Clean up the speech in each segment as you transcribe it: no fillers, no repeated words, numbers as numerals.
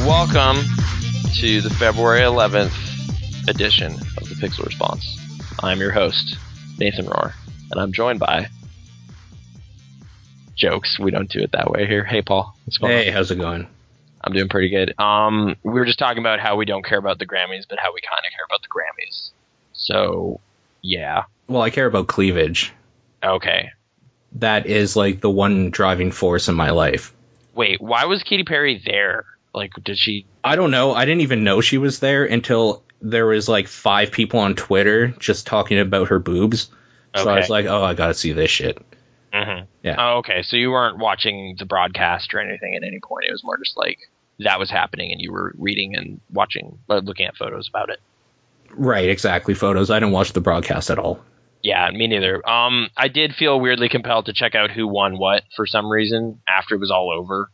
Welcome to the February 11th edition of the Pixel Response. I'm your host, Nathan Rohr, and I'm joined by jokes. We don't do it that way here. Hey, Paul. What's going on? Hey, how's it going? I'm doing pretty good. We were just talking about how we don't care about the Grammys, but how we kind of care about the Grammys. So, yeah. Well, I care about cleavage. Okay. That is like the one driving force in my life. Wait, why was Katy Perry there? Like, did she... I don't know. I didn't even know she was there until there was like 5 people on Twitter just talking about her boobs. So I was like, oh, I gotta see this shit. Mm-hmm. Yeah. Oh, okay. So you weren't watching the broadcast or anything at any point. It was more just like that was happening and you were reading and watching, looking at photos about it. Right, exactly. Photos. I didn't watch the broadcast at all. Yeah, me neither. I did feel weirdly compelled to check out who won what for some reason after it was all over.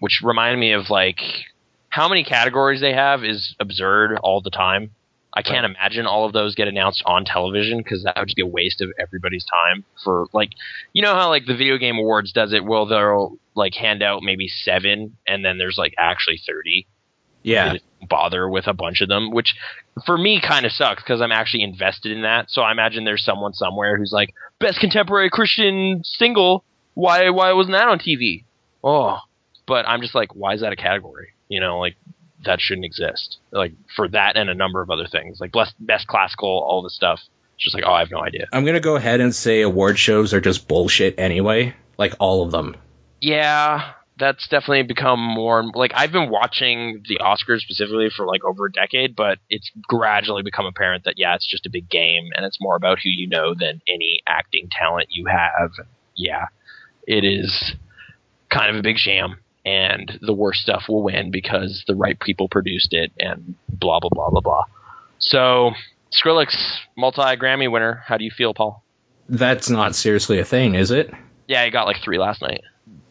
Which reminded me of like how many categories they have is absurd all the time. I can't imagine all of those get announced on television because that would just be a waste of everybody's time for like, you know how like the Video Game Awards does it? Well, they'll like hand out maybe 7 and then there's like actually 30. Yeah. They just bother with a bunch of them, which for me kind of sucks because I'm actually invested in that. So I imagine there's someone somewhere who's like, best contemporary Christian single. Why wasn't that on TV? Oh, but I'm just like, why is that a category? You know, like that shouldn't exist. Like for that and a number of other things, like best classical, all this stuff. It's just like, oh, I have no idea. I'm gonna go ahead and say award shows are just bullshit anyway. Like all of them. Yeah, that's definitely become more like I've been watching the Oscars specifically for like over a decade, but it's gradually become apparent that yeah, it's just a big game and it's more about who you know than any acting talent you have. Yeah, it is kind of a big sham. And the worst stuff will win because the right people produced it and blah, blah, blah, blah, blah. So, Skrillex, multi-Grammy winner. How do you feel, Paul? That's not seriously a thing, is it? Yeah, he got like 3 last night.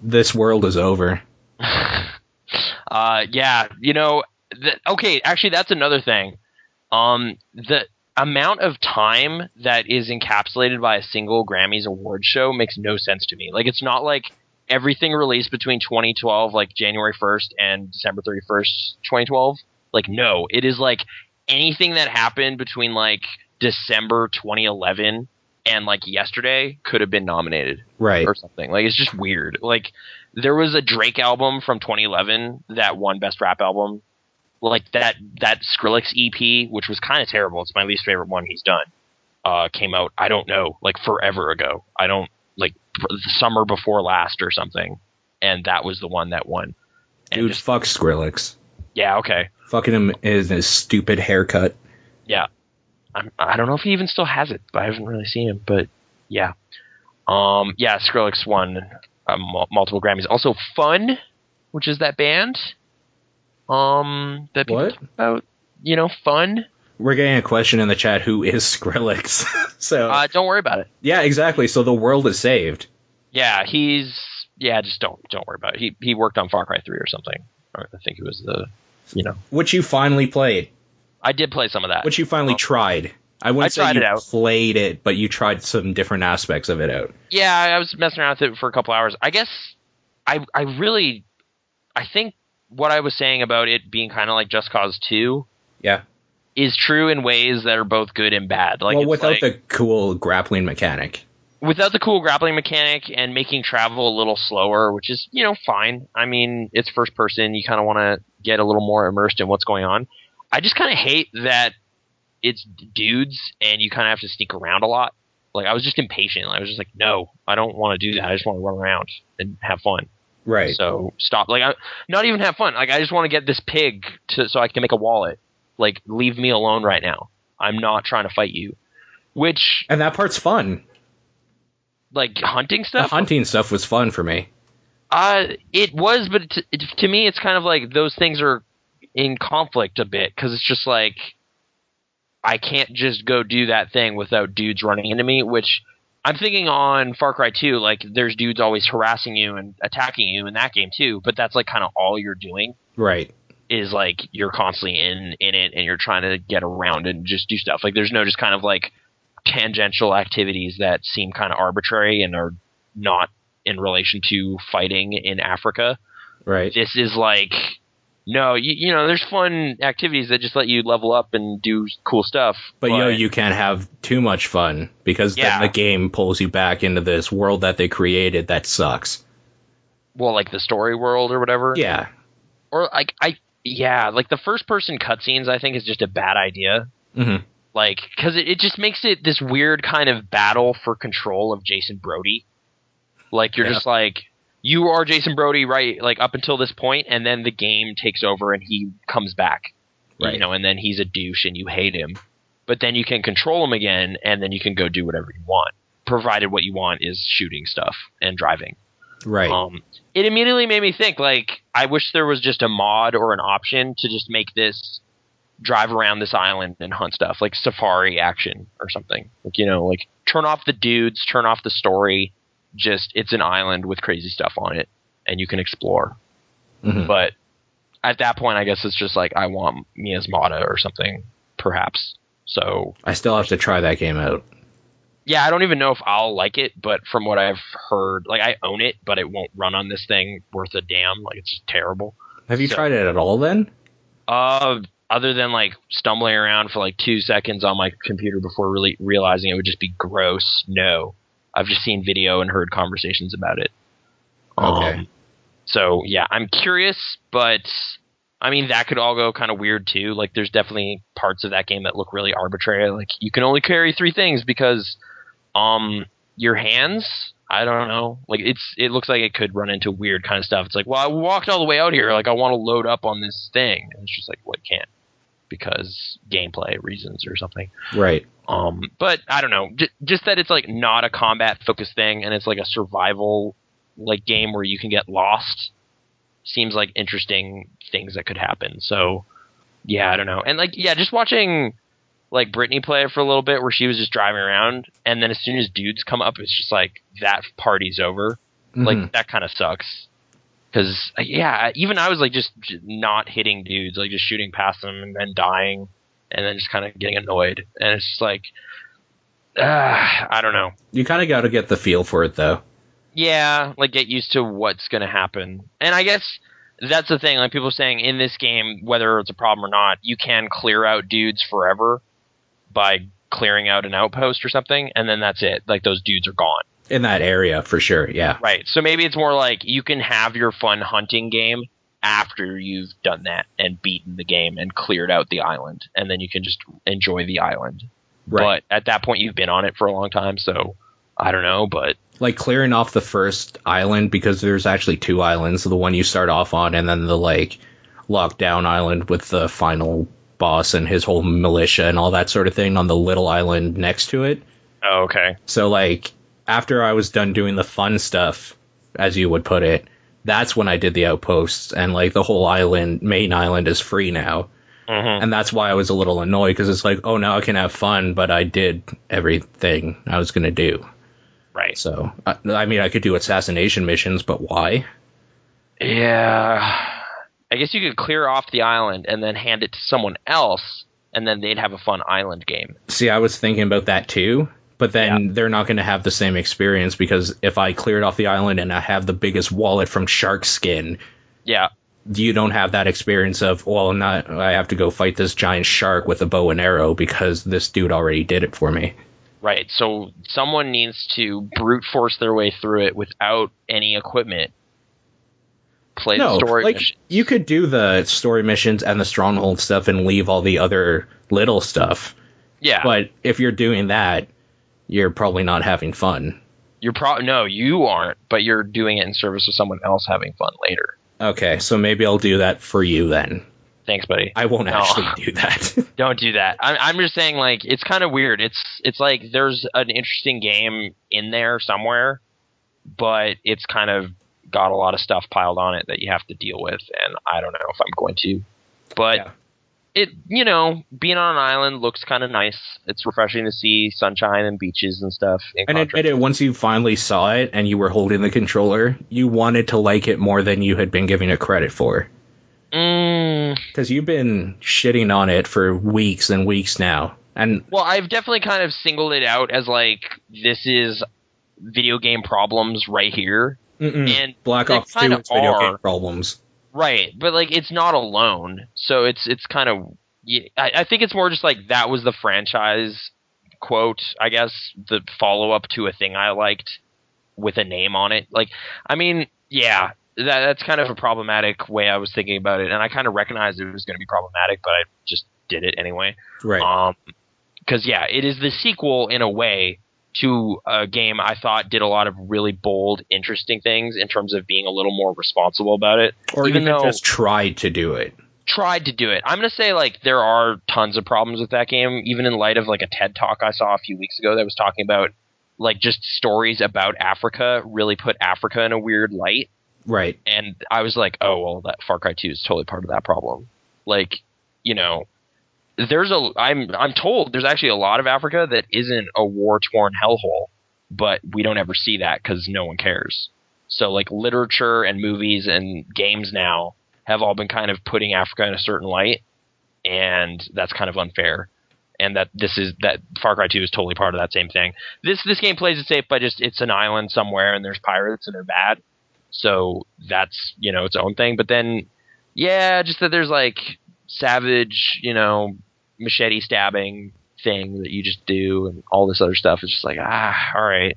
This world is over. Yeah, you know, okay, actually, that's another thing. The amount of time that is encapsulated by a single Grammys award show makes no sense to me. Like, it's not like everything released between 2012, like January 1st and December 31st, 2012. Like, no, it is like anything that happened between like December 2011 and like yesterday could have been nominated. Right. Or something. Like, it's just weird. Like, there was a Drake album from 2011 that won Best Rap Album. Like, that Skrillex EP, which was kind of terrible. It's my least favorite one he's done. Came out, I don't know, like forever ago. Like the summer before last or something, and that was the one that won. And dude, fuck Skrillex. Yeah, okay. Fucking him is his stupid haircut. Yeah. I don't know if he even still has it, but I haven't really seen him, but yeah. Yeah, Skrillex won multiple Grammys. Also Fun, which is that band that people talk about, you know, Fun. We're getting a question in the chat, who is Skrillex? So don't worry about it. Yeah, exactly. So the world is saved. Yeah, just don't worry about it. He worked on Far Cry 3 or something. I think it was which you finally played. I did play some of that. Which you finally tried. I wouldn't say you played it, but you tried some different aspects of it out. Yeah, I was messing around with it for a couple hours. I guess I think what I was saying about it being kind of like Just Cause 2. Yeah. Is true in ways that are both good and bad. Like, well, without the cool grappling mechanic. Without the cool grappling mechanic and making travel a little slower, which is, fine. I mean, it's first person. You kind of want to get a little more immersed in what's going on. I just kind of hate that it's dudes and you kind of have to sneak around a lot. Like, I was just impatient. I was just like, no, I don't want to do that. I just want to run around and have fun. Right. So stop. Like, not even have fun. Like, I just want to get this pig so I can make a wallet. Like, leave me alone right now. I'm not trying to fight you. And that part's fun. Like, hunting stuff? The hunting stuff was fun for me. It was, but to me, it's kind of like those things are in conflict a bit. Because it's just like, I can't just go do that thing without dudes running into me, which I'm thinking on Far Cry 2, like there's dudes always harassing you and attacking you in that game too, but that's like kind of all you're doing. Right. Is like you're constantly in it and you're trying to get around and just do stuff. Like there's no just kind of like tangential activities that seem kind of arbitrary and are not in relation to fighting in Africa. Right. This is like, no, you know, there's fun activities that just let you level up and do cool stuff. But you can't have too much fun because then the game pulls you back into this world that they created that sucks. Well, like the story world or whatever. Yeah. Or like like the first person cutscenes I think is just a bad idea. Mm-hmm. Like, because it just makes it this weird kind of battle for control of Jason Brody. Like you're just like, you are Jason Brody, right? Like up until this point, and then the game takes over and he comes back, right? You know, and then he's a douche and you hate him, but then you can control him again, and then you can go do whatever you want, provided what you want is shooting stuff and driving. Right. It immediately made me think, like, I wish there was just a mod or an option to just make this drive around this island and hunt stuff, like safari action or something. Like, you know, like turn off the dudes, turn off the story. Just it's an island with crazy stuff on it and you can explore. Mm-hmm. But at that point, I guess it's just like I want Miasmata or something, perhaps. So I still have to try that game out. Yeah, I don't even know if I'll like it, but from what I've heard, like I own it, but it won't run on this thing worth a damn. Like it's just terrible. Have you tried it at all then? Other than like stumbling around for like 2 seconds on my computer before really realizing it would just be gross. No. I've just seen video and heard conversations about it. Okay. So yeah, I'm curious, but I mean that could all go kind of weird too. Like there's definitely parts of that game that look really arbitrary. Like you can only carry 3 things because your hands, I don't know. Like it looks like it could run into weird kind of stuff. It's like, well, I walked all the way out here, like I want to load up on this thing. And it's just like, well, it can't because gameplay reasons or something. Right. But I don't know, just that it's like not a combat focused thing and it's like a survival like game where you can get lost seems like interesting things that could happen. So yeah, I don't know. And like, yeah, just watching like Brittany play for a little bit where she was just driving around and then as soon as dudes come up, it's just like that party's over. Mm-hmm. Like that kind of sucks. Cause yeah, even I was like just not hitting dudes, like just shooting past them and then dying. And then just kind of getting annoyed. And it's just like, I don't know. You kind of got to get the feel for it, though. Yeah, like get used to what's going to happen. And I guess that's the thing. Like people are saying in this game, whether it's a problem or not, you can clear out dudes forever by clearing out an outpost or something. And then that's it. Like those dudes are gone. In that area, for sure, yeah. Right. So maybe it's more like you can have your fun hunting game after you've done that and beaten the game and cleared out the island, and then you can just enjoy the island. Right. But at that point, you've been on it for a long time, so I don't know, but... Like clearing off the first island, because there's actually 2 islands, the one you start off on, and then the, like, lockdown island with the final boss and his whole militia and all that sort of thing on the little island next to it. Oh, okay. So, like, after I was done doing the fun stuff, as you would put it, that's when I did the outposts, and like the whole main island is free now. Mm-hmm. And that's why I was a little annoyed, because it's like, oh, now I can have fun, but I did everything I was going to do. Right. So, I mean, I could do assassination missions, but why? Yeah. I guess you could clear off the island and then hand it to someone else, and then they'd have a fun island game. See, I was thinking about that too. But then they're not going to have the same experience because if I cleared off the island and I have the biggest wallet from shark skin, you don't have that experience of, well, not I have to go fight this giant shark with a bow and arrow because this dude already did it for me. Right. So someone needs to brute force their way through it without any equipment. Play the story missions. You could do the story missions and the stronghold stuff and leave all the other little stuff. Yeah. But if you're doing that, you're probably not having fun. No, you aren't, but you're doing it in service of someone else having fun later. Okay, so maybe I'll do that for you then. Thanks, buddy. I won't actually do that. Don't do that. I'm just saying, like, it's kind of weird. It's like there's an interesting game in there somewhere, but it's kind of got a lot of stuff piled on it that you have to deal with, and I don't know if I'm going to. But being on an island looks kind of nice. It's refreshing to see sunshine and beaches and stuff. And once you finally saw it and you were holding the controller, you wanted to like it more than you had been giving it credit for. Because you've been shitting on it for weeks and weeks now. Well, I've definitely kind of singled it out as like, this is video game problems right here. And Black Ops 2 is video game problems. Right, but like it's not alone. So it's kind of, I think it's more just like that was the franchise quote, I guess, the follow-up to a thing I liked with a name on it. Like, I mean, yeah, that's kind of a problematic way I was thinking about it, and I kind of recognized it was going to be problematic, but I just did it anyway. Right. Because, yeah, it is the sequel in a way to a game I thought did a lot of really bold, interesting things in terms of being a little more responsible about it. Or even just tried to do it. I'm going to say, like, there are tons of problems with that game, even in light of, like, a TED Talk I saw a few weeks ago that was talking about, like, just stories about Africa really put Africa in a weird light. Right. And I was like, oh, well, that Far Cry 2 is totally part of that problem. Like, I'm told there's actually a lot of Africa that isn't a war-torn hellhole, but we don't ever see that because no one cares. So, like, literature and movies and games now have all been kind of putting Africa in a certain light, and that's kind of unfair. And that Far Cry 2 is totally part of that same thing. This game plays it safe by just, it's an island somewhere and there's pirates and they're bad. So that's, its own thing. But then, yeah, just that there's like savage, machete stabbing thing that you just do and all this other stuff. It's just like, all right.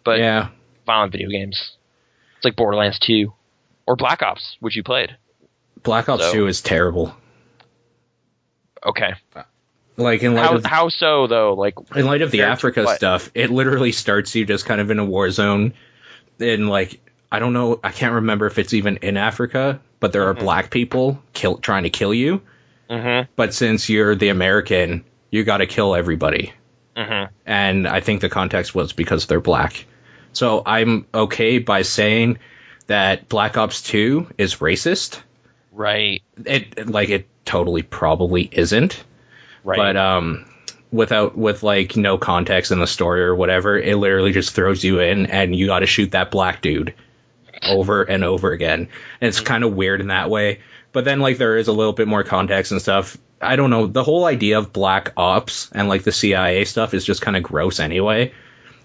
But yeah, violent video games. It's like Borderlands 2 or Black Ops, which you played. Black Ops 2 is terrible. Okay. Like in light how so though? Like in light of the Africa stuff, it literally starts you just kind of in a war zone. And like, I don't know, I can't remember if it's even in Africa, but there are black people trying to kill you. But since you're the American, you got to kill everybody. And I think the context was because they're black. So I'm okay by saying that Black Ops 2 is racist. Right. It totally probably isn't. Right. But with like no context in the story or whatever, it literally just throws you in and you got to shoot that black dude over and over again. And it's kind of weird in that way. But then like there is a little bit more context and stuff. I don't know. The whole idea of Black Ops and like the CIA stuff is just kind of gross anyway,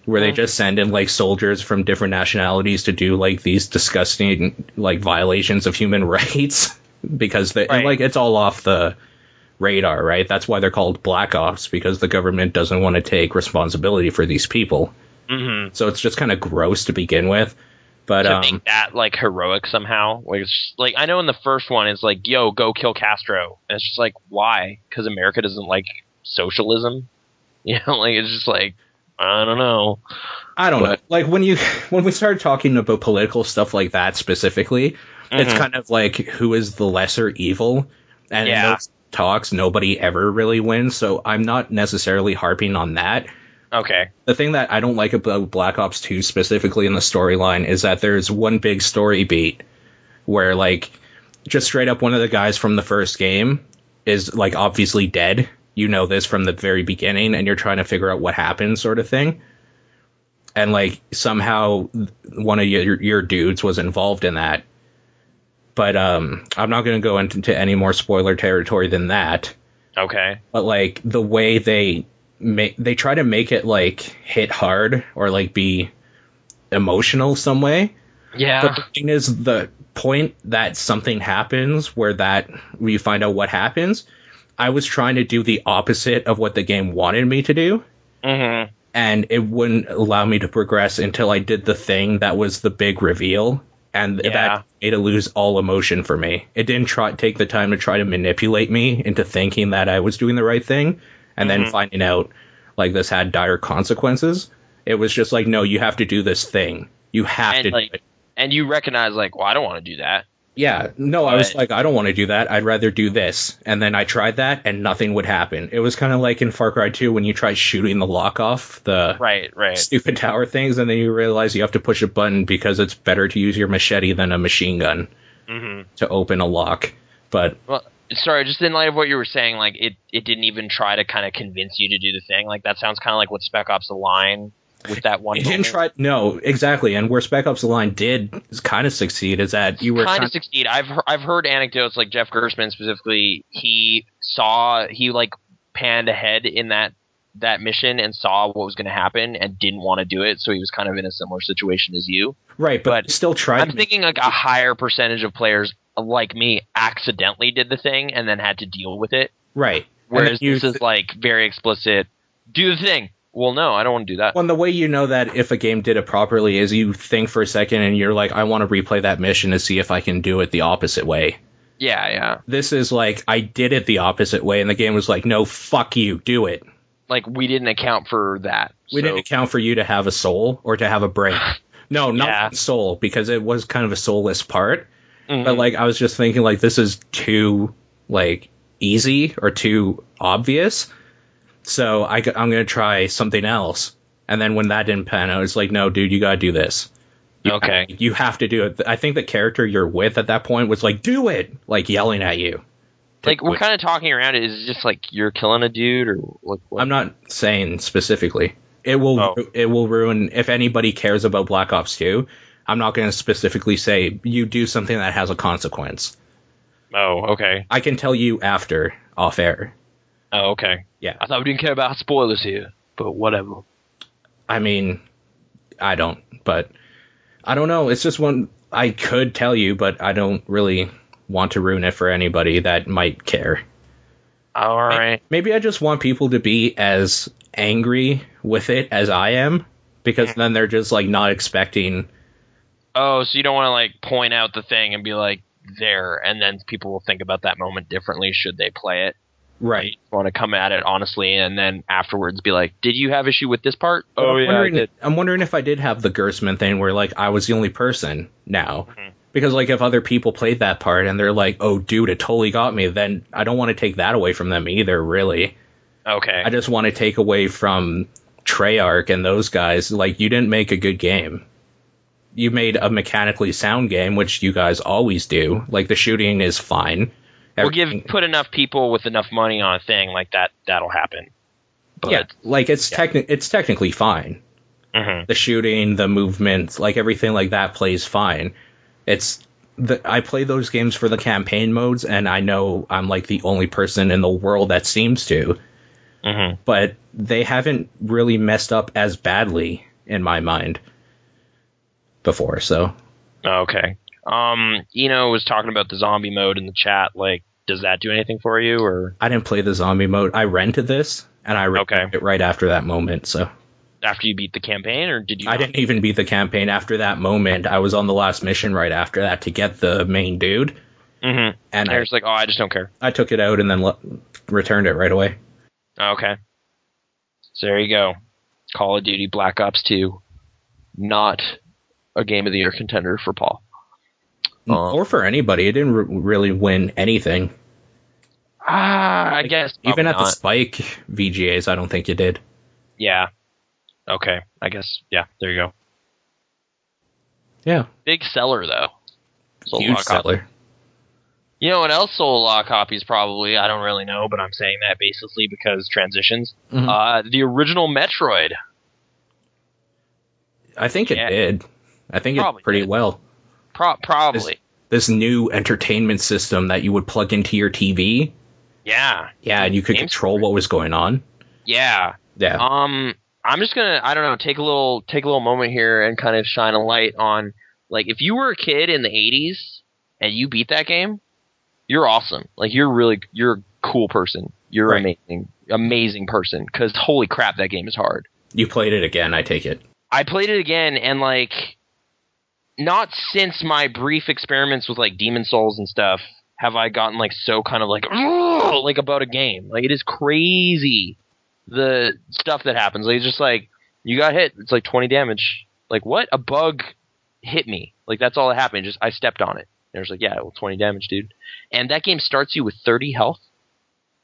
where they just send in like soldiers from different nationalities to do like these disgusting like violations of human rights because like it's all off the radar, right? That's why they're called Black Ops, because the government doesn't want to take responsibility for these people. So it's just kind of gross to begin with. But to make that like heroic somehow, like it's just, like I know in the first one it's like, yo, go kill Castro, and it's just like, why? Because America doesn't like socialism, like it's just like, I don't know. Like when we started talking about political stuff like that specifically, it's kind of like who is the lesser evil, and in those talks nobody ever really wins. So I'm not necessarily harping on that. Okay. The thing that I don't like about Black Ops 2 specifically in the storyline is that there's one big story beat where like just straight up one of the guys from the first game is like obviously dead. You know this from the very beginning and you're trying to figure out what happened sort of thing. And like somehow one of your dudes was involved in that. But I'm not going to go into any more spoiler territory than that. Okay. But like the way they try to make it like hit hard or like be emotional some way. Yeah. But the thing is, the point that something happens where you find out what happens, I was trying to do the opposite of what the game wanted me to do. And it wouldn't allow me to progress until I did the thing that was the big reveal. And that made it lose all emotion for me. It didn't take the time to try to manipulate me into thinking that I was doing the right thing. And then finding out like this had dire consequences. It was just like, no, you have to do this thing. You have to do it. And you recognize like, well, I don't want to do that. Yeah. No, I was like, I don't want to do that. I'd rather do this. And then I tried that and nothing would happen. It was kind of like in Far Cry 2 when you try shooting the lock off the stupid tower things. And then you realize you have to push a button because it's better to use your machete than a machine gun to open a lock. But Sorry, just in light of what you were saying, like it didn't even try to kind of convince you to do the thing. Like that sounds kind of like what Spec Ops: The Line with that one. It didn't try. No, exactly. And where Spec Ops: The Line did kind of succeed is that you were kind of succeed. I've heard anecdotes like Jeff Gerstmann specifically. He like panned ahead in that mission and saw what was going to happen and didn't want to do it. So he was kind of in a similar situation as you. Right, but still tried. I'm thinking like a higher percentage of players like me accidentally did the thing and then had to deal with it. Right. Whereas this is like very explicit. Do the thing. Well, no, I don't want to do that. Well, and the way you know that if a game did it properly is you think for a second and you're like, I want to replay that mission to see if I can do it the opposite way. Yeah. This is like, I did it the opposite way, and the game was like, no, fuck you, do it. Like, we didn't account for that. We didn't account for you to have a soul or to have a brain. No, not soul, because it was kind of a soulless part. Mm-hmm. But, like, I was just thinking, like, this is too, like, easy or too obvious. So I'm going to try something else. And then when that didn't pan out, it's like, no, dude, you got to do this. You have to do it. I think the character you're with at that point was like, do it! Like, yelling at you. Like, we're kind of talking around it. Is it just like you're killing a dude? Or what? I'm not saying specifically. It will ruin, if anybody cares about Black Ops 2, I'm not going to specifically say you do something that has a consequence. Oh, okay. I can tell you after, off air. Oh, okay. Yeah. I thought we didn't care about spoilers here, but whatever. I mean, I don't, but I don't know. It's just one I could tell you, but I don't really want to ruin it for anybody that might care. All right. Maybe I just want people to be as angry with it as I am, because then they're just like not expecting. Oh, so you don't want to like point out the thing and be like there, and then people will think about that moment differently should they play it. Right. You want to come at it honestly, and then afterwards be like, "Did you have issue with this part?" I'm wondering if I did have the Gerstmann thing where like I was the only person now. Mm-hmm. Because, like, if other people played that part and they're like, oh, dude, it totally got me, then I don't want to take that away from them either, really. Okay. I just want to take away from Treyarch and those guys. Like, you didn't make a good game. You made a mechanically sound game, which you guys always do. Like, the shooting is fine. Put enough people with enough money on a thing, like that'll happen. But, yeah, like, it's technically fine. Mm-hmm. The shooting, the movement, like, everything like that plays fine. I play those games for the campaign modes, and I know I'm like the only person in the world that seems to. Mm-hmm. But they haven't really messed up as badly in my mind before. So okay. Eno was talking about the zombie mode in the chat. Like, does that do anything for you? Or I didn't play the zombie mode. I rented this, and I rented it right after that moment. So. After you beat the campaign, or did you? I didn't even beat the campaign. After that moment, I was on the last mission right after that to get the main dude. Mm-hmm. And I was like, oh, I just don't care. I took it out and then returned it right away. Okay. So there you go. Call of Duty Black Ops 2. Not a Game of the Year contender for Paul. Or for anybody. It didn't really win anything. I guess. Even at the Spike VGAs, I don't think you did. Yeah. Okay, I guess, yeah, there you go. Yeah. Big seller, though. Huge seller. You know what else sold a lot of copies, probably? I don't really know, but I'm saying that basically because transitions. Mm-hmm. The original Metroid. I think it did. I think it did pretty well. Probably. This new entertainment system that you would plug into your TV. Yeah. Yeah, and you could control what was going on. Yeah. Yeah. I'm just gonna, I don't know, take a little moment here and kind of shine a light on, like, if you were a kid in the 80s and you beat that game, you're awesome. Like, you're a cool person. You're amazing person. Because holy crap, that game is hard. You played it again, I take it. I played it again, and like, not since my brief experiments with like Demon Souls and stuff have I gotten like so kind of like about a game. Like, it is crazy. The stuff that happens, like, it's just like, you got hit, it's like 20 damage. Like, what? A bug hit me. Like, that's all that happened. Just, I stepped on it. And it was like, yeah, well, 20 damage, dude. And that game starts you with 30 health.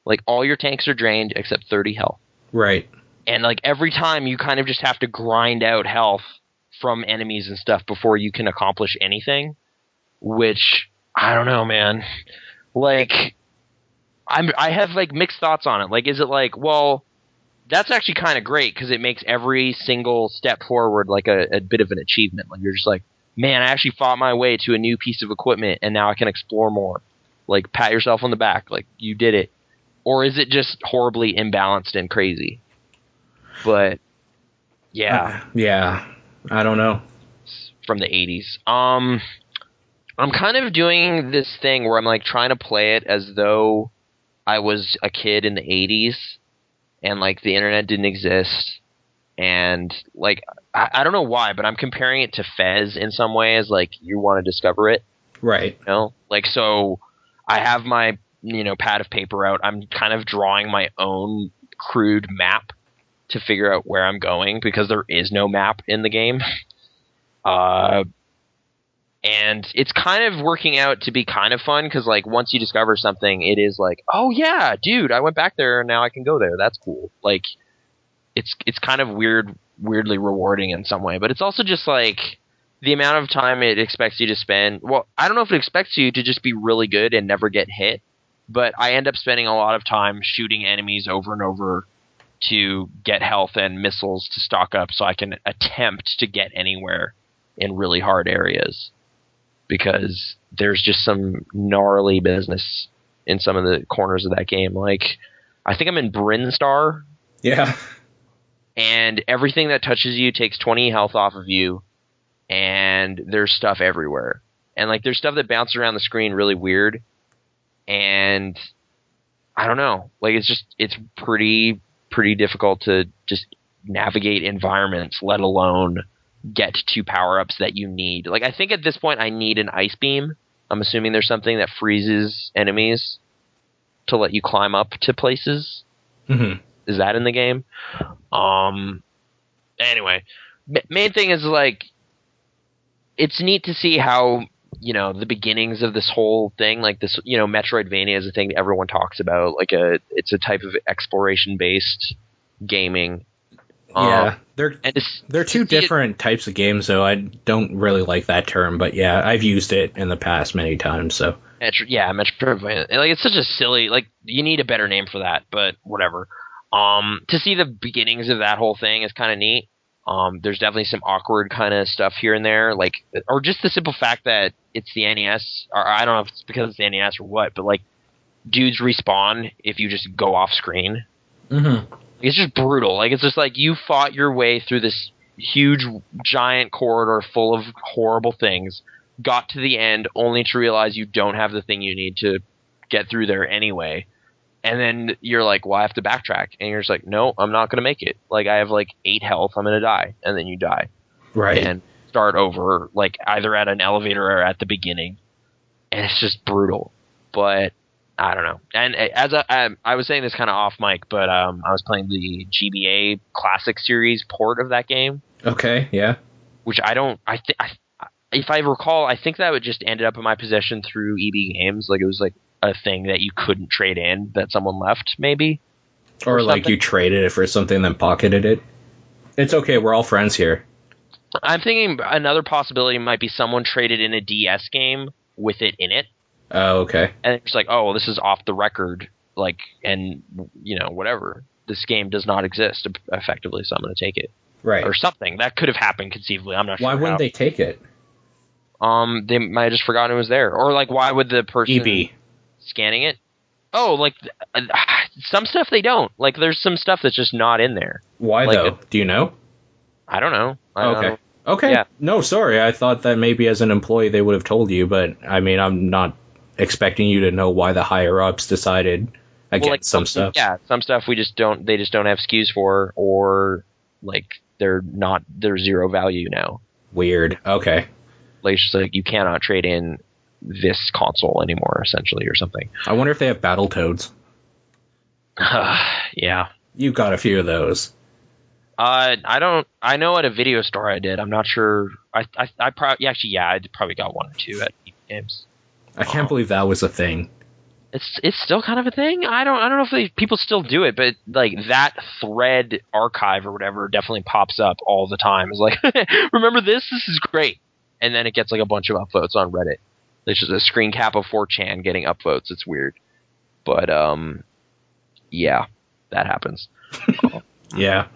Like, all your tanks are drained except 30 health. Right. And, like, every time you kind of just have to grind out health from enemies and stuff before you can accomplish anything. Which, I don't know, man. Like, I have like mixed thoughts on it. Like, is it like, well, that's actually kind of great because it makes every single step forward like a bit of an achievement. Like, you're just like, man, I actually fought my way to a new piece of equipment and now I can explore more. Like, pat yourself on the back, like you did it. Or is it just horribly imbalanced and crazy? But yeah, yeah, I don't know. From the 80s. I'm kind of doing this thing where I'm like trying to play it as though I was a kid in the 80s and like the internet didn't exist. And like, I don't know why, but I'm comparing it to Fez in some ways. Like, you want to discover it. Right. You know? Like, so I have my, pad of paper out. I'm kind of drawing my own crude map to figure out where I'm going because there is no map in the game. And it's kind of working out to be kind of fun because, like, once you discover something, it is like, oh yeah, dude, I went back there and now I can go there. That's cool. Like, it's kind of weirdly rewarding in some way, but it's also just like the amount of time it expects you to spend. Well, I don't know if it expects you to just be really good and never get hit, but I end up spending a lot of time shooting enemies over and over to get health and missiles to stock up so I can attempt to get anywhere in really hard areas. Because there's just some gnarly business in some of the corners of that game. Like, I think I'm in Brinstar. Yeah. And everything that touches you takes 20 health off of you. And there's stuff everywhere. And, like, there's stuff that bounces around the screen really weird. And I don't know. Like, it's pretty difficult to just navigate environments, let alone get to power-ups that you need. Like, I think at this point I need an ice beam. I'm assuming there's something that freezes enemies to let you climb up to places. Mm-hmm. Is that in the game? Anyway, main thing is, like, it's neat to see how, the beginnings of this whole thing, like this, Metroidvania is a thing that everyone talks about. Like, it's a type of exploration-based gaming. Yeah, they're two different types of games, though. I don't really like that term, but yeah, I've used it in the past many times. So Metroidvania. Like, it's such a silly, like, you need a better name for that, but whatever. To see the beginnings of that whole thing is kind of neat. There's definitely some awkward kind of stuff here and there, like, or just the simple fact that it's the NES, or I don't know if it's because it's the NES or what, but like, dudes respawn if you just go off screen. Mm-hmm. It's just brutal. Like, it's just like you fought your way through this huge, giant corridor full of horrible things, got to the end only to realize you don't have the thing you need to get through there anyway. And then you're like, well, I have to backtrack. And you're just like, no, I'm not going to make it. Like, I have like 8 health. I'm going to die. And then you die. Right. And start over, like, either at an elevator or at the beginning. And it's just brutal. But I don't know. And as I was saying this kind of off mic, but I was playing the GBA Classic Series port of that game. Okay, yeah. Which if I recall, I think that would just ended up in my possession through EB Games. Like, it was like a thing that you couldn't trade in that someone left, maybe. Or like you traded it for something then pocketed it. It's okay, we're all friends here. I'm thinking another possibility might be someone traded in a DS game with it in it. Oh, okay. And it's like, oh, well, this is off the record, like, and, whatever. This game does not exist, effectively, so I'm going to take it. Right. Or something. That could have happened, conceivably. I'm not sure. Why wouldn't they take it? They might have just forgotten it was there. Or, like, why would the person EB scanning it? Oh, like, some stuff they don't. Like, there's some stuff that's just not in there. Why, like, though? Do you know? I don't know. Okay. Okay. Yeah. No, sorry. I thought that maybe as an employee they would have told you, but, I mean, I'm not expecting you to know why the higher-ups decided against some stuff. Yeah, some stuff they just don't have SKUs for, or, like, they're 0 value now. Weird. Okay. Like, it's just like, you cannot trade in this console anymore, essentially, or something. I wonder if they have Battletoads. Yeah. You got a few of those. I know at a video store I did. I'm not sure. I probably got 1 or 2 at games. I can't believe that was a thing. It's still kind of a thing. I don't know if people still do it, but like that thread archive or whatever definitely pops up all the time. It's like, remember this? This is great. And then it gets like a bunch of upvotes on Reddit. It's just a screen cap of 4chan getting upvotes. It's weird. But yeah, that happens. Yeah.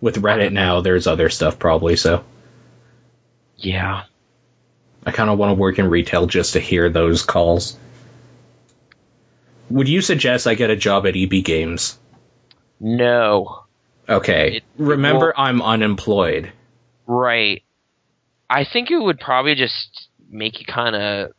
With Reddit now, there's other stuff probably, so. Yeah. I kind of want to work in retail just to hear those calls. Would you suggest I get a job at EB Games? No. Okay. Remember, I'm unemployed. Right. I think it would probably just make you kind of...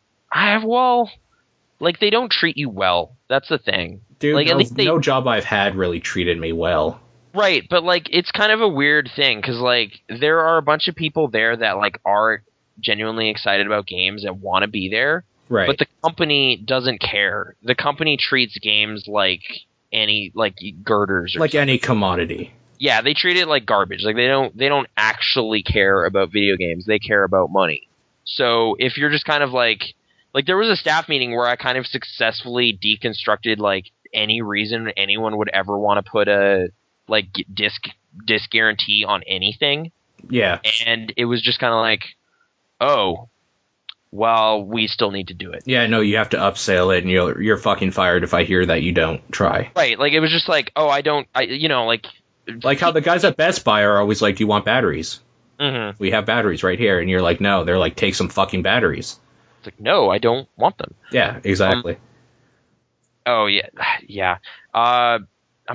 they don't treat you well. That's the thing. Dude, like, at least no job I've had really treated me well. Right, but, it's kind of a weird thing, because, there are a bunch of people there that, are genuinely excited about games and want to be there. Right. But the company doesn't care. The company treats games like any, girders or like something. Any commodity. Yeah, they treat it like garbage. They don't actually care about video games. They care about money. So if you're just kind of there was a staff meeting where I kind of successfully deconstructed any reason anyone would ever want to put a disc guarantee on anything. Yeah. And it was just kind of oh, well, we still need to do it. Yeah, no, you have to upsell it, and you're fucking fired if I hear that you don't try. Right, it was just like how the guys at Best Buy are always like, do you want batteries? Mm-hmm. We have batteries right here. And you're like, no. They're like, take some fucking batteries. It's like, no, I don't want them. Yeah, exactly. Oh, yeah. Yeah. I'm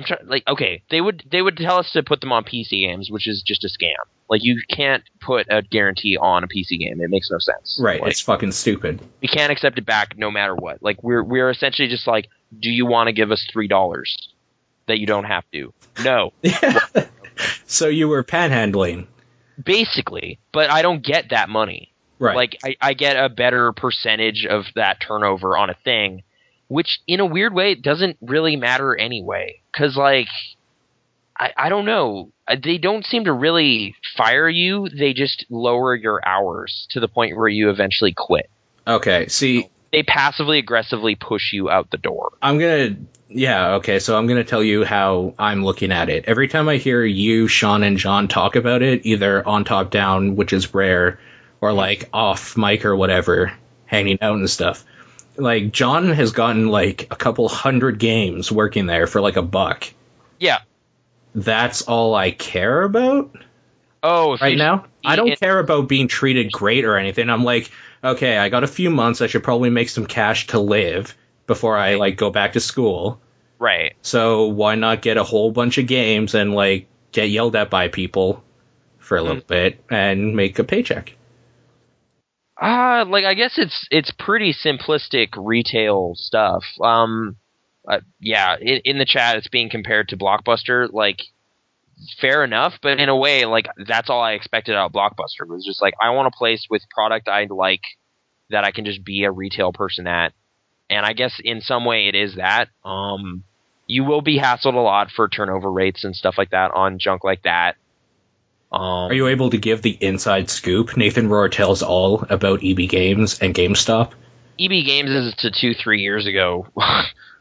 trying, okay, they would tell us to put them on PC games, which is just a scam. You can't put a guarantee on a PC game. It makes no sense. Right, it's fucking stupid. We can't accept it back no matter what. We're essentially just do you want to give us $3 that you don't have to? No. So you were panhandling. Basically, but I don't get that money. Right. I get a better percentage of that turnover on a thing, which in a weird way doesn't really matter anyway. Because, I don't know. They don't seem to really fire you. They just lower your hours to the point where you eventually quit. Okay, see... They passively aggressively push you out the door. So I'm going to tell you how I'm looking at it. Every time I hear you, Sean, and John talk about it, either on top down, which is rare, or off mic or whatever, hanging out and stuff. John has gotten a couple hundred games working there for $1. Yeah. That's all I care about? Oh, right now? I don't care about being treated great or anything. I'm okay, I got a few months. I should probably make some cash to live before I go back to school. Right. So why not get a whole bunch of games and get yelled at by people for a little bit and make a paycheck? I guess it's pretty simplistic retail stuff. Yeah, in the chat it's being compared to Blockbuster. Fair enough, but in a way, that's all I expected out of Blockbuster. It was just I want a place with product I like that I can just be a retail person at. And I guess in some way it is that. You will be hassled a lot for turnover rates and stuff like that on junk like that. Are you able to give the inside scoop? Nathan Rohr tells all about EB Games and GameStop. EB Games is to 2-3 years ago,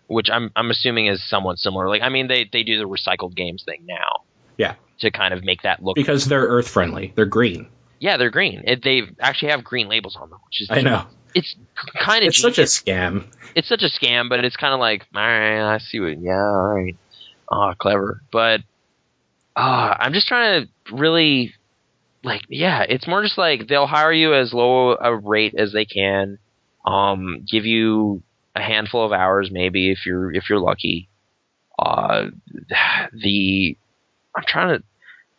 which I'm assuming is somewhat similar. They do the recycled games thing now. Yeah. To kind of make that look... Because they're earth-friendly. They're green. Yeah, they're green. They actually have green labels on them, which is... I know. It's kind of... It's such a scam. It's such a scam, but it's kind of all right, I see what... Yeah, all right. Clever. But I'm just trying to really... it's more just they'll hire you as low a rate as they can, give you a handful of hours maybe if you're lucky. I'm trying to...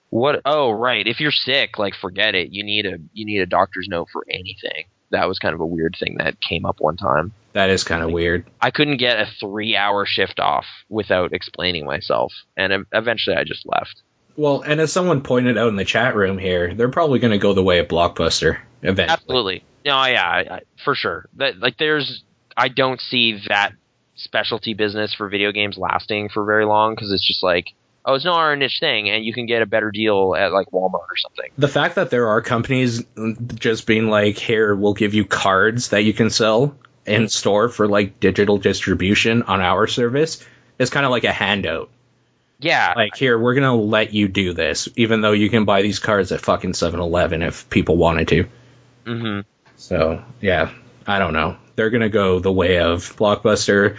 What? Oh, right. If you're sick, forget it. You need a doctor's note for anything. That was kind of a weird thing that came up one time. That is kind of weird. I couldn't get a 3-hour shift off without explaining myself, and eventually I just left. Well, and as someone pointed out in the chat room here, they're probably going to go the way of Blockbuster eventually. Absolutely. No, yeah, for sure. I don't see that specialty business for video games lasting for very long, because it's just it's not our niche thing, and you can get a better deal at Walmart or something. The fact that there are companies just being here, we'll give you cards that you can sell in store for digital distribution on our service is kind of like a handout. Yeah. Here, we're going to let you do this, even though you can buy these cards at fucking 7-Eleven if people wanted to. Mm-hmm. So, yeah, I don't know. They're going to go the way of Blockbuster.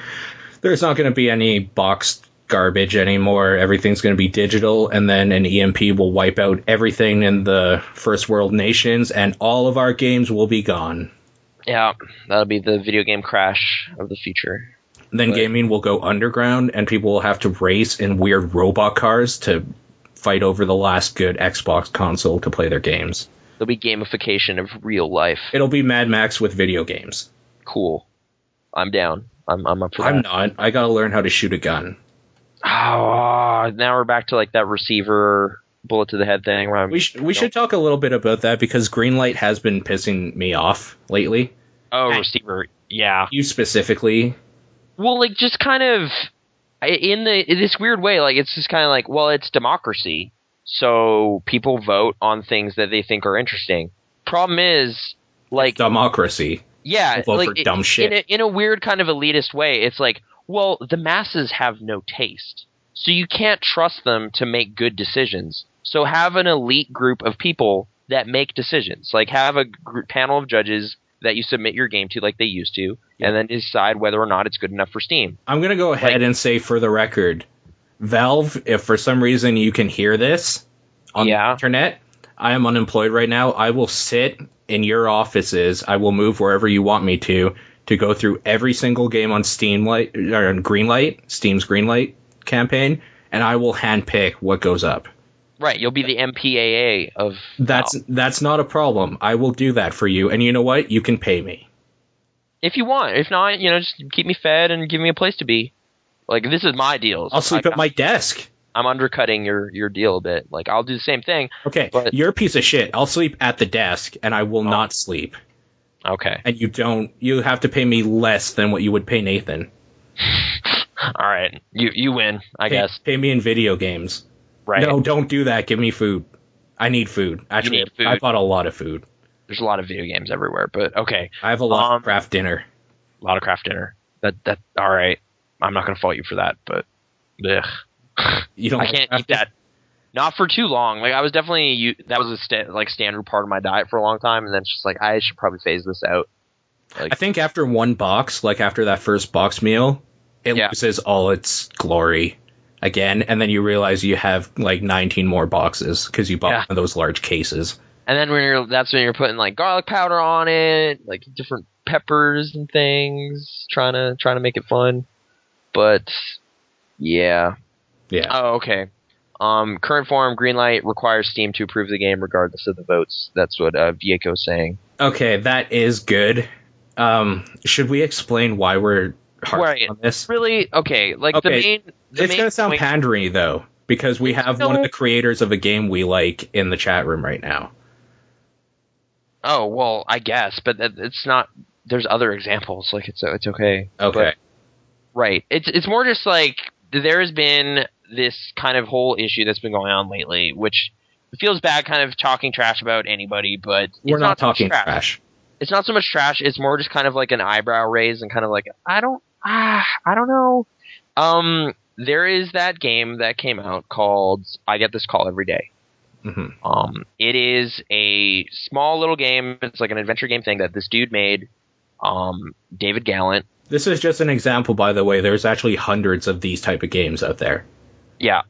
there's not going to be any boxed garbage anymore. Everything's going to be digital, and then an EMP will wipe out everything in the first world nations, and all of our games will be gone. Yeah, that'll be the video game crash of the future. Then gaming will go underground, and people will have to race in weird robot cars to fight over the last good Xbox console to play their games. There'll be gamification of real life. It'll be Mad Max with video games. Cool. I'm down. I'm up for that. I'm not. I gotta learn how to shoot a gun. Oh, now we're back to like that receiver bullet to the head thing. Where we should talk a little bit about that because Greenlight has been pissing me off lately. Oh, receiver. Yeah. You specifically. Well, like, just kind of in this weird way, like, it's just kind of like, well, it's democracy, so people vote on things that they think are interesting. Problem is, like, it's democracy. Yeah, vote like for dumb shit. In a weird kind of elitist way, it's like, well, the masses have no taste, so you can't trust them to make good decisions. So have an elite group of people that make decisions. Like, have a panel of judges that you submit your game to like they used to, and then decide whether or not it's good enough for Steam. I'm going to go ahead and say, for the record, Valve, if for some reason you can hear this on the internet, I am unemployed right now. I will sit in your offices. I will move wherever you want me to go through every single game on Steam or on Greenlight, Steam's Greenlight campaign, and I will handpick what goes up. Right, you'll be the MPAA of... That's not a problem. I will do that for you. And you know what? You can pay me. If you want. If not, just keep me fed and give me a place to be. Like, this is my deals. I'll sleep at my desk. I'm undercutting your deal a bit. Like, I'll do the same thing. Okay, but you're a piece of shit. I'll sleep at the desk, and I will not sleep. Okay. And you have to pay me less than what you would pay Nathan. All right. You win, I guess. Pay me in video games. Right. No, don't do that. Give me food. I need food. Actually, need food. I bought a lot of food. There's a lot of video games everywhere, but okay. I have a lot of craft dinner. A lot of craft dinner. That all right. I'm not going to fault you for that, but ugh. I can't eat that. Not for too long. Like, I was definitely that was a standard part of my diet for a long time, and then it's just like I should probably phase this out. Like, I think after one box, like after that first box meal, it loses all its glory again, and then you realize you have like 19 more boxes because you bought one of those large cases. And then that's when you're putting like garlic powder on it, like different peppers and things, trying to make it fun. But yeah. Oh, okay. Current form, Greenlight requires Steam to approve the game regardless of the votes. That's what Vieko's saying. Okay, that is good. Should we explain why we're hard on this? Really? Okay. Like the main. It's going to sound pandery, though, because we have one of the creators of a game we like in the chat room right now. Oh, well, I guess, but it's not... There's other examples. Like, it's okay. Okay. But, right. It's more just like, there has been this kind of whole issue that's been going on lately, which feels bad kind of talking trash about anybody, but... We're not talking trash. It's not so much trash, it's more just kind of like an eyebrow raise and kind of like, I don't know. There is that game that came out called I Get This Call Every Day. Mm-hmm. It is a small little game. It's like an adventure game thing that this dude made, David Gallant. This is just an example, by the way. There's actually hundreds of these type of games out there. Yeah.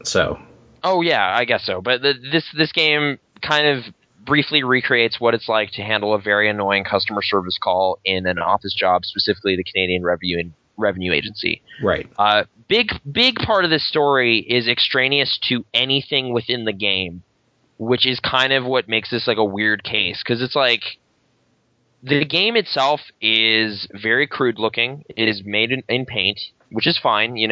So. Oh yeah, I guess so. But this game kind of briefly recreates what it's like to handle a very annoying customer service call in an office job, specifically the Canadian Revenue Agency. Right. Big part of this story is extraneous to anything within the game, which is kind of what makes this like a weird case, because it's like the game itself is very crude looking. It is made in paint, which is fine. You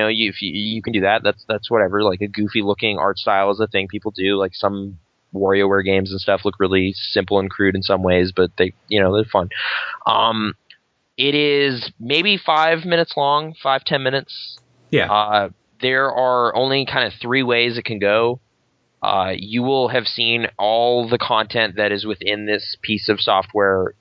can do that. That's whatever. Like a goofy looking art style is a thing people do. Like some WarioWare games and stuff look really simple and crude in some ways, but they're fun. It is maybe 5 minutes long, 5-10 minutes. Yeah. There are only kind of 3 ways it can go. You will have seen all the content that is within this piece of software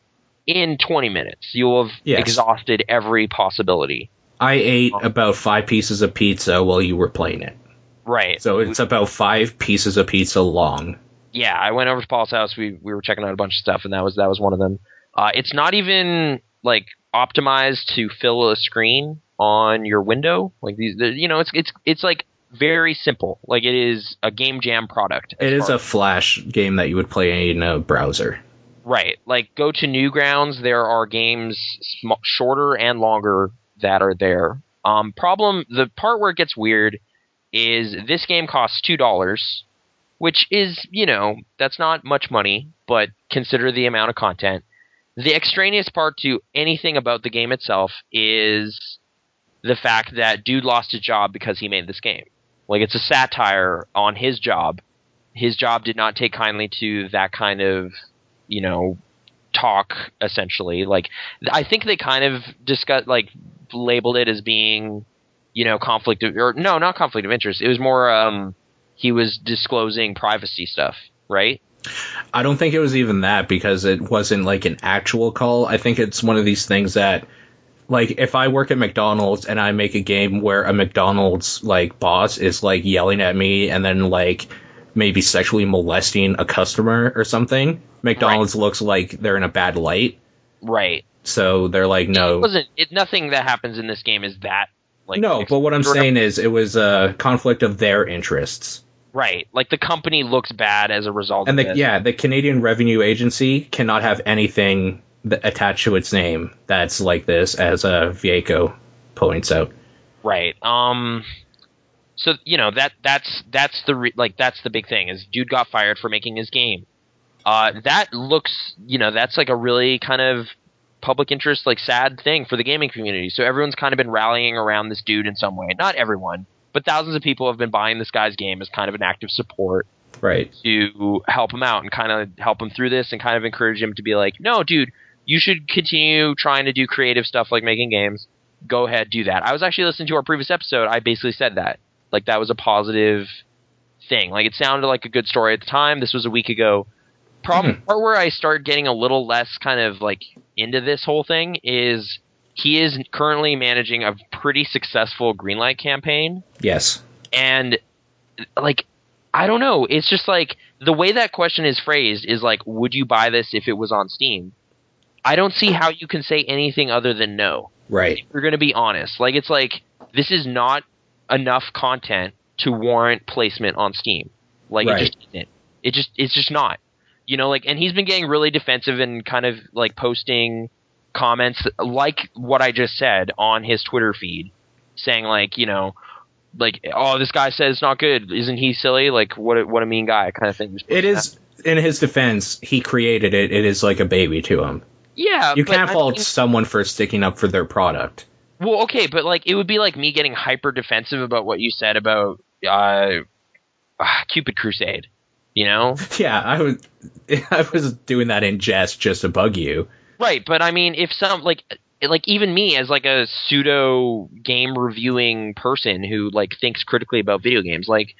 in 20 minutes. You will have exhausted every possibility. I ate about 5 pieces of pizza while you were playing it. Right. So it's about 5 pieces of pizza long. Yeah, I went over to Paul's house. We were checking out a bunch of stuff, and that was one of them. It's not even like optimized to fill a screen. on your window. Like it's like very simple. Like it is a game jam product. It is a Flash game that you would play in a browser. Right. Like go to Newgrounds. There are games shorter and longer that are there. The part where it gets weird is this game costs $2, which is, that's not much money, but consider the amount of content. The extraneous part to anything about the game itself is the fact that dude lost his job because he made this game. Like, it's a satire on his job. His job did not take kindly to that kind of, talk, essentially. Like, I think they kind of labeled it as being, not conflict of interest. It was more, he was disclosing privacy stuff, right? I don't think it was even that, because it wasn't like an actual call. I think it's one of these things that, like, if I work at McDonald's and I make a game where a McDonald's like boss is like yelling at me and then like maybe sexually molesting a customer or something, McDonald's looks like they're in a bad light. Right. So they're like, no. Nothing that happens in this game is that. Like, no, but what I'm saying is it was a conflict of their interests. Right. Like, the company looks bad as a result of this. And the Canadian Revenue Agency cannot have anything attached to its name that's like this, as Vieco points out. Right. So, that's the big thing, is dude got fired for making his game. That looks, that's like a really kind of public interest, like, sad thing for the gaming community. So everyone's kind of been rallying around this dude in some way. Not everyone, but thousands of people have been buying this guy's game as kind of an active support. Right. To help him out and kind of help him through this and kind of encourage him to be like, no, dude, you should continue trying to do creative stuff like making games. Go ahead, do that. I was actually listening to our previous episode. I basically said that. Like, that was a positive thing. Like, it sounded like a good story at the time. This was a week ago. Part where I start getting a little less kind of like into this whole thing is he is currently managing a pretty successful Greenlight campaign. Yes. And, like, I don't know. It's just like the way that question is phrased is like, would you buy this if it was on Steam? I don't see how you can say anything other than no. Right. If you're going to be honest. Like, it's like, this is not enough content to warrant placement on Steam. Like, right. It just isn't. It's just not. And he's been getting really defensive and kind of like posting comments like what I just said on his Twitter feed, saying like, oh, this guy says it's not good. Isn't he silly? Like, what a mean guy kind of thing. It is, in his defense, he created it. It is like a baby to him. Yeah. You can't fault someone for sticking up for their product. Well, okay, but like, it would be like me getting hyper defensive about what you said about Cupid Crusade. Yeah, I was doing that in jest just to bug you. Right, but I mean, if some like even me as like a pseudo game reviewing person who like thinks critically about video games, like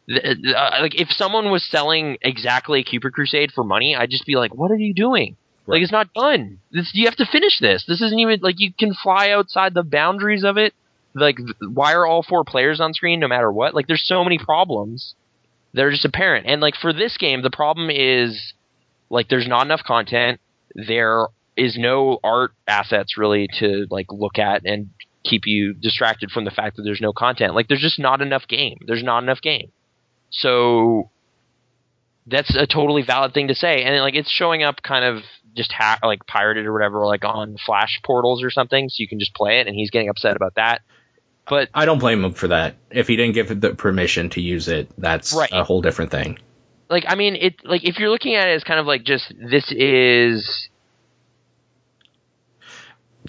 if someone was selling exactly Cupid Crusade for money, I'd just be like, what are you doing? Right. Like, it's not done. You have to finish this. This isn't even like you can fly outside the boundaries of it. Like, why are all 4 players on screen no matter what? Like, there's so many problems. They're just apparent. And like for this game, the problem is like there's not enough content. There is no art assets really to like look at and keep you distracted from the fact that there's no content. Like, there's just not enough game. There's not enough game. So that's a totally valid thing to say. And like, it's showing up kind of just like pirated or whatever, like on Flash portals or something. So you can just play it, and he's getting upset about that. But I don't blame him for that. If he didn't give the permission to use it, that's right. A whole different thing. Like, I mean, it like if you're looking at it as kind of like just this is.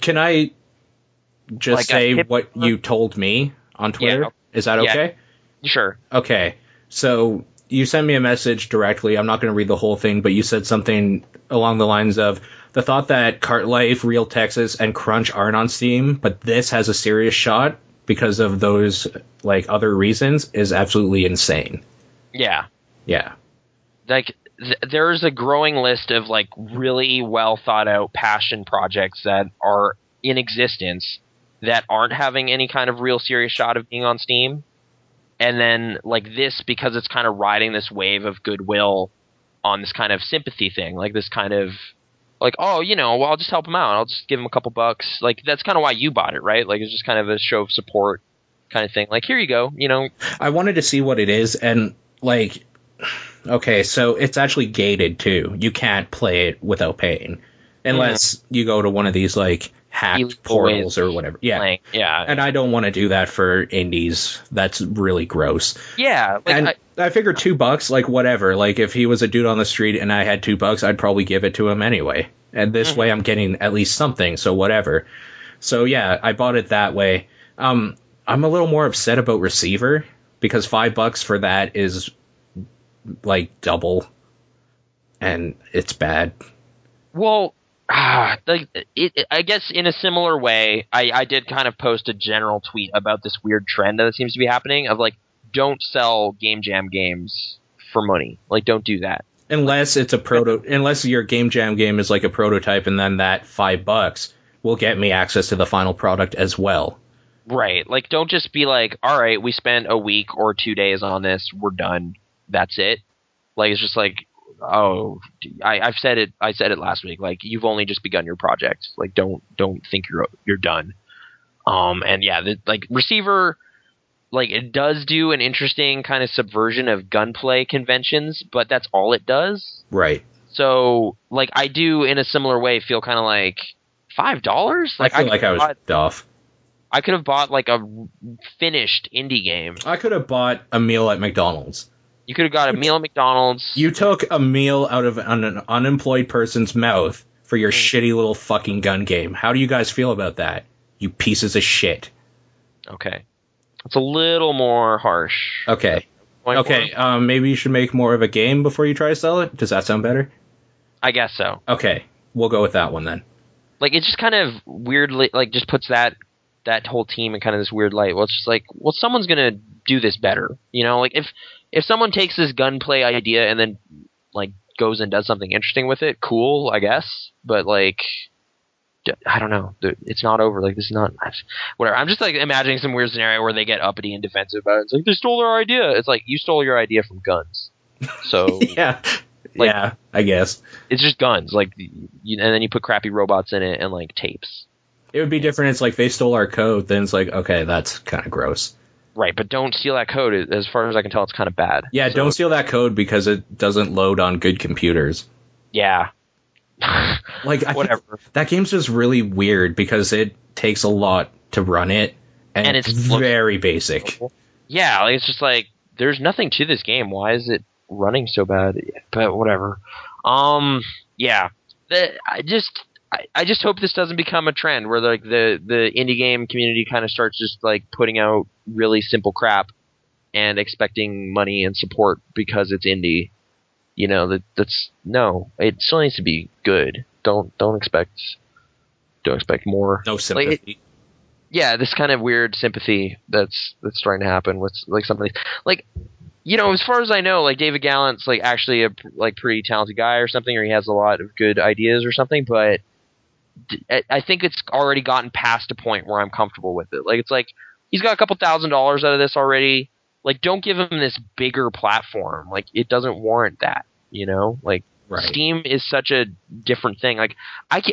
Can I just like say what you told me on Twitter? Yeah. Is that okay? Yeah. Sure. Okay. So you sent me a message directly. I'm not going to read the whole thing, but you said something along the lines of the thought that Cart Life, Real Texas, and Crunch aren't on Steam, but this has a serious shot because of those like other reasons is absolutely insane. Yeah. Yeah. Like there's a growing list of like really well thought out passion projects that are in existence that aren't having any kind of real serious shot of being on Steam. And then like this, because it's kind of riding this wave of goodwill on this kind of sympathy thing, like this kind of Like, oh, well, I'll just help him out. I'll just give him a couple bucks. Like, that's kind of why you bought it, right? Like, it's just kind of a show of support kind of thing. Like, here you go, I wanted to see what it is, and, like, okay, so it's actually gated, too. You can't play it without paying. Unless you go to one of these, like, hacked portals or whatever. Yeah. Playing. Yeah. And I don't want to do that for indies. That's really gross. Yeah. Like, and I figured $2, like, whatever. Like, if he was a dude on the street and I had $2, I'd probably give it to him anyway. And this way I'm getting at least something, so whatever. So, yeah, I bought it that way. I'm a little more upset about Receiver, because $5 for that is, like, double. And it's bad. Well, I guess in a similar way, I did kind of post a general tweet about this weird trend that seems to be happening of, like, don't sell Game Jam games for money. Like, don't do that. Unless it's unless your Game Jam game is like a prototype, and then that $5 will get me access to the final product as well. Right. Like, don't just be like, all right, we spent a week or 2 days on this, we're done. That's it. Like, it's just like, oh, I said it last week. Like, you've only just begun your project. Like, don't think you're done. And yeah, like, Receiver, like, it does do an interesting kind of subversion of gunplay conventions, but that's all it does. Right. So, like, I do in a similar way feel kind of like $5. Like, I feel like I was off. I could have bought, like, a finished indie game. I could have bought a meal at McDonald's. You could have got a meal at McDonald's. You took a meal out of an unemployed person's mouth for your shitty little fucking gun game. How do you guys feel about that? You pieces of shit. Okay. It's a little more harsh. Okay. Maybe you should make more of a game before you try to sell it? Does that sound better? I guess so. Okay. We'll go with that one then. Like, it just kind of weirdly, like, just puts that whole team in kind of this weird light. Well, it's just like, well, someone's going to do this better. Like, if someone takes this gunplay idea and then, like, goes and does something interesting with it, cool, I guess. But, like, I don't know. It's not over. Like, this is not whatever. I'm just, like, imagining some weird scenario where they get uppity and defensive about it. It's like, they stole their idea. It's like, you stole your idea from guns. So yeah, I guess it's just guns. Like, and then you put crappy robots in it and, like, tapes. It would be different. It's like they stole our code. Then it's like, okay, that's kind of gross. Right, but don't steal that code. As far as I can tell, it's kind of bad. Yeah, so, don't steal that code because it doesn't load on good computers. Yeah. Like, whatever. That game's just really weird because it takes a lot to run it, and it's very basic. Yeah, like, it's just like, there's nothing to this game. Why is it running so bad? But whatever. Yeah. I just hope this doesn't become a trend where, like, the indie game community kind of starts just, like, putting out really simple crap and expecting money and support because it's indie. That's no. It still needs to be good. Don't expect more. No sympathy. Yeah, this kind of weird sympathy that's starting to happen with, like, something like, as far as I know, like, David Gallant's, like, actually a, like, pretty talented guy or something, or he has a lot of good ideas or something, but I think it's already gotten past a point where I'm comfortable with it. Like, it's like, he's got a couple $1,000s out of this already. Like, don't give him this bigger platform. Like, it doesn't warrant that, Like, right. Steam is such a different thing. Like,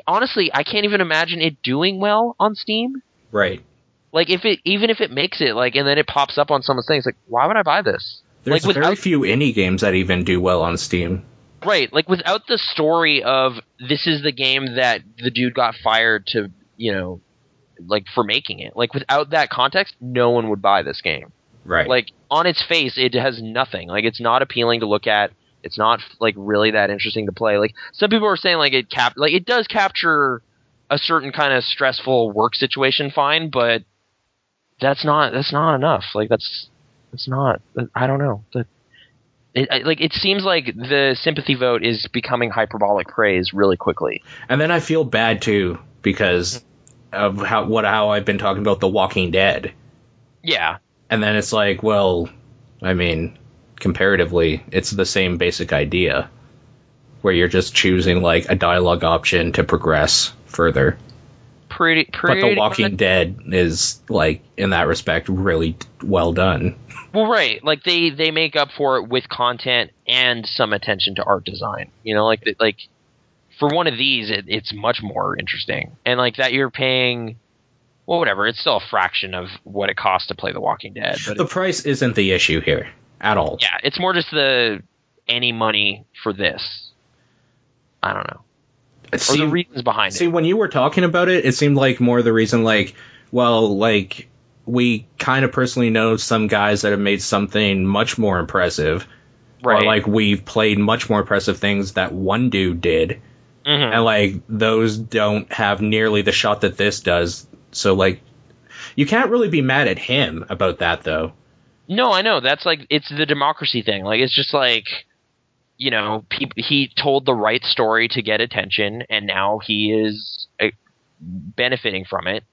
honestly, I can't even imagine it doing well on Steam. Right. Like, even if it makes it, like, and then it pops up on someone's thing, it's like, why would I buy this? There's like, very few indie games that even do well on Steam. Right, like, without the story of, this is the game that the dude got fired to, like, for making it. Like, without that context, no one would buy this game. Right. Like, on its face, it has nothing. Like, it's not appealing to look at. It's not, like, really that interesting to play. Like, some people are saying, like, it does capture a certain kind of stressful work situation fine, but that's not enough. Like, that's not, I don't know. It seems like the sympathy vote is becoming hyperbolic praise really quickly. And then I feel bad, too, because of how I've been talking about The Walking Dead. Yeah. And then it's like, well, I mean, comparatively, it's the same basic idea, where you're just choosing, like, a dialogue option to progress further. But The Walking Dead is, like, in that respect, really well done. Well, right. Like, they make up for it with content and some attention to art design. Like for one of these, it's much more interesting. And like that you're paying, well, whatever. It's still a fraction of what it costs to play The Walking Dead. But the price isn't the issue here at all. Yeah, it's more just any money for this. I don't know. Or the reasons behind it. See, when you were talking about it, it seemed like more the reason, like, well, like, we kind of personally know some guys that have made something much more impressive. Right. Or, like, we've played much more impressive things that one dude did. Mm-hmm. And, like, those don't have nearly the shot that this does. So, like, you can't really be mad at him about that, though. No, I know. That's, like, it's the democracy thing. Like, it's just, like, you know, he told the right story to get attention, and now he is benefiting from it.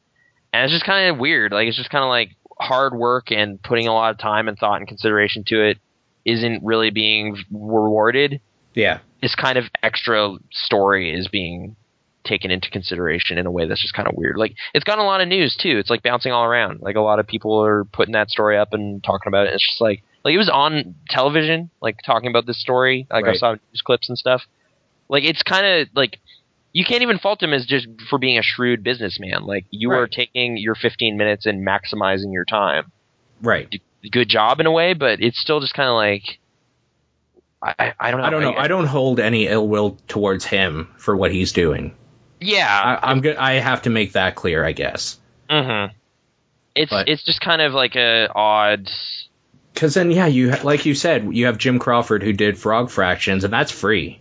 And it's just kind of weird. Like, it's just kind of like hard work and putting a lot of time and thought and consideration to it isn't really being rewarded. Yeah. This kind of extra story is being taken into consideration in a way that's just kind of weird. Like, it's gotten a lot of news, too. It's, like, bouncing all around. Like, a lot of people are putting that story up and talking about it. It's just like it was on television, like, talking about this story. Like, right. I saw news clips and stuff. Like, it's kind of, like, you can't even fault him as just for being a shrewd businessman. Like, you are taking your 15 minutes and maximizing your time. Right. Good job in a way, but it's still just kind of like, I don't know. I don't hold any ill will towards him for what he's doing. Yeah. I have to make that clear, I guess. Mm-hmm. It's just kind of like a odd. Because then, yeah, like you said, you have Jim Crawford who did Frog Fractions, and that's free.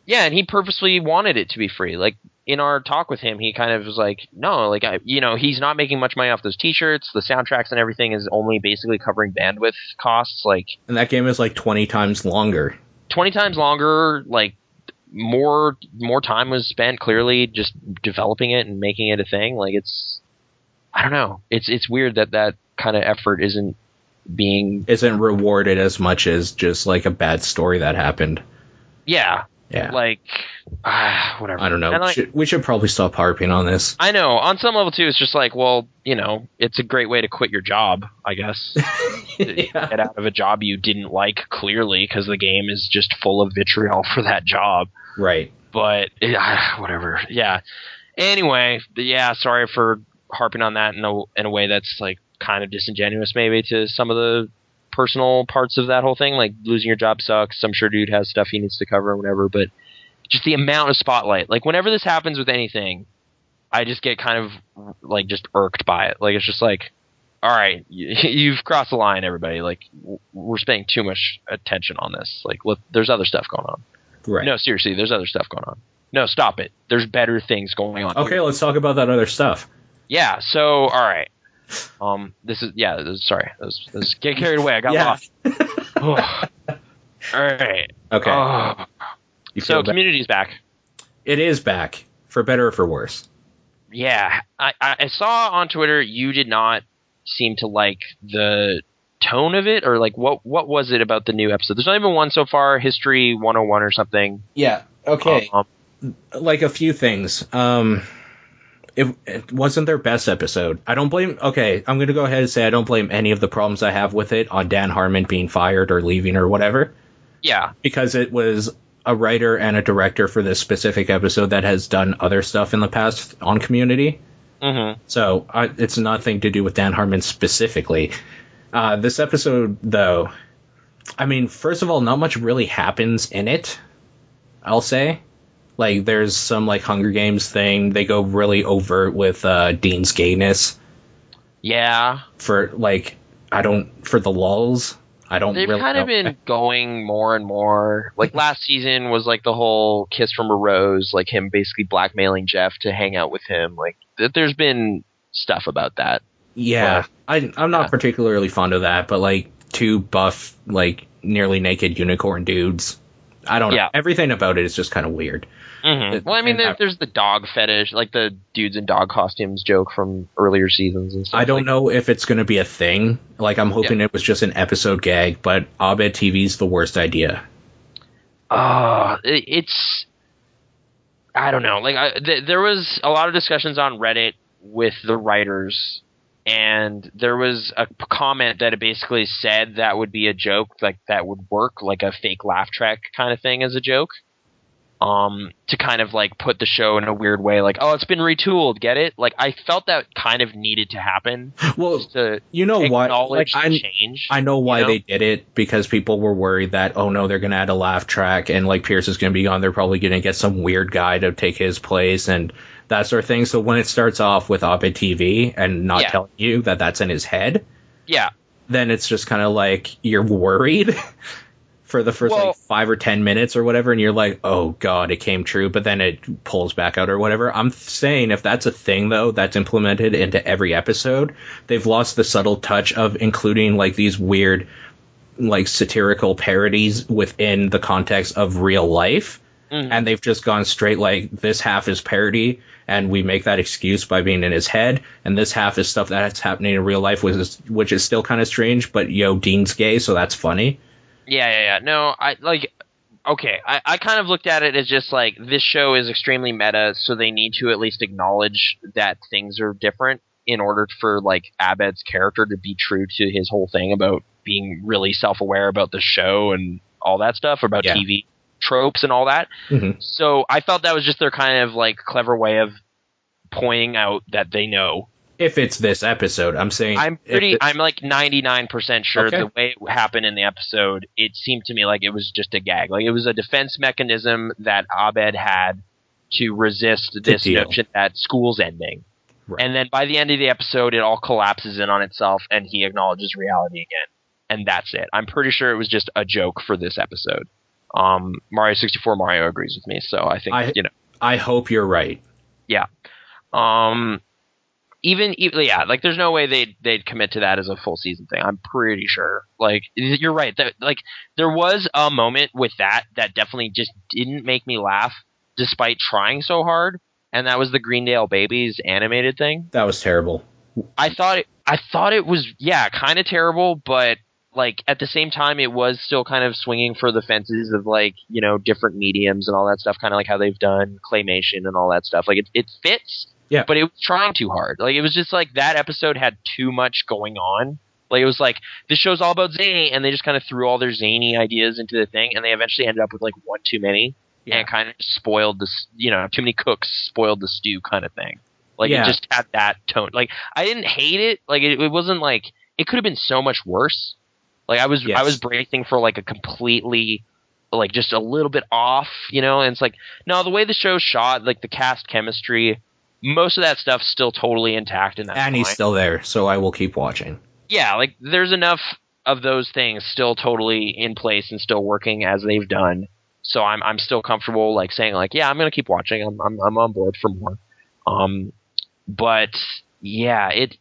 Yeah, and he purposely wanted it to be free. Like, in our talk with him, he kind of was like, no, like, he's not making much money off those t-shirts. The soundtracks and everything is only basically covering bandwidth costs. Like, and that game is like 20 times longer. 20 times longer, like, more time was spent clearly just developing it and making it a thing. Like, I don't know. It's weird that kind of effort isn't rewarded as much as just like a bad story that happened. Yeah. Yeah. Like, whatever. I don't know. Like, we should probably stop harping on this. I know. On some level, too, it's just like, well, it's a great way to quit your job, I guess. Get out of a job you didn't like, clearly, because the game is just full of vitriol for that job. Right. But, whatever. Yeah. Anyway, yeah, sorry for harping on that in a way that's, like, kind of disingenuous, maybe, to some of the personal parts of that whole thing. Like, losing your job sucks. I'm sure dude has stuff he needs to cover or whatever, but just the amount of spotlight. Like, whenever this happens with anything, I just get kind of, like, just irked by it. Like, it's just like, all right, you've crossed the line, everybody. Like, we're spending too much attention on this. Like, there's other stuff going on. Right. No, seriously, there's other stuff going on. No, stop it. There's better things going on. Okay, let's talk about that other stuff. Yeah, so, all right. Sorry. This get carried away. I got lost. All right. Okay. So Community's back. It is back, for better or for worse. Yeah. I saw on Twitter you did not seem to like the tone of it, or like what was it about the new episode? There's only been one so far, History 101 or something. Yeah. Okay. Like a few things. It wasn't their best episode. I don't blame... Okay, I'm going to go ahead and say I don't blame any of the problems I have with it on Dan Harmon being fired or leaving or whatever. Yeah. Because it was a writer and a director for this specific episode that has done other stuff in the past on Community. Mm-hmm. So it's nothing to do with Dan Harmon specifically. This episode, though... I mean, first of all, not much really happens in it, I'll say. Like, there's some, like, Hunger Games thing. They go really overt with Dean's gayness. Yeah. For the lulz. They've really kind of been going more and more. Like, last season was, like, the whole Kiss from a Rose, like, him basically blackmailing Jeff to hang out with him. Like, there's been stuff about that. Yeah. I'm not particularly fond of that, but, like, two buff, like, nearly naked unicorn dudes. I don't know. Yeah. Everything about it is just kind of weird. Mm-hmm. Well, I mean, there's the dog fetish, like the dudes in dog costumes joke from earlier seasons and stuff. I don't know if it's going to be a thing. Like, I'm hoping it was just an episode gag, but Abed TV's the worst idea. It's... I don't know. Like, there was a lot of discussions on Reddit with the writers, and there was a comment that it basically said that would be a joke, like that would work, like a fake laugh track kind of thing as a joke. to kind of like put the show in a weird way, like, oh, it's been retooled, get it? Like, I felt that kind of needed to happen. Well, to you know what? Like, change. I know why they did it, because people were worried that, oh no, they're going to add a laugh track, and like Pierce is going to be gone. They're probably going to get some weird guy to take his place and that sort of thing. So when it starts off with Abed TV and not telling you that that's in his head, then it's just kind of like you're worried. For the first like 5 or 10 minutes or whatever, and you're like, oh god, it came true, but then it pulls back out or whatever. I'm saying if that's a thing, though, that's implemented into every episode, they've lost the subtle touch of including like these weird like satirical parodies within the context of real life. And they've just gone straight like, this half is parody, and we make that excuse by being in his head, and this half is stuff that's happening in real life, which is still kind of strange, but Dean's gay, so that's funny. Yeah. No, I kind of looked at it as just like, this show is extremely meta, so they need to at least acknowledge that things are different in order for like Abed's character to be true to his whole thing about being really self-aware about the show and all that stuff, about TV tropes and all that. So I felt that was just their kind of like clever way of pointing out that they know. If it's this episode, I'm saying... I'm like 99% sure the way it happened in the episode, it seemed to me like it was just a gag. Like, it was a defense mechanism that Abed had to resist this notion that school's ending. Right. And then by the end of the episode, it all collapses in on itself, and he acknowledges reality again. And that's it. I'm pretty sure it was just a joke for this episode. Mario 64 Mario agrees with me, so I think, I hope you're right. Yeah. Even like there's no way they'd commit to that as a full season thing. I'm pretty sure. Like, you're right. That, like, there was a moment with that definitely just didn't make me laugh despite trying so hard, and that was the Greendale Babies animated thing. That was terrible. I thought it was kind of terrible, but like at the same time it was still kind of swinging for the fences of like, different mediums and all that stuff, kind of like how they've done claymation and all that stuff. Like it fits. Yeah, but it was trying too hard. Like, it was just like that episode had too much going on. Like, it was like, this show's all about zany, and they just kind of threw all their zany ideas into the thing, and they eventually ended up with like one too many, and kind of spoiled this. Too many cooks spoiled the stew kind of thing. Like, it just had that tone. Like, I didn't hate it. Like, it wasn't like, it could have been so much worse. Like, I was bracing for like a completely, like, just a little bit off, and it's like, no, the way the show's shot, like the cast chemistry, most of that stuff's still totally intact, and that's fine. He's still there, so I will keep watching. Yeah, like, there's enough of those things still totally in place and still working as they've done. So I'm still comfortable, like, saying, like, yeah, I'm gonna keep watching. I'm on board for more. But yeah, and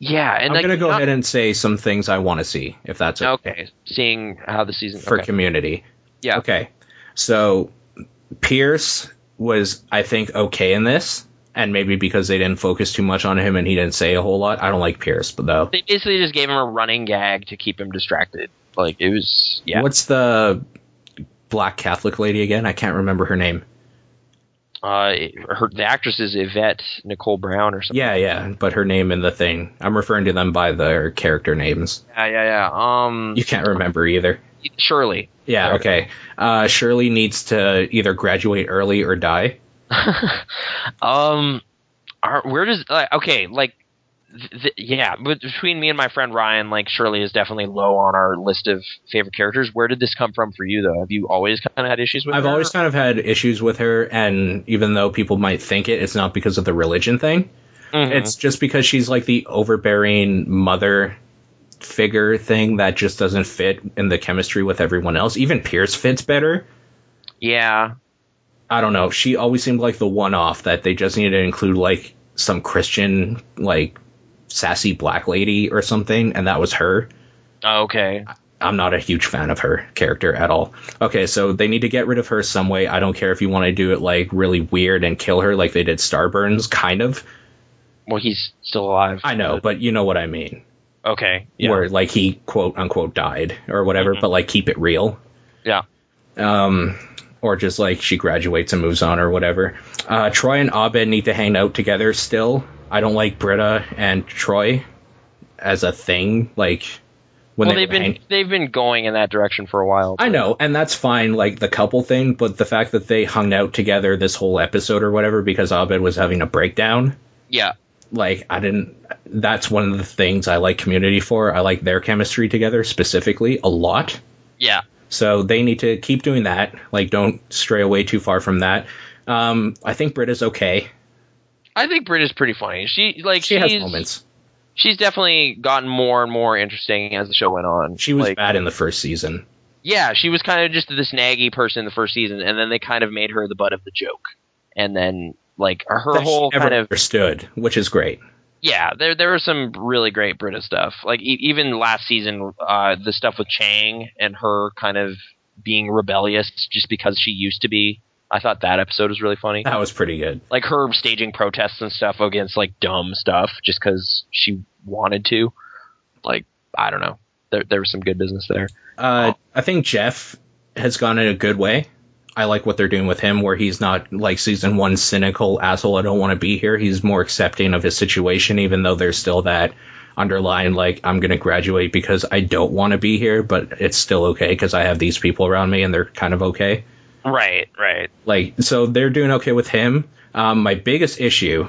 I'm like, gonna go ahead and say some things I want to see, if that's okay. Okay, seeing how the season for Community. Yeah. Okay, so Pierce was, I think, okay in this, and maybe because they didn't focus too much on him and he didn't say a whole lot. I don't like Pierce, but though they basically just gave him a running gag to keep him distracted. Like, it was What's the black Catholic lady again? I can't remember her name. The actress is Yvette Nicole Brown or something. Yeah, but her name in the thing. I'm referring to them by their character names. Yeah. You can't remember either. Shirley. Yeah, okay. Shirley needs to either graduate early or die. Where does but between me and my friend Ryan, like, Shirley is definitely low on our list of favorite characters. Where did this come from for you, though? Have you always kind of had issues with her? I've always kind of had issues with her, and even though people might think it's not because of the religion thing. It's just because she's like the overbearing mother figure thing that just doesn't fit in the chemistry with everyone else. Even Pierce fits better. Yeah. I don't know. She always seemed like the one-off that they just needed to include, like, some Christian, like, sassy black lady or something, and that was her. Okay. I'm not a huge fan of her character at all. Okay, so they need to get rid of her some way. I don't care if you want to do it, like, really weird and kill her like they did Starburns, kind of. Well, he's still alive. I know, but you know what I mean. Okay. Yeah. Where, like, he quote-unquote died or whatever, but, like, keep it real. Yeah. Or just, like, she graduates and moves on or whatever. Troy and Abed need to hang out together still. I don't like Britta and Troy as a thing. Like, they've been going in that direction for a while. I know, and that's fine, like the couple thing, but the fact that they hung out together this whole episode or whatever because Abed was having a breakdown. Yeah. Like, that's one of the things I like Community for. I like their chemistry together specifically a lot. Yeah. So they need to keep doing that. Like, don't stray away too far from that. I think Britta's okay. I think Britta's pretty funny. She has moments. She's definitely gotten more and more interesting as the show went on. She was bad in the first season. Yeah, she was kind of just this naggy person in the first season, and then they kind of made her the butt of the joke. And then, like, her that whole never kind of understood, which is great. Yeah, there was some really great Britta stuff. Like, even last season, the stuff with Chang and her kind of being rebellious just because she used to be. I thought that episode was really funny. That was pretty good. Like, her staging protests and stuff against, like, dumb stuff just because she wanted to. Like, I don't know. There was some good business there. I think Jeff has gone in a good way. I like what they're doing with him, where he's not, like, season one cynical asshole, I don't want to be here. He's more accepting of his situation, even though there's still that underlying, like, I'm going to graduate because I don't want to be here, but it's still okay because I have these people around me and they're kind of okay. Right. Like, so they're doing okay with him. My biggest issue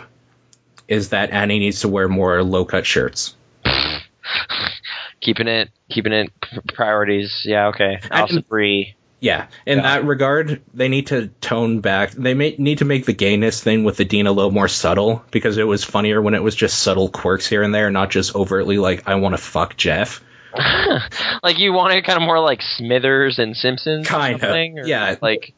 is that Annie needs to wear more low-cut shirts. Keeping it priorities. Yeah, okay. I'll agree. Yeah, in that regard, they need to tone back. They need to make the gayness thing with the Dean a little more subtle, because it was funnier when it was just subtle quirks here and there, not just overtly like, I want to fuck Jeff. Like, you want it kind of more like Smithers and Simpsons? Kind of, yeah. Like,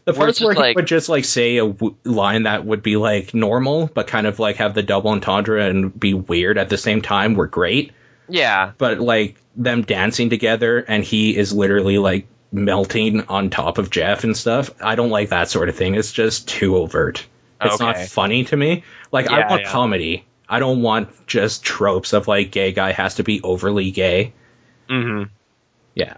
the parts where he would just, like, say a line that would be, like, normal, but kind of, like, have the double entendre and be weird at the same time were great. Yeah. But, like, them dancing together and he is literally, like, melting on top of Jeff and stuff. I don't like that sort of thing. It's just too overt. It's not funny to me. Like, I want comedy. I don't want just tropes of, like, gay guy has to be overly gay. Mm-hmm. Yeah.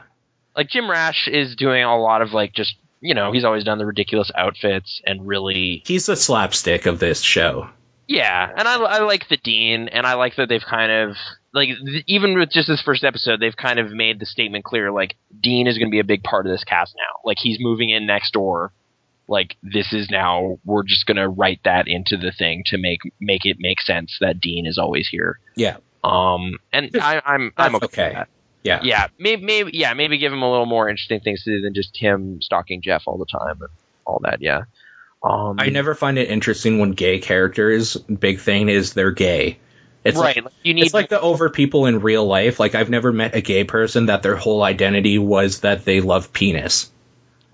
Like, Jim Rash is doing a lot of, like, just, you know, he's always done the ridiculous outfits and really... He's the slapstick of this show. Yeah, and I like the Dean, and I like that they've kind of... Like, even with just this first episode, they've kind of made the statement clear, like, Dean is going to be a big part of this cast now. Like, he's moving in next door. Like, this is now... We're just going to write that into the thing to make it make sense that Dean is always here. Yeah. And I'm okay with that. Yeah. Maybe give him a little more interesting things to do than just him stalking Jeff all the time and all that. Yeah. I never find it interesting when gay characters, big thing is they're gay. It's right. It's like the over people in real life. Like, I've never met a gay person that their whole identity was that they love penis.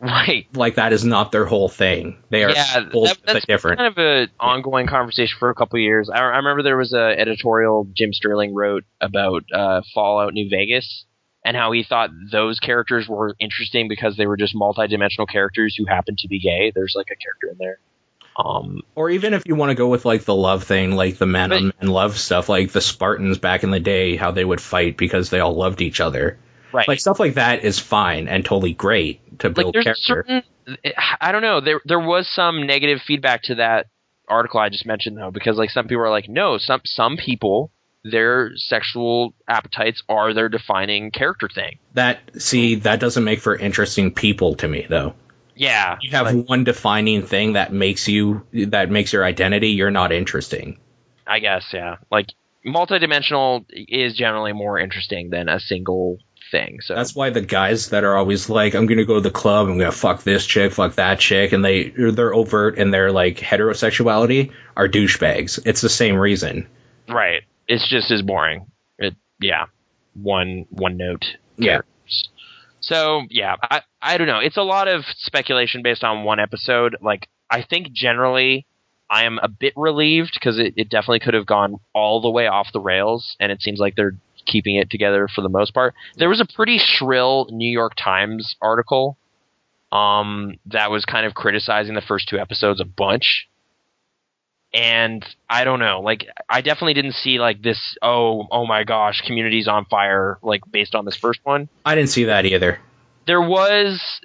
Right. Like, that is not their whole thing. They are that's different. Kind of an ongoing conversation for a couple of years. I remember there was an editorial Jim Sterling wrote about Fallout New Vegas and how he thought those characters were interesting because they were just multi-dimensional characters who happened to be gay. There's, like, a character in there. Or even if you want to go with, like, the love thing, like the man on man love stuff, like the Spartans back in the day, how they would fight because they all loved each other. Right. Like, stuff like that is fine and totally great to build character. I don't know. There was some negative feedback to that article I just mentioned, though, because, like, some people are like, no, some people, their sexual appetites are their defining character thing. That doesn't make for interesting people to me, though. Yeah. You have one defining thing that makes your identity, you're not interesting. I guess, yeah. Like, multidimensional is generally more interesting than a single thing. So that's why the guys that are always like, I'm gonna go to the club, I'm gonna fuck this chick, fuck that chick, and they're overt in their, like, heterosexuality are douchebags. It's the same reason. Right. It's just as boring. One note. Yeah. So, yeah, I don't know. It's a lot of speculation based on one episode. Like, I think generally I am a bit relieved because it definitely could have gone all the way off the rails, and it seems like they're keeping it together for the most part. There was a pretty shrill New York Times article that was kind of criticizing the first two episodes a bunch. And I don't know, like, I definitely didn't see, like, this, oh my gosh, Community's on fire, like, based on this first one. I didn't see that either. There was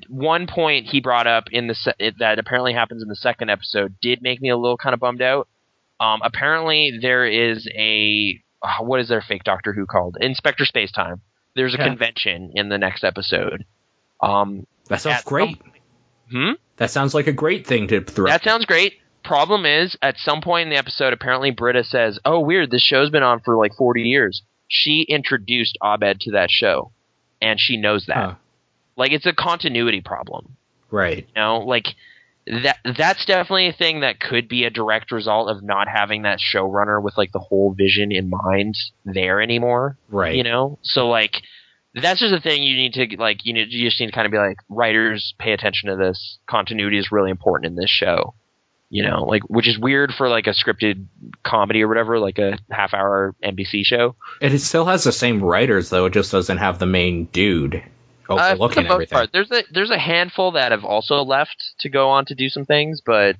one point he brought up that apparently happens in the second episode did make me a little kind of bummed out. Apparently there is a what is their fake Doctor Who called? Inspector Spacetime. There's a convention in the next episode. That sounds great. That sounds like a great thing to throw. That sounds great. Problem is, at some point in the episode, apparently Britta says, "Oh, weird, this show's been on for like 40 years." She introduced Abed to that show, and she knows that. Huh. Like, it's a continuity problem. Right. You know, like, that's definitely a thing that could be a direct result of not having that showrunner with, like, the whole vision in mind there anymore. Right. You know? So, like, that's just a thing you need to, like, you just need to kind of be like, writers, pay attention to this. Continuity is really important in this show. You know, like, which is weird for, like, a scripted comedy or whatever, like a half-hour NBC show. It still has the same writers, though. It just doesn't have the main dude overlooking everything. Part. There's a handful that have also left to go on to do some things, but,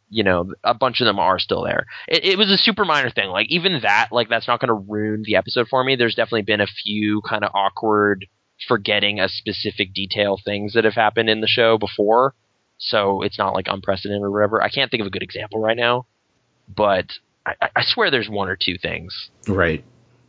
you know, a bunch of them are still there. It was a super minor thing. Like, even that, like, that's not going to ruin the episode for me. There's definitely been a few kind of awkward forgetting a specific detail things that have happened in the show before. So it's not like unprecedented or whatever. I can't think of a good example right now, but I swear there's one or two things. Right.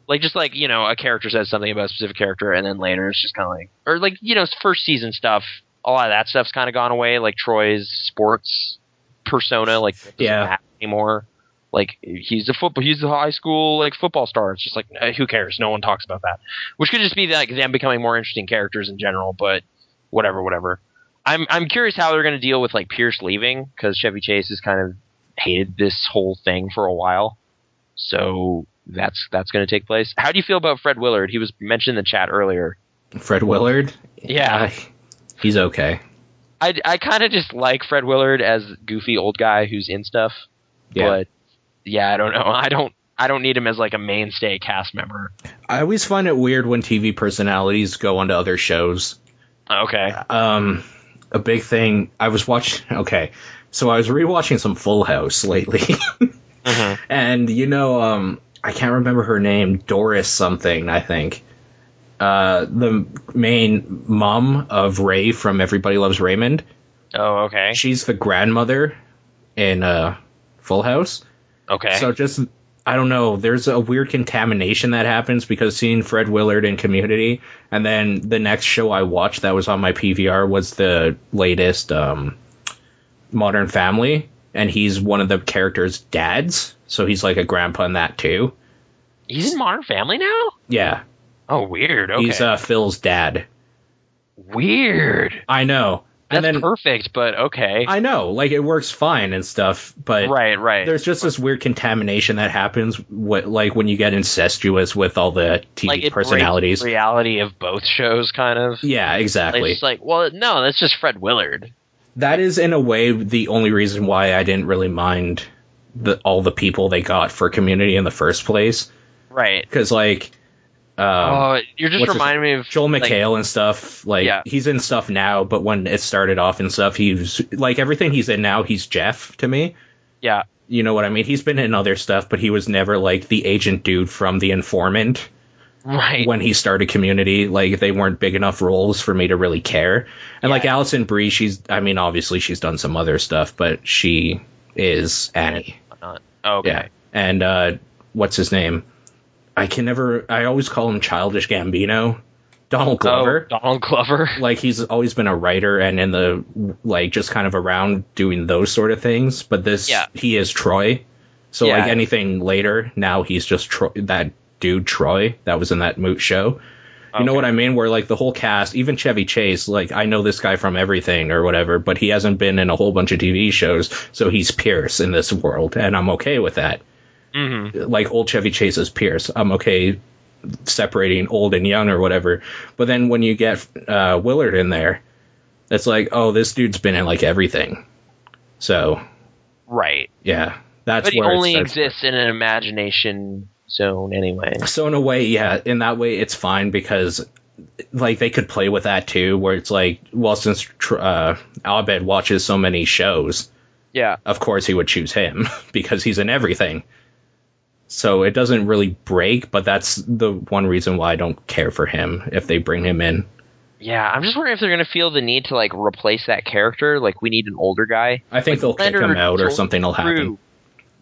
Like, just like, you know, a character says something about a specific character and then later it's just kind of like, or like, you know, first season stuff, a lot of that stuff's kind of gone away. Like Troy's sports persona, like, doesn't happen anymore. Like, he's a high school, like, football star. It's just like, who cares? No one talks about that. Which could just be like them becoming more interesting characters in general, but whatever. I'm curious how they're going to deal with, like, Pierce leaving, because Chevy Chase has kind of hated this whole thing for a while. So that's going to take place. How do you feel about Fred Willard? He was mentioned in the chat earlier. Fred Willard? Yeah. He's okay. I kind of just like Fred Willard as goofy old guy who's in stuff. Yeah. But, yeah, I don't know. I don't need him as, like, a mainstay cast member. I always find it weird when TV personalities go onto other shows. Okay. A big thing I was watching. Okay, so I was rewatching some Full House lately, and you know, I can't remember her name, Doris something, I think. The main mom of Ray from Everybody Loves Raymond. Oh, okay. She's the grandmother in Full House. Okay. So just, I don't know, there's a weird contamination that happens because seeing Fred Willard in Community, and then the next show I watched that was on my PVR was the latest Modern Family, and he's one of the characters' dads, so he's like a grandpa in that too. He's in Modern Family now? Yeah. Oh, weird. Okay. He's Phil's dad. Weird. I know. That's perfect, but okay. I know, like, it works fine and stuff, but right. There's just this weird contamination that happens, like when you get incestuous with all the TV like personalities. The reality of both shows, kind of. Yeah, exactly. It's like, well, no, that's just Fred Willard. That is, in a way, the only reason why I didn't really mind all the people they got for Community in the first place. Right. Because, like... you're just reminding me of Joel McHale and stuff. Like, he's in stuff now, but when it started off and stuff, he was like, everything he's in now, he's Jeff to me. Yeah. You know what I mean? He's been in other stuff, but he was never like the agent dude from The Informant. Right. When he started Community, like, they weren't big enough roles for me to really care. And like Alison Brie, obviously she's done some other stuff, but she is Annie. Okay. Yeah. And what's his name? I always call him Childish Gambino. Donald Glover. Oh, Donald Glover. Like, he's always been a writer and in the, like, just kind of around doing those sort of things. But he is Troy. So, like, anything later, now he's just that dude Troy that was in that Moot show. You know what I mean? Where, like, the whole cast, even Chevy Chase, like, I know this guy from everything or whatever, but he hasn't been in a whole bunch of TV shows, so he's Pierce in this world, and I'm okay with that. Mm-hmm. Like, old Chevy Chase is Pierce. I'm okay separating old and young or whatever. But then when you get Willard in there, it's like, oh, this dude's been in, like, everything. So. Right. Yeah. But he only exists in an imagination zone anyway. So in a way, yeah, in that way, it's fine because, like, they could play with that too, where it's like, well, since Abed watches so many shows, of course he would choose him because he's in everything. So it doesn't really break, but that's the one reason why I don't care for him if they bring him in. Yeah, I'm just wondering if they're going to feel the need to, like, replace that character. Like, we need an older guy. I think they'll kick him out or something will happen.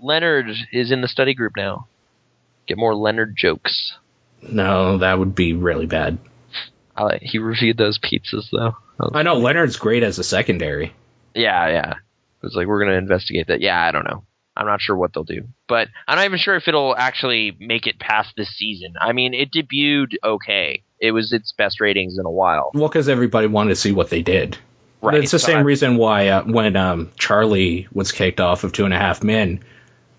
Leonard is in the study group now. Get more Leonard jokes. No, that would be really bad. He reviewed those pizzas, though. I know, Leonard's great as a secondary. Yeah. It was like, we're going to investigate that. Yeah, I don't know. I'm not sure what they'll do. But I'm not even sure if it'll actually make it past this season. I mean, it debuted okay. It was its best ratings in a while. Well, because everybody wanted to see what they did. Right. It's the same reason why when Charlie was kicked off of 2.5 Men,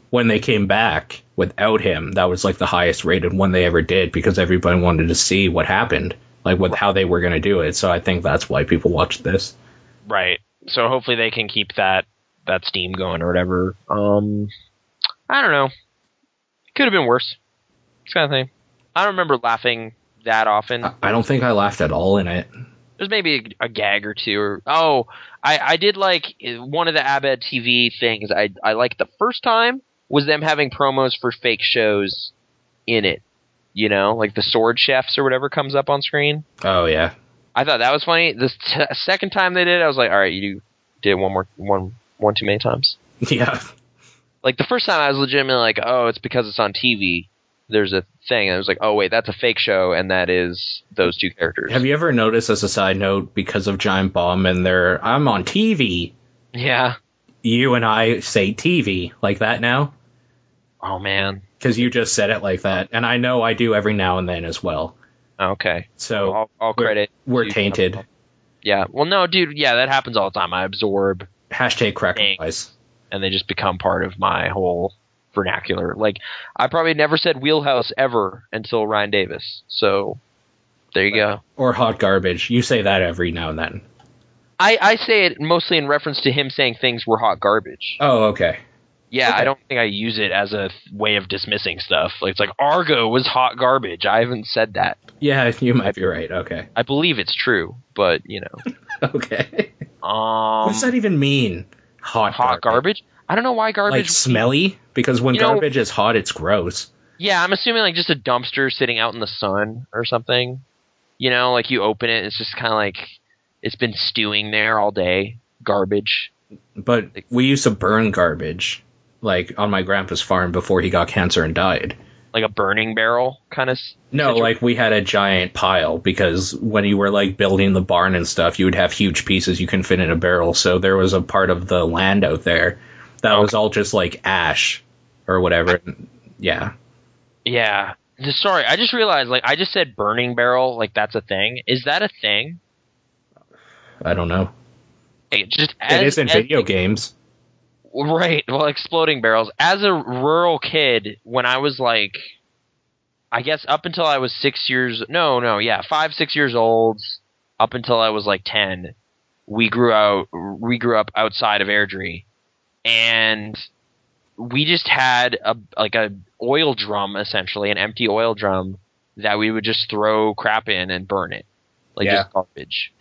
when they came back without him, that was like the highest rated one they ever did, because everybody wanted to see what happened, like with how they were going to do it. So I think that's why people watched this. Right. So hopefully they can keep that steam going or whatever. I don't know. Could have been worse. This kind of thing. I don't remember laughing that often. I don't think I laughed at all in it. There's maybe a gag or two. I did like one of the Abed TV things I liked the first time was them having promos for fake shows in it. You know, like the Sword Chefs or whatever comes up on screen. Oh, yeah. I thought that was funny. The second time they did it, I was like, all right, you did one too many times. Yeah. Like the first time I was legitimately like, oh, it's because it's on TV. There's a thing. And I was like, oh, wait, that's a fake show. And that is those two characters. Have you ever noticed, as a side note, because of Giant Bomb and I'm on TV. Yeah. You and I say TV like that now. Oh, man. Because you just said it like that. And I know I do every now and then as well. Okay. So well, I'll credit. We're tainted. Yeah. Well, no, dude. Yeah, that happens all the time. I absorb. #crackers. And they just become part of my whole vernacular. Like, I probably never said wheelhouse ever until Ryan Davis. So, there you go. Or hot garbage. You say that every now and then. I say it mostly in reference to him saying things were hot garbage. Oh, okay. Yeah, okay. I don't think I use it as a way of dismissing stuff. Like, it's like, Argo was hot garbage. I haven't said that. Yeah, you might be right. Okay. I believe it's true, but, you know. Okay. What does that even mean? Hot garbage? I don't know why garbage... Like smelly? Because when garbage is hot, it's gross. Yeah, I'm assuming like just a dumpster sitting out in the sun or something. You know, like you open it, it's just kind of like it's been stewing there all day. Garbage. But we used to burn garbage, like on my grandpa's farm before he got cancer and died. Like a burning barrel kind of? No, like we had a giant pile, because when you were like building the barn and stuff, you would have huge pieces you can fit in a barrel. So there was a part of the land out there that was all just like ash or whatever. Yeah. Yeah. Sorry, I just realized, like, I just said burning barrel, like that's a thing. Is that a thing? I don't know. It is in video games. Right. Well, exploding barrels. As a rural kid, when I was like, I guess up until I was 5, 6 years old, up until I was like 10, we grew up outside of Airdrie, and we just had a oil drum, essentially an empty oil drum that we would just throw crap in and burn it, like just garbage.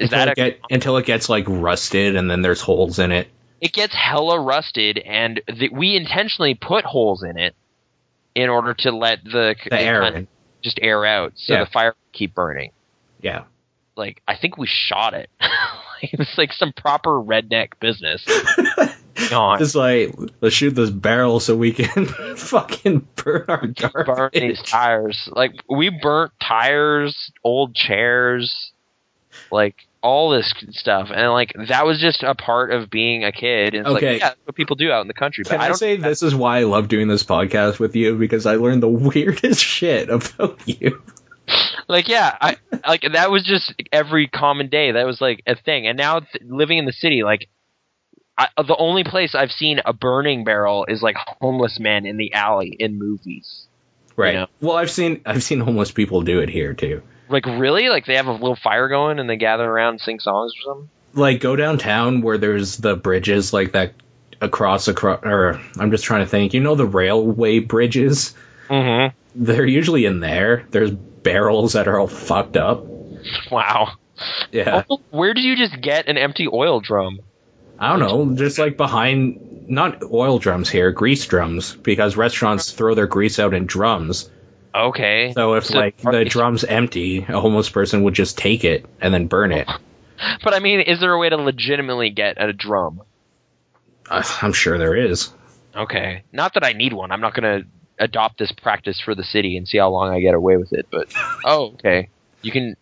Until it gets like rusted, and then there's holes in it. It gets hella rusted, and we intentionally put holes in it in order to let the air just air out, so the fire would keep burning. Yeah. Like, I think we shot it. It's like some proper redneck business. It's like, let's shoot this barrel so we can fucking burn our garbage. Burn these tires. Like, we burnt tires, old chairs, like, all this stuff, and like that was just a part of being a kid. And it's like, yeah, that's what people do out in the country. But I say this is why I love doing this podcast with you, because I learned the weirdest shit about you. Like, yeah, I like that was just every common day. That was like a thing. And now living in the city, like the only place I've seen a burning barrel is like homeless men in the alley in movies. Right. You know? Well, I've seen homeless people do it here too. Like, really? Like, they have a little fire going and they gather around and sing songs or something? Like, go downtown where there's the bridges, like, that across, or I'm just trying to think. You know the railway bridges? Mm-hmm. They're usually in there. There's barrels that are all fucked up. Wow. Yeah. Oh, where did you just get an empty oil drum? I don't know. Just, like, behind, not oil drums here, grease drums, because restaurants throw their grease out in drums. Okay. So if, like, the drum's empty, a homeless person would just take it and then burn it. But, I mean, is there a way to legitimately get a drum? I'm sure there is. Okay. Not that I need one. I'm not going to adopt this practice for the city and see how long I get away with it. But okay, you can.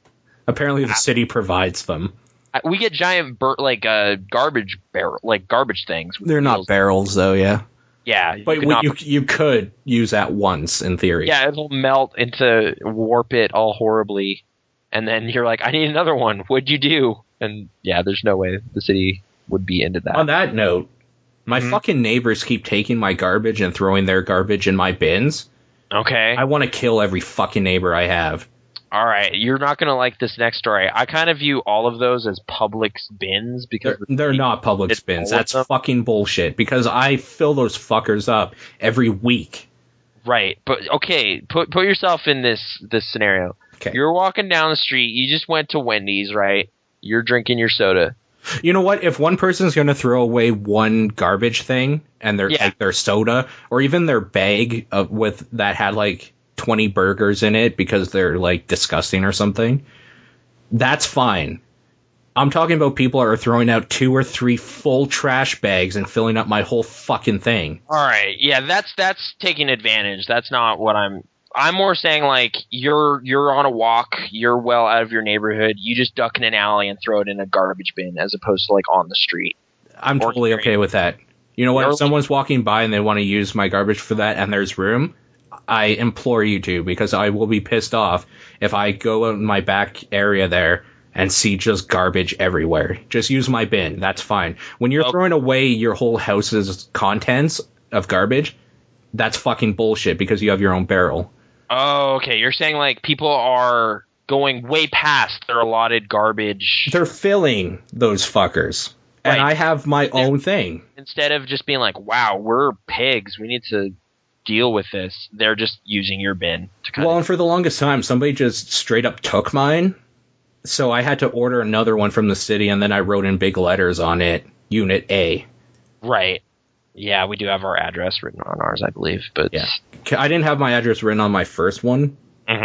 Apparently, the city provides them. We get giant garbage garbage things. They're not barrels though, yeah. Yeah, but you could use that once in theory. Yeah, it'll melt into warp it all horribly, and then you're like, I need another one. What'd you do? And yeah, there's no way the city would be into that. On that note, my fucking neighbors keep taking my garbage and throwing their garbage in my bins. Okay. I want to kill every fucking neighbor I have. All right, you're not going to like this next story. I kind of view all of those as public bins because they're not public bins. That's fucking bullshit because I fill those fuckers up every week. Right, but okay, put yourself in this scenario. Okay. You're walking down the street. You just went to Wendy's, right? You're drinking your soda. You know what? If one person's going to throw away one garbage thing and their soda or even their bag that had like 20 burgers in it because they're like disgusting or something, that's fine. I'm talking about people that are throwing out 2 or 3 full trash bags and filling up my whole fucking thing. All right, yeah, that's taking advantage. That's not what I'm more saying. Like you're on a walk, you're well out of your neighborhood, you just duck in an alley and throw it in a garbage bin as opposed to like on the street. I'm totally okay with that. You know what? If someone's walking by and they want to use my garbage for that and there's room, I implore you to, because I will be pissed off if I go in my back area there and see just garbage everywhere. Just use my bin. That's fine. When you're throwing away your whole house's contents of garbage, that's fucking bullshit because you have your own barrel. Oh, okay. You're saying like people are going way past their allotted garbage. They're filling those fuckers. Right. And I have my own thing. Instead of just being like, wow, we're pigs, we need to deal with this, they're just using your bin to and for the longest time somebody just straight up took mine, so I had to order another one from the city, and then I wrote in big letters on it, Unit A. Right. Yeah, we do have our address written on ours, I believe, but yeah, I didn't have my address written on my first one.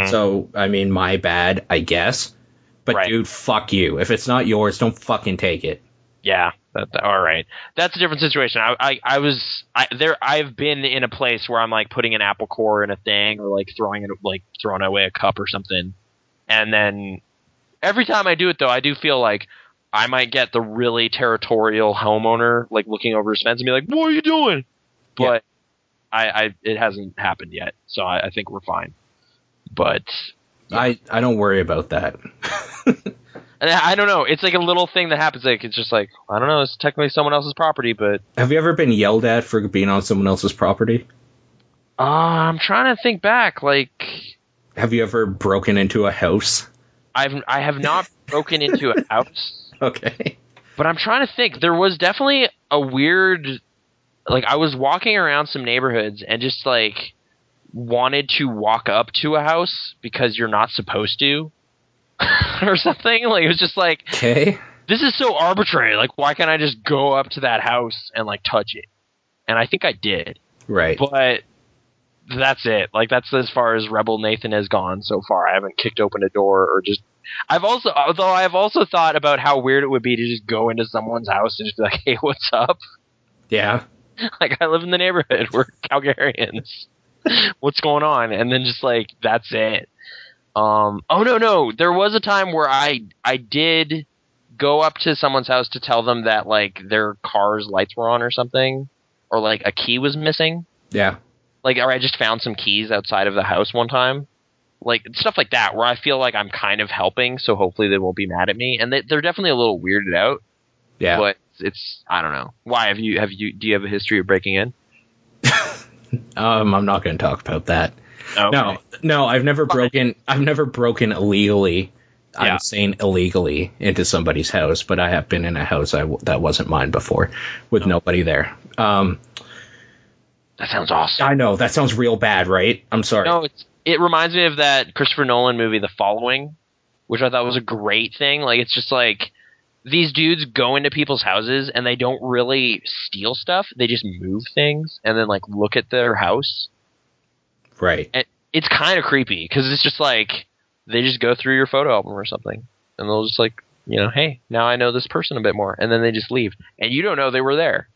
So I mean, my bad, I guess, but dude, fuck you. If it's not yours, don't fucking take it. Yeah. All right, that's a different situation. I've been in a place where I'm like putting an apple core in a thing, or like throwing away a cup or something, and then every time I do it though, I do feel like I might get the really territorial homeowner like looking over his fence and be like, "What are you doing?" But it hasn't happened yet, so I think we're fine. But yeah. I don't worry about that. And I don't know. It's like a little thing that happens. Like it's just like, I don't know. It's technically someone else's property, but have you ever been yelled at for being on someone else's property? I'm trying to think back. Like, have you ever broken into a house? I have not broken into a house. Okay. But I'm trying to think. There was definitely a weird. Like I was walking around some neighborhoods and just like wanted to walk up to a house because you're not supposed to. Or something. Like it was just like, okay, this is so arbitrary. Like, why can't I just go up to that house and like touch it? And I think I did. Right. But that's it. Like that's as far as Rebel Nathan has gone so far. I haven't kicked open a door or just. I've also thought about how weird it would be to just go into someone's house and just be like, hey, what's up? Yeah. Like I live in the neighborhood. We're Calgarians. What's going on? And then just like that's it. No. There was a time where I did go up to someone's house to tell them that like their car's lights were on or something, or like a key was missing. Yeah. Like, or I just found some keys outside of the house one time. Like stuff like that, where I feel like I'm kind of helping, so hopefully they won't be mad at me. And they're definitely a little weirded out. Yeah. But it's I don't know. Why do you have a history of breaking in? I'm not going to talk about that. Okay. No, I've never broken illegally. Yeah. I'm saying illegally into somebody's house, but I have been in a house that wasn't mine before with nobody there. That sounds awesome. I know, that sounds real bad, right? I'm sorry. No, it reminds me of that Christopher Nolan movie, The Following, which I thought was a great thing. Like, it's just like these dudes go into people's houses and they don't really steal stuff. They just move things and then like look at their house. Right. And it's kind of creepy because it's just like they just go through your photo album or something and they'll just like, you know, hey, now I know this person a bit more. And then they just leave and you don't know they were there.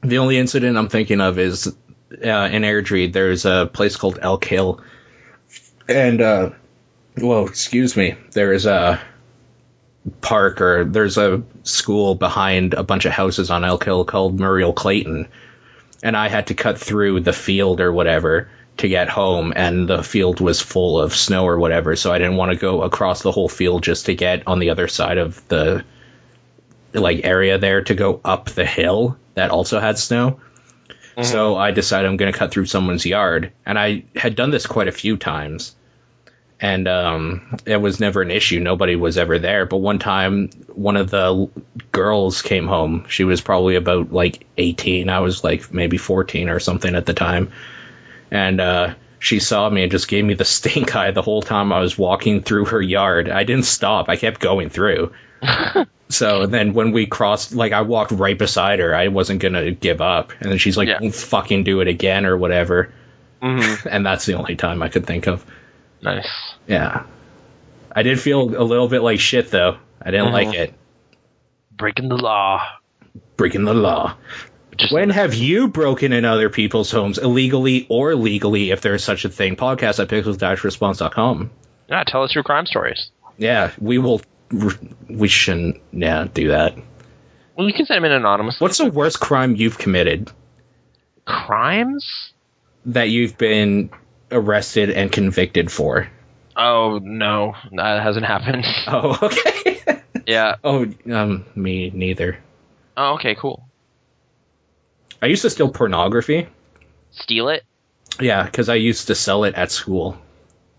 The only incident I'm thinking of is in Airdrie, there's a place called Elk Hill. And, excuse me, there is a park, or there's a school behind a bunch of houses on Elk Hill called Muriel Clayton. And I had to cut through the field or whatever to get home, and the field was full of snow or whatever, so I didn't want to go across the whole field just to get on the other side of the area there to go up the hill that also had snow. Mm-hmm. So I decided I'm going to cut through someone's yard, and I had done this quite a few times, and it was never an issue. Nobody was ever there. But one time, one of the girls came home. She was probably about 18. I was maybe 14 or something at the time. And she saw me and just gave me the stink eye the whole time I was walking through her yard. I didn't stop. I kept going through. So then when we crossed, I walked right beside her. I wasn't going to give up. And then she's like, Don't fucking do it again or whatever. Mm-hmm. And that's the only time I could think of. Nice. Yeah. I did feel a little bit like shit, though. I didn't like it. Breaking the law. Breaking the law. When have you broken in other people's homes, illegally or legally, if there's such a thing? Podcast at pixels-response.com. Yeah, tell us your crime stories. Yeah, we shouldn't do that. Well, you can send them in anonymously. What's the worst crime you've committed? Crimes? That you've been arrested and convicted for. Oh, no. That hasn't happened. Oh, okay. Yeah. Oh, me neither. Oh, okay, cool. I used to steal pornography. Steal it? Yeah, because I used to sell it at school.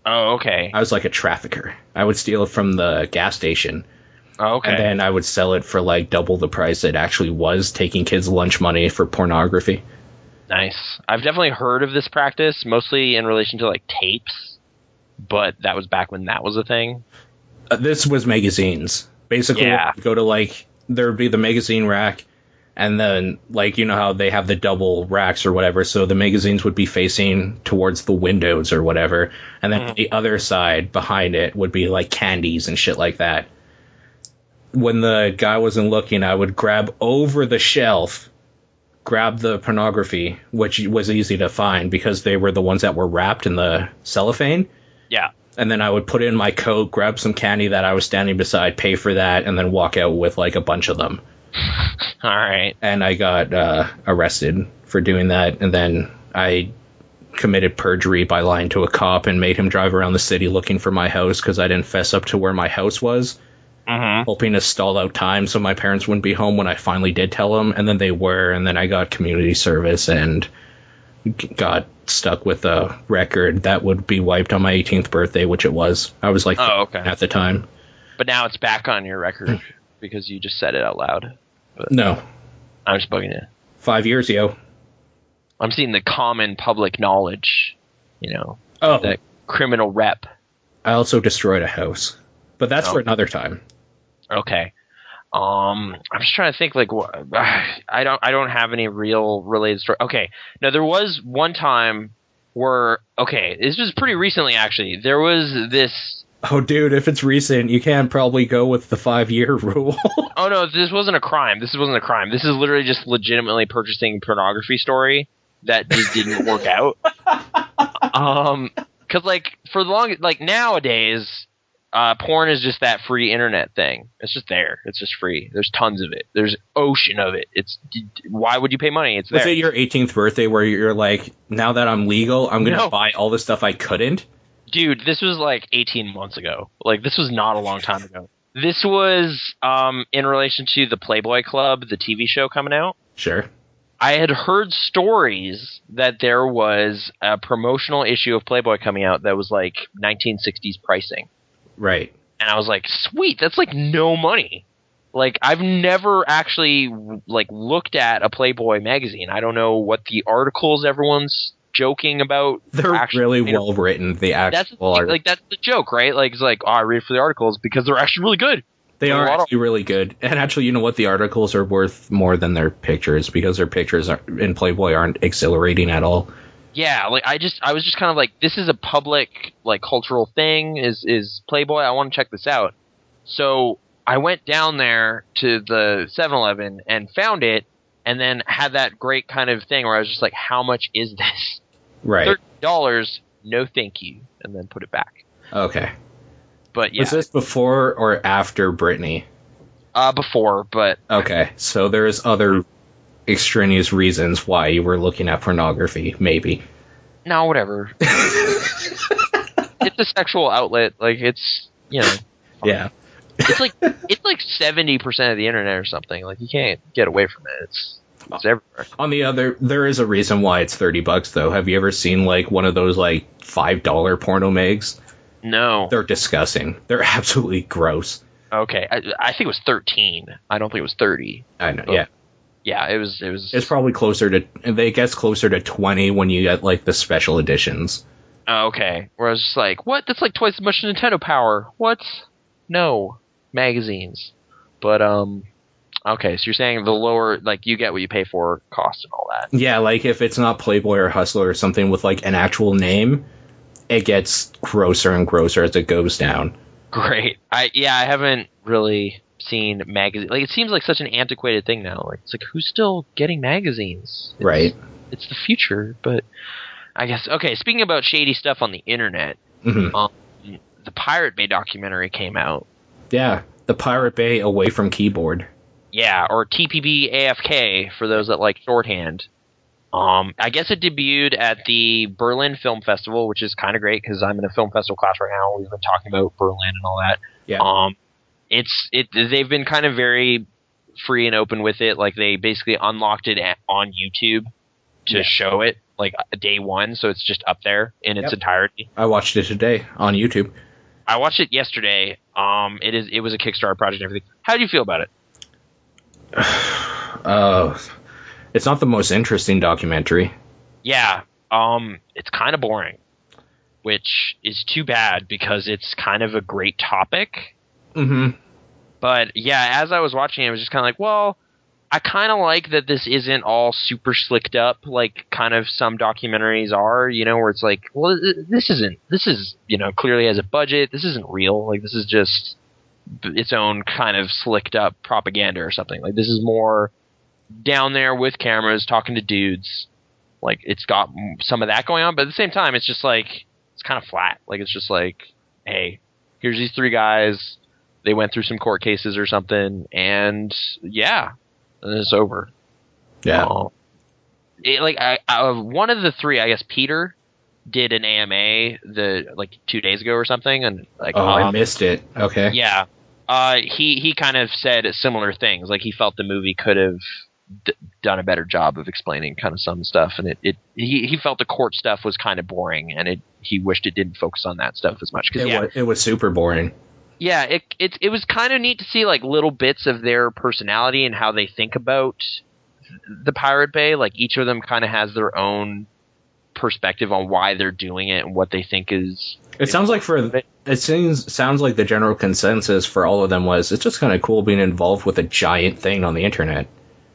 Oh, okay. I was like a trafficker. I would steal it from the gas station. Oh, okay. And then I would sell it for double the price it actually was, taking kids' lunch money for pornography. Nice. I've definitely heard of this practice, mostly in relation to tapes, but that was back when that was a thing. This was magazines. Basically, go to there would be the magazine rack. And then, you know how they have the double racks or whatever, so the magazines would be facing towards the windows or whatever. And then the other side, behind it, would be, candies and shit like that. When the guy wasn't looking, I would grab over the shelf, grab the pornography, which was easy to find because they were the ones that were wrapped in the cellophane. Yeah. And then I would put it in my coat, grab some candy that I was standing beside, pay for that, and then walk out with, a bunch of them. All right. And I got arrested for doing that, and then I committed perjury by lying to a cop and made him drive around the city looking for my house because I didn't fess up to where my house was, hoping to stall out time so my parents wouldn't be home when I finally did tell them, and then they were, and then I got community service and got stuck with a record that would be wiped on my 18th birthday, which it was. I was at the time. But now it's back on your record because you just said it out loud. But no. I'm just bugging you. 5 years, yo. I'm seeing the common public knowledge, the criminal rep. I also destroyed a house, but that's for another time. Okay. I'm just trying to think, I don't have any real related story. Okay. Now, there was one time where, this was pretty recently, actually. There was this... Oh, dude, if it's recent, you can't probably go with the 5-year rule. Oh, no, this wasn't a crime. This is literally just legitimately purchasing pornography story that just didn't work out. Because, for the longest, nowadays, porn is just that free internet thing. It's just there. It's just free. There's tons of it. There's ocean of it. Why would you pay money? It's there. Was it your 18th birthday where you're like, now that I'm legal, I'm going to buy all the stuff I couldn't? Dude, this was 18 months ago. This was not a long time ago. This was in relation to the Playboy Club, the TV show coming out. Sure. I had heard stories that there was a promotional issue of Playboy coming out that was 1960s pricing. Right. And I was like, sweet, that's no money. I've never actually looked at a Playboy magazine. I don't know what the articles everyone's joking about. They're really well written. The actual articles. That's the joke, right? I read for the articles because they're actually really good. They are actually really good. And actually, you know what? The articles are worth more than their pictures because their pictures in Playboy aren't exhilarating at all. Yeah, I was just kind of this is a public cultural thing. Is Playboy? I want to check this out. So I went down there to the 7-Eleven and found it. and then had that great kind of thing where I was just like, how much is this? Right. $30, no thank you, and then put it back. Okay. But yeah. Was this before or after Britney? Before, but... Okay, so there's other extraneous reasons why you were looking at pornography, maybe. No, whatever. It's a sexual outlet. Like, it's, you know... Yeah. It's like 70% of the internet or something. Like, you can't get away from it. It's everywhere. On the other, there is a reason why it's $30 though. Have you ever seen like one of those like $5 porno mags? No. They're disgusting. They're absolutely gross. Okay, I think it was 13. I don't think it was 30. I know. But, yeah. Yeah, it was. It's probably closer to. It gets closer to 20 when you get like the special editions. Okay. Where I was just like, what? That's like twice as much Nintendo Power. What? No. Magazines. But, okay, so you're saying the lower, like, you get what you pay for cost and all that. Yeah, like, if it's not Playboy or Hustler or something with, like, an actual name, it gets grosser and grosser as it goes down. Great. I haven't really seen magazines. Like, it seems like such an antiquated thing now. Like, it's like, who's still getting magazines? Right. It's the future, but I guess, okay, speaking about shady stuff on the internet, mm-hmm. The Pirate Bay documentary came out. Yeah, the Pirate Bay Away from Keyboard. Yeah, or TPB AFK for those that like shorthand. I guess it debuted at the Berlin Film Festival, which is kind of great because I'm in a film festival class right now. We've been talking about Berlin and all that. Yeah. They've been kind of very free and open with it. Like they basically unlocked it on YouTube to show it like day one, so it's just up there in its entirety. I watched it today on YouTube. I watched it yesterday. It was a Kickstarter project and everything. How do you feel about it? It's not the most interesting documentary. Yeah. It's kind of boring, which is too bad because it's kind of a great topic. Mm-hmm. But yeah, as I was watching it, I was just kind of like, well, I kind of like that this isn't all super slicked up like kind of some documentaries are, you know, where it's like, well, this is, you know, clearly has a budget. This isn't real. Like, this is just its own kind of slicked up propaganda or something. Like, this is more down there with cameras talking to dudes. Like, it's got some of that going on, but at the same time, it's just like, it's kind of flat. Like, it's just like, hey, here's these three guys. They went through some court cases or something, and yeah. And it's over. Yeah. One of the three, I guess Peter did an AMA 2 days ago or something, and like I missed it. Okay. Yeah. He kind of said similar things. Like he felt the movie could have done a better job of explaining kind of some stuff, and he felt the court stuff was kind of boring, and he wished it didn't focus on that stuff as much. It was super boring. Yeah, it was kind of neat to see like little bits of their personality and how they think about the Pirate Bay. Like each of them kind of has their own perspective on why they're doing it and what they think is. It sounds like sounds like the general consensus for all of them was it's just kind of cool being involved with a giant thing on the internet.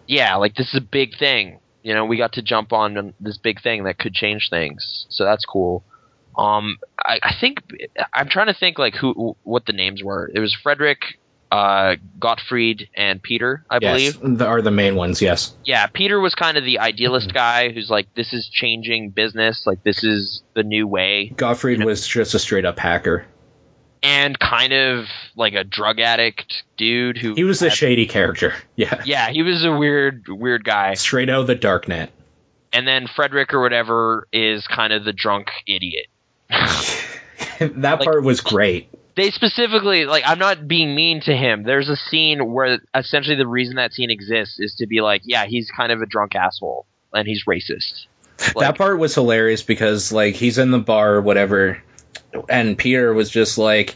Yeah, like this is a big thing. You know, we got to jump on this big thing that could change things, so that's cool. I think I'm trying to think like what the names were. It was Frederick, Gottfried, and Peter, I believe. Are the main ones, yes. Yeah, Peter was kind of the idealist guy who's like, this is changing business, like this is the new way. Gottfried was just a straight up hacker. And kind of like a drug addict dude who he was a shady character. Yeah. Yeah, he was a weird guy. Straight out of the darknet. And then Frederick or whatever is kind of the drunk idiot. That part was great. They specifically, like, I'm not being mean to him. There's a scene where essentially the reason that scene exists is to be like, yeah, he's kind of a drunk asshole and he's racist. Like, that part was hilarious because, like, he's in the bar or whatever, and Peter was just like,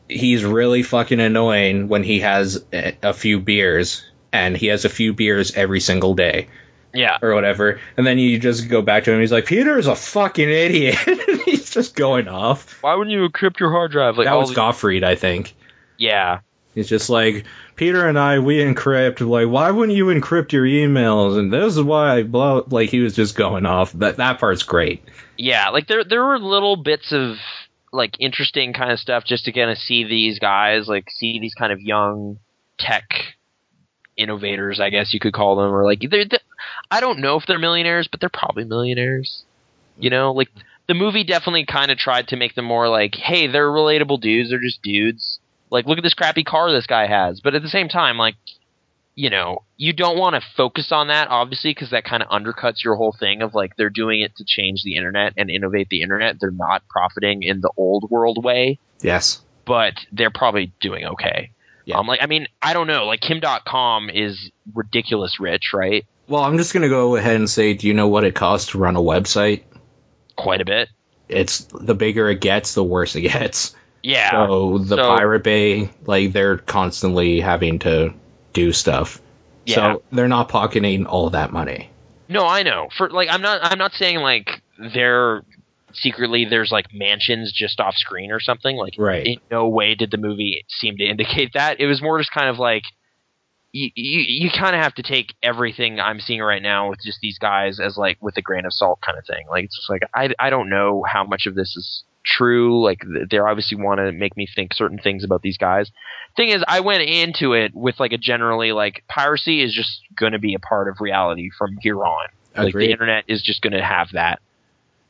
he's really fucking annoying when he has a few beers, and he has a few beers every single day. Yeah. Or whatever. And then you just go back to him, he's like, Peter's a fucking idiot. He's just going off. Why wouldn't you encrypt your hard drive? Like, that was Gottfried, I think. Yeah. He's just like, Peter and I, we encrypt. Like, why wouldn't you encrypt your emails? And this is why I blow. Like, he was just going off. That part's great. Yeah, like, there were little bits of, like, interesting kind of stuff just to kind of see these guys, like, see these kind of young tech innovators, I guess you could call them, or like I don't know if they're millionaires, but they're probably millionaires. You know, like the movie definitely kind of tried to make them more like, hey, they're relatable dudes. They're just dudes. Like, look at this crappy car this guy has. But at the same time, like, you know, you don't want to focus on that, obviously, because that kind of undercuts your whole thing of like they're doing it to change the internet and innovate the internet. They're not profiting in the old world way. Yes. But they're probably doing okay. Yeah. Like, I mean, I don't know. Like, Kim.com is ridiculous rich, right? Well, I'm just going to go ahead and say, do you know what it costs to run a website? Quite a bit. It's the bigger it gets, the worse it gets. Yeah. So Pirate Bay, like, they're constantly having to do stuff. Yeah. So they're not pocketing all that money. No, I know. For like, I'm not saying like they're secretly there's like mansions just off screen or something. Like, right. In no way did the movie seem to indicate that. It was more just kind of like you kind of have to take everything I'm seeing right now with just these guys as like with a grain of salt kind of thing. Like, it's just like I don't know how much of this is true. Like, they obviously want to make me think certain things about these guys. Thing is, I went into it with like a generally like piracy is just going to be a part of reality from here on. Agreed. Like, the internet is just going to have that.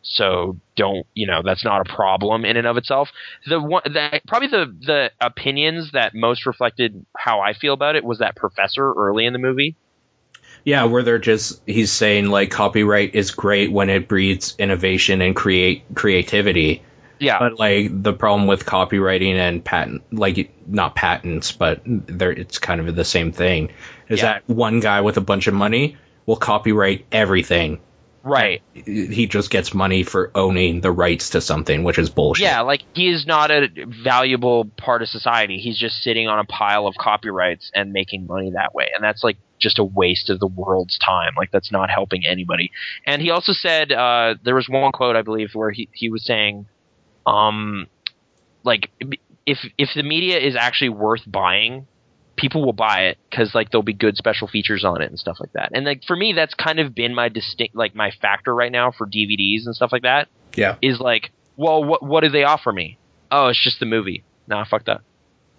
So don't, you know, that's not a problem in and of itself. Probably the opinions that most reflected how I feel about it was that professor early in the movie. Yeah, where he's saying like copyright is great when it breeds innovation and creativity. Yeah. But like the problem with copywriting and patent, like not patents, but it's kind of the same thing, is that one guy with a bunch of money will copyright everything. Right. He just gets money for owning the rights to something, which is bullshit. Yeah, like, he is not a valuable part of society. He's just sitting on a pile of copyrights and making money that way. And that's, like, just a waste of the world's time. Like, that's not helping anybody. And he also said, there was one quote, I believe, where he was saying, like, if the media is actually worth buying, people will buy it because like there'll be good special features on it and stuff like that. And like for me, that's kind of been my my factor right now for DVDs and stuff like that. Yeah, is like, well, what do they offer me? Oh, it's just the movie. Nah, fuck that.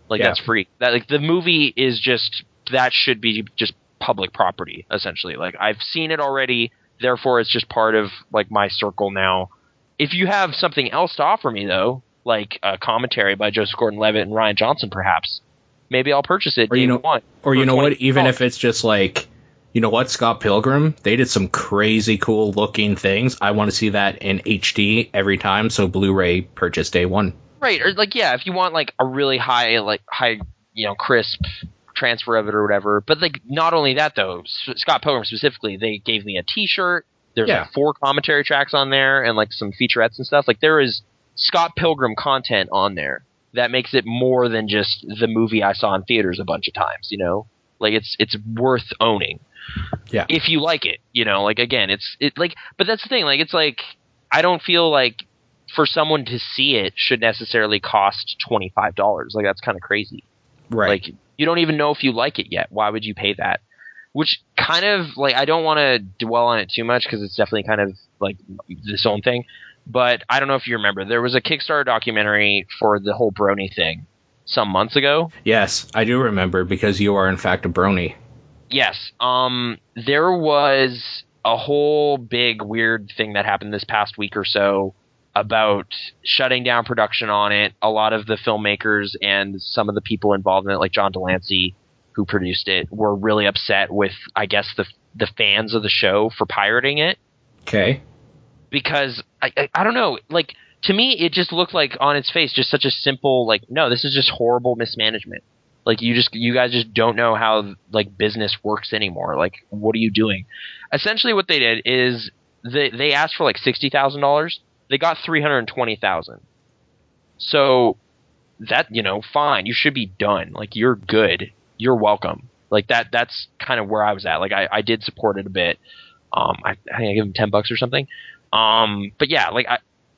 Like, that's free. That, like, the movie is just, that should be just public property essentially. Like, I've seen it already, therefore it's just part of like my circle now. If you have something else to offer me though, like a commentary by Joseph Gordon-Levitt and Ryan Johnson, perhaps. Maybe I'll purchase it. Or you know what? Even if it's just like, you know what, Scott Pilgrim, they did some crazy cool looking things. I want to see that in HD every time. So Blu-ray purchase day one. Right. Or like, yeah, if you want like a really high, you know, crisp transfer of it or whatever. But like, not only that though, Scott Pilgrim specifically, they gave me a T-shirt. There's like 4 commentary tracks on there and like some featurettes and stuff. Like, there is Scott Pilgrim content on there that makes it more than just the movie I saw in theaters a bunch of times, you know? Like, it's worth owning. Yeah. If you like it, you know, like, again, but that's the thing, like, it's like, I don't feel like for someone to see it should necessarily cost $25. Like, that's kind of crazy. Right. Like, you don't even know if you like it yet. Why would you pay that? Which kind of, like, I don't want to dwell on it too much because it's definitely kind of like this own thing. But I don't know if you remember, there was a Kickstarter documentary for the whole brony thing some months ago. Yes, I do remember, because you are in fact a brony. Yes. There was a whole big weird thing that happened this past week or so about shutting down production on it. A lot of the filmmakers and some of the people involved in it, like John Delancey, who produced it, were really upset with, I guess, the fans of the show for pirating it. Okay. Because I don't know, like, to me it just looked like on its face just such a simple, like, no, this is just horrible mismanagement. Like, you guys just don't know how like business works anymore. Like, what are you doing? Essentially what they did is they asked for like $60,000. They got $320,000. So that, you know, fine, you should be done. Like, you're good. You're welcome. Like, that's kind of where I was at. Like, I did support it a bit. I think I gave them $10 or something. But yeah, like,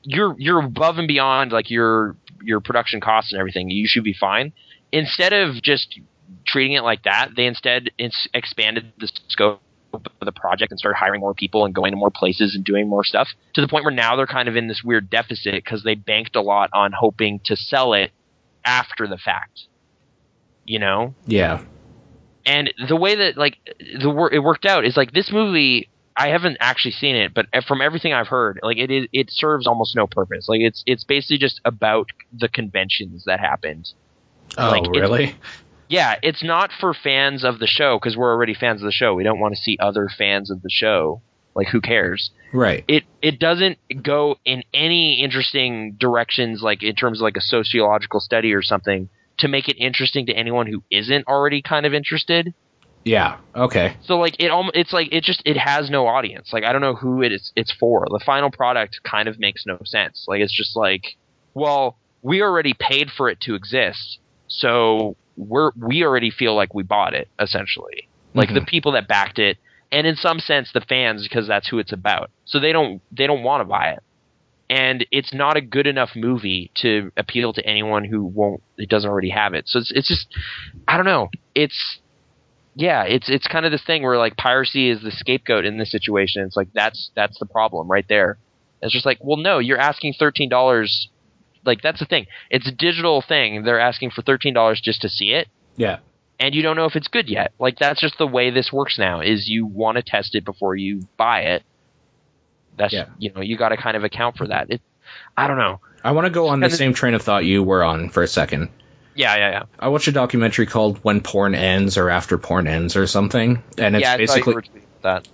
you're above and beyond like your production costs and everything. You should be fine. Instead of just treating it like that, they instead expanded the scope of the project and started hiring more people and going to more places and doing more stuff, to the point where now they're kind of in this weird deficit because they banked a lot on hoping to sell it after the fact, you know? Yeah. And the way that like it worked out is like this movie. I haven't actually seen it, but from everything I've heard, like it serves almost no purpose. Like it's basically just about the conventions that happened. Oh, like, really? It's not for fans of the show because we're already fans of the show. We don't want to see other fans of the show. Like, who cares? Right. It doesn't go in any interesting directions, like in terms of like a sociological study or something, to make it interesting to anyone who isn't already kind of interested. Yeah. Okay. So like it has no audience. Like, I don't know who it's for. The final product kind of makes no sense. Like, it's just like, well, we already paid for it to exist, so we already feel like we bought it, essentially. Like, the people that backed it, and in some sense the fans, because that's who it's about. So they don't want to buy it. And it's not a good enough movie to appeal to anyone who doesn't already have it. So it's just, I don't know. It's kind of this thing where like piracy is the scapegoat in this situation. It's like that's the problem right there. It's just like, well, no, you're asking $13. Like, that's the thing. It's a digital thing. They're asking for $13 just to see it. Yeah. And you don't know if it's good yet. Like, that's just the way this works now, is you want to test it before you buy it. That's, you got to kind of account for that. I don't know. I want to go on the same train of thought you were on for a second. Yeah. I watched a documentary called When Porn Ends or After Porn Ends or something. And it's basically,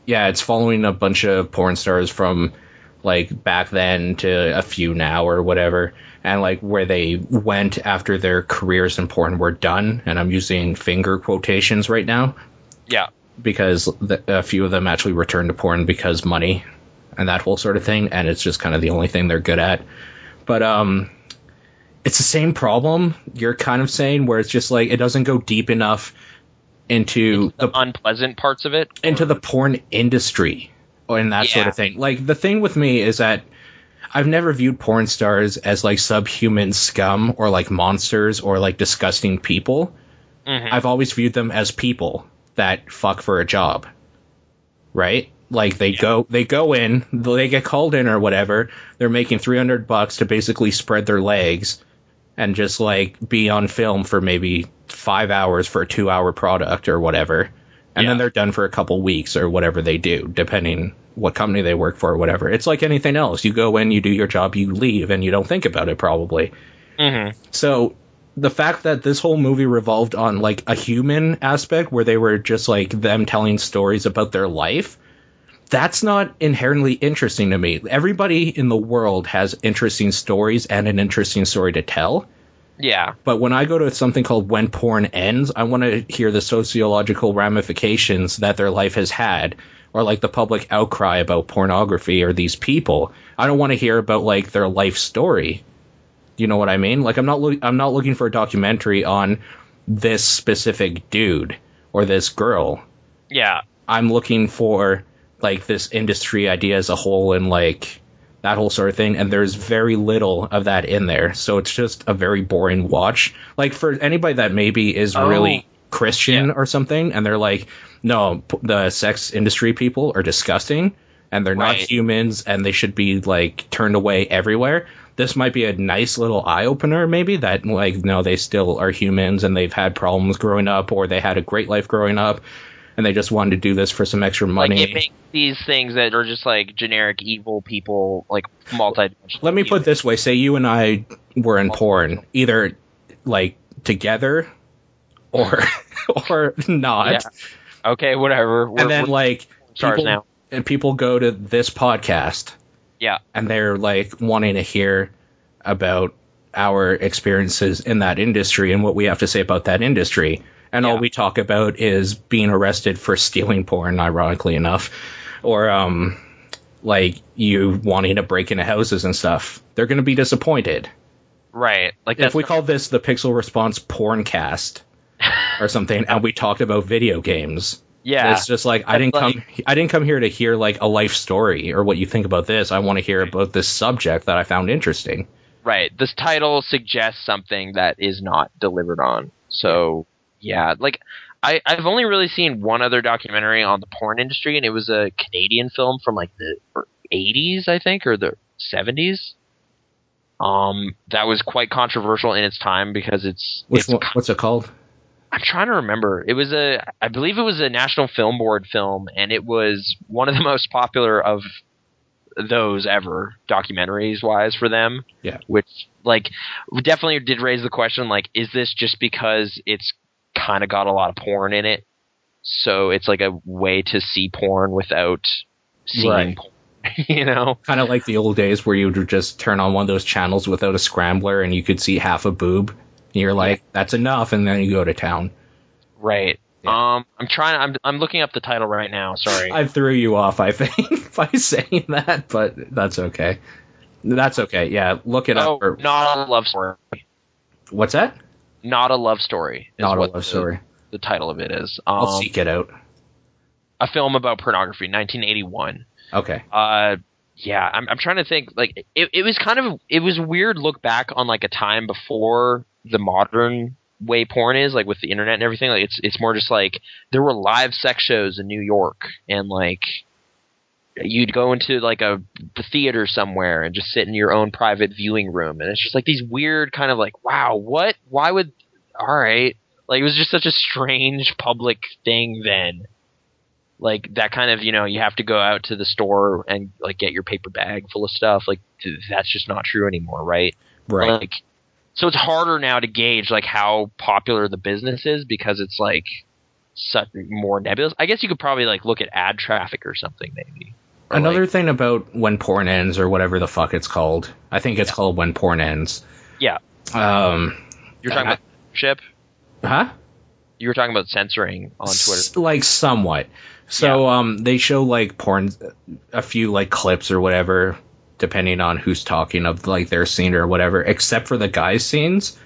it's following a bunch of porn stars from like back then to a few now or whatever. And like where they went after their careers in porn were done. And I'm using finger quotations right now. Yeah. Because a few of them actually returned to porn because money and that whole sort of thing. And it's just kind of the only thing they're good at. But, it's the same problem you're kind of saying, where it's just like it doesn't go deep enough into the unpleasant parts of it, into the porn industry and that sort of thing. Like, the thing with me is that I've never viewed porn stars as like subhuman scum or like monsters or like disgusting people. I've always viewed them as people that fuck for a job, right? Like, they go in, they get called in or whatever. They're making $300 to basically spread their legs and just like be on film for maybe 5 hours for a 2-hour product or whatever. And then they're done for a couple weeks or whatever they do, depending what company they work for or whatever. It's like anything else. You go in, you do your job, you leave, and you don't think about it probably. So the fact that this whole movie revolved on like a human aspect where they were just like them telling stories about their life, that's not inherently interesting to me. Everybody in the world has interesting stories and an interesting story to tell. Yeah. But when I go to something called When Porn Ends, I want to hear the sociological ramifications that their life has had, or like the public outcry about pornography or these people. I don't want to hear about like their life story. You know what I mean? Like, I'm not looking for a documentary on this specific dude or this girl. Yeah. I'm looking for like this industry idea as a whole and like that whole sort of thing, and there's very little of that in there, so it's just a very boring watch. Like, for anybody that maybe is really Christian or something, and they're like, no, the sex industry people are disgusting and they're not humans and they should be like turned away everywhere, this might be a nice little eye-opener, maybe, that like, no, they still are humans and they've had problems growing up, or they had a great life growing up and they just wanted to do this for some extra money. Like, it makes these things that are just like generic evil people, like multi-dimensional. Let me put it this way. Say you and I were in porn, either like together or not. Yeah. Okay, whatever. And then like people go to this podcast. Yeah. And they're like wanting to hear about our experiences in that industry and what we have to say about that industry. And all we talk about is being arrested for stealing porn, ironically enough, or like you wanting to break into houses and stuff. They're going to be disappointed. Right. Like, if we call this the Pixel Response Porncast or something, and we talked about video games. Yeah. It's just like, I didn't come here to hear like a life story or what you think about this. I want to hear about this subject that I found interesting. Right. This title suggests something that is not delivered on. So yeah, like I've only really seen one other documentary on the porn industry, and it was a Canadian film from like the 80s, I think, or the 70s. That was quite controversial in its time because it's what's it called? I'm trying to remember. I believe it was a National Film Board film, and it was one of the most popular of those ever, documentaries wise, for them. Yeah. Which, like, definitely did raise the question, like, is this just because it's kind of got a lot of porn in it? So it's like a way to see porn without seeing porn, you know? Kind of like the old days where you would just turn on one of those channels without a scrambler and you could see half a boob. And you're like, that's enough, and then you go to town. Right. Yeah. I'm looking up the title right now, sorry. I threw you off, I think, by saying that, but that's okay. That's okay, yeah. Look it up. Not a Love Story. What's that? Not a Love Story. Not a Love Story. The title of it is. I'll seek it out. A film about pornography, 1981. Okay. Yeah, I'm trying to think. Like, it was a weird look back on like a time before the modern way porn is, like with the internet and everything. Like it's more just like there were live sex shows in New York, and like you'd go into like a theater somewhere and just sit in your own private viewing room, and it's just like these weird kind of like, wow, what? Why would? All right, like it was just such a strange public thing then. Like that kind of, you have to go out to the store and like get your paper bag full of stuff. Like that's just not true anymore, right? Right. Like, so it's harder now to gauge like how popular the business is because it's like such more nebulous. I guess you could probably like look at ad traffic or something maybe. Or another thing about When Porn Ends or whatever the fuck it's called. I think it's called When Porn Ends. Yeah. You're talking about censorship? Huh? You were talking about censoring on Twitter. Like somewhat. So they show like porn, a few like clips or whatever, depending on who's talking of like their scene or whatever, except for the guys' scenes.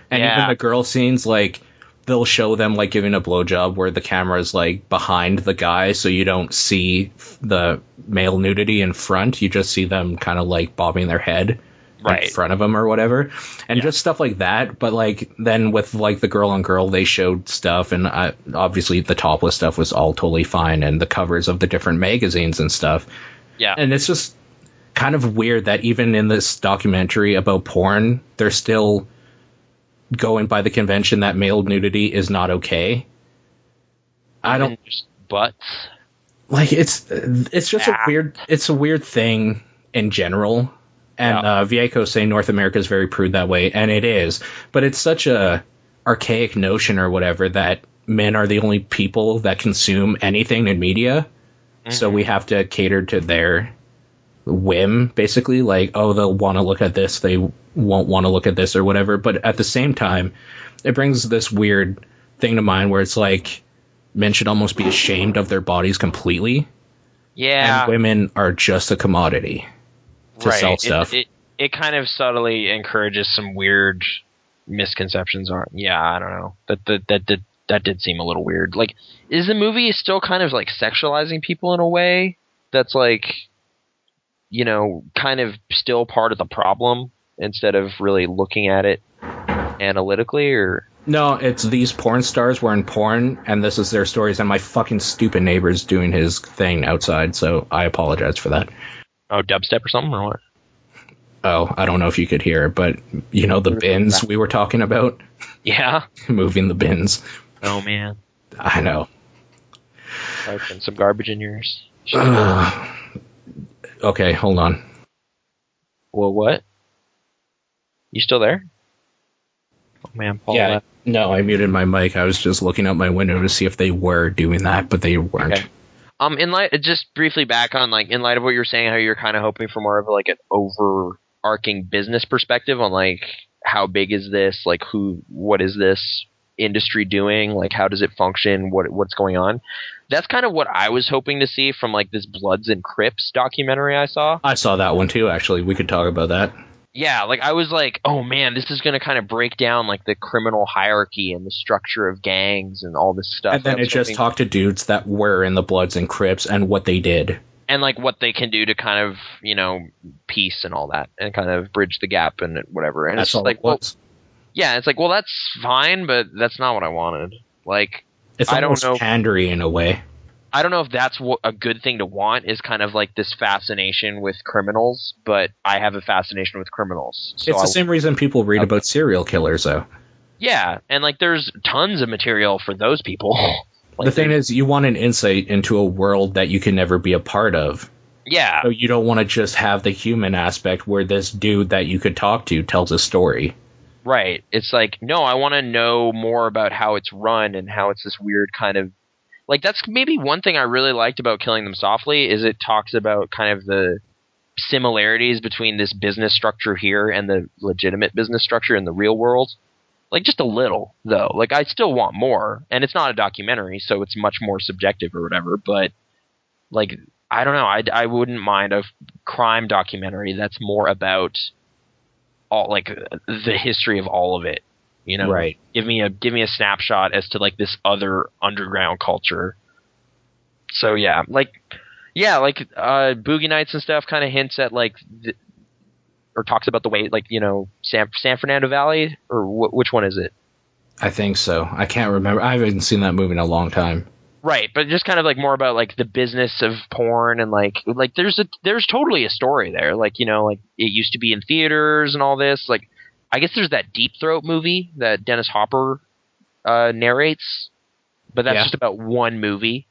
And even the girl scenes, like they'll show them like giving a blowjob where the camera's like behind the guy, so you don't see the male nudity in front. You just see them kind of like bobbing their head in front of them or whatever, and just stuff like that. But like then with like the girl on girl, they showed stuff, and obviously the topless stuff was all totally fine, and the covers of the different magazines and stuff. Yeah, and it's just kind of weird that even in this documentary about porn, they're still going by the convention that male nudity is not okay. I don't just butts. Like it's just a weird thing in general. And Vieco say North America is very prude that way, and it is. But it's such a archaic notion or whatever that men are the only people that consume anything in media. Mm-hmm. So we have to cater to their whim, basically. Like, oh, they'll want to look at this, they won't want to look at this or whatever. But at the same time, it brings this weird thing to mind where it's like men should almost be ashamed of their bodies completely. Yeah. And women are just a commodity. To sell stuff. It kind of subtly encourages some weird misconceptions. I don't know. That did seem a little weird. Like, is the movie still kind of like sexualizing people in a way that's like, kind of still part of the problem instead of really looking at it analytically? Or no, it's these porn stars were in porn, and this is their stories, and my fucking stupid neighbor's doing his thing outside, so I apologize for that. Oh, dubstep or something, or what? Oh, I don't know if you could hear, but the bins we were talking about? Yeah. Moving the bins. Oh, man. I know. Open some garbage in yours. Okay, hold on. Well, what? You still there? Oh, man, Paul. Yeah, no, I muted my mic. I was just looking out my window to see if they were doing that, but they weren't. Okay. In light, just briefly back on, like, in light of what you're saying, how you're kind of hoping for more of like an overarching business perspective on like how big is this, like what is this industry doing, like how does it function, what's going on. That's kind of what I was hoping to see from like this Bloods and Crips documentary I saw. I saw that one too, actually. We could talk about that. Yeah, like I was like, oh man, this is going to kind of break down like the criminal hierarchy and the structure of gangs and all this stuff. And then it just talked to dudes that were in the Bloods and Crips and what they did. And like what they can do to kind of, peace and all that and kind of bridge the gap and whatever. And that's it's all like, it was. Yeah, it's like, well, that's fine, but that's not what I wanted. Like, it's almost pandery in a way. I don't know if that's a good thing to want, is kind of like this fascination with criminals, but I have a fascination with criminals. So it's the same reason people read about serial killers, though. Yeah, and like there's tons of material for those people. Like, the thing is, you want an insight into a world that you can never be a part of. Yeah. So you don't want to just have the human aspect where this dude that you could talk to tells a story. Right. It's like, no, I want to know more about how it's run and how it's this weird kind of... Like, that's maybe one thing I really liked about Killing Them Softly is it talks about kind of the similarities between this business structure here and the legitimate business structure in the real world. Like, just a little, though. Like, I still want more. And it's not a documentary, so it's much more subjective or whatever. But, like, I don't know. I wouldn't mind a crime documentary that's more about all, like, the history of all of it. You know? Right. Give me a snapshot as to, like, this other underground culture. So, yeah. Like, Boogie Nights and stuff kind of hints at, like... or talks about the way, like, you know, San Fernando Valley, or which one is it? I think so. I can't remember. I haven't seen that movie in a long time. Right, but just kind of like more about like the business of porn and like there's totally a story there. Like, you know, like it used to be in theaters and all this. Like, I guess there's that Deep Throat movie that Dennis Hopper narrates, but that's just about one movie.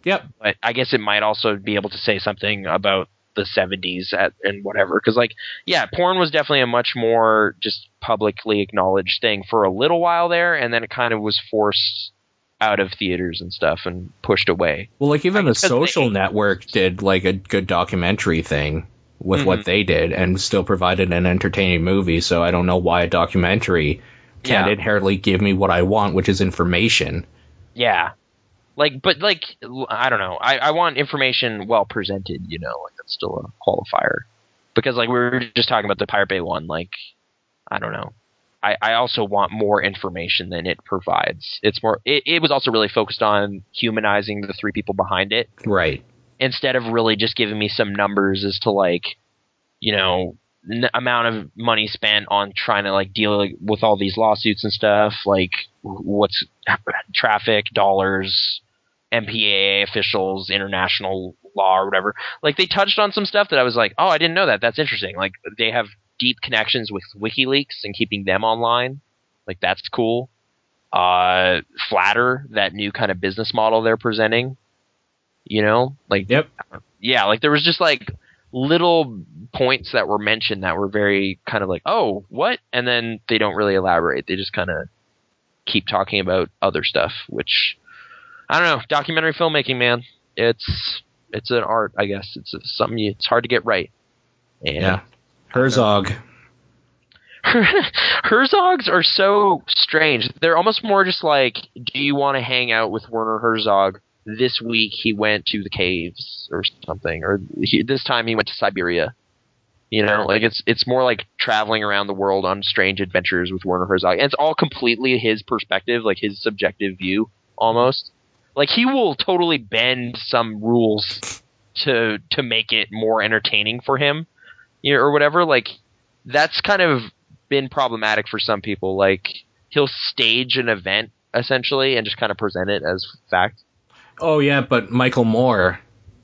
Yep. But I guess it might also be able to say something about the 70s and whatever, because like, yeah, porn was definitely a much more just publicly acknowledged thing for a little while there, and then it kind of was forced out of theaters and stuff and pushed away. Well, like even the Social Network did like a good documentary thing with what they did and still provided an entertaining movie, so I don't know why a documentary can't inherently give me what I want, which is information. Yeah. Like, but like, I don't know. I want information well presented, you know, like that's still a qualifier. Because like we were just talking about the Pirate Bay one, like, I don't know. I also want more information than it provides. It's more, it was also really focused on humanizing the three people behind it. Right. Instead of really just giving me some numbers as to like, you know, amount of money spent on trying to like deal with all these lawsuits and stuff, like what's traffic, dollars, MPAA officials, international law or whatever. Like they touched on some stuff that I was like, oh, I didn't know that. That's interesting. Like they have deep connections with WikiLeaks and keeping them online. Like that's cool. Flatter, that new kind of business model they're presenting, you know, like, yep. Yeah. Like there was just like little points that were mentioned that were very kind of like, oh, what? And then they don't really elaborate. They just kind of keep talking about other stuff, which I don't know. Documentary filmmaking, man. It's an art, I guess. It's something it's hard to get right. And yeah. Herzog. Herzogs are so strange. They're almost more just like, do you want to hang out with Werner Herzog? This week he went to the caves or something, or this time he went to Siberia. You know, like it's more like traveling around the world on strange adventures with Werner Herzog. And it's all completely his perspective, like his subjective view almost. Like he will totally bend some rules to make it more entertaining for him, you know, or whatever. Like that's kind of been problematic for some people. Like he'll stage an event essentially and just kind of present it as fact. Oh yeah, but Michael Moore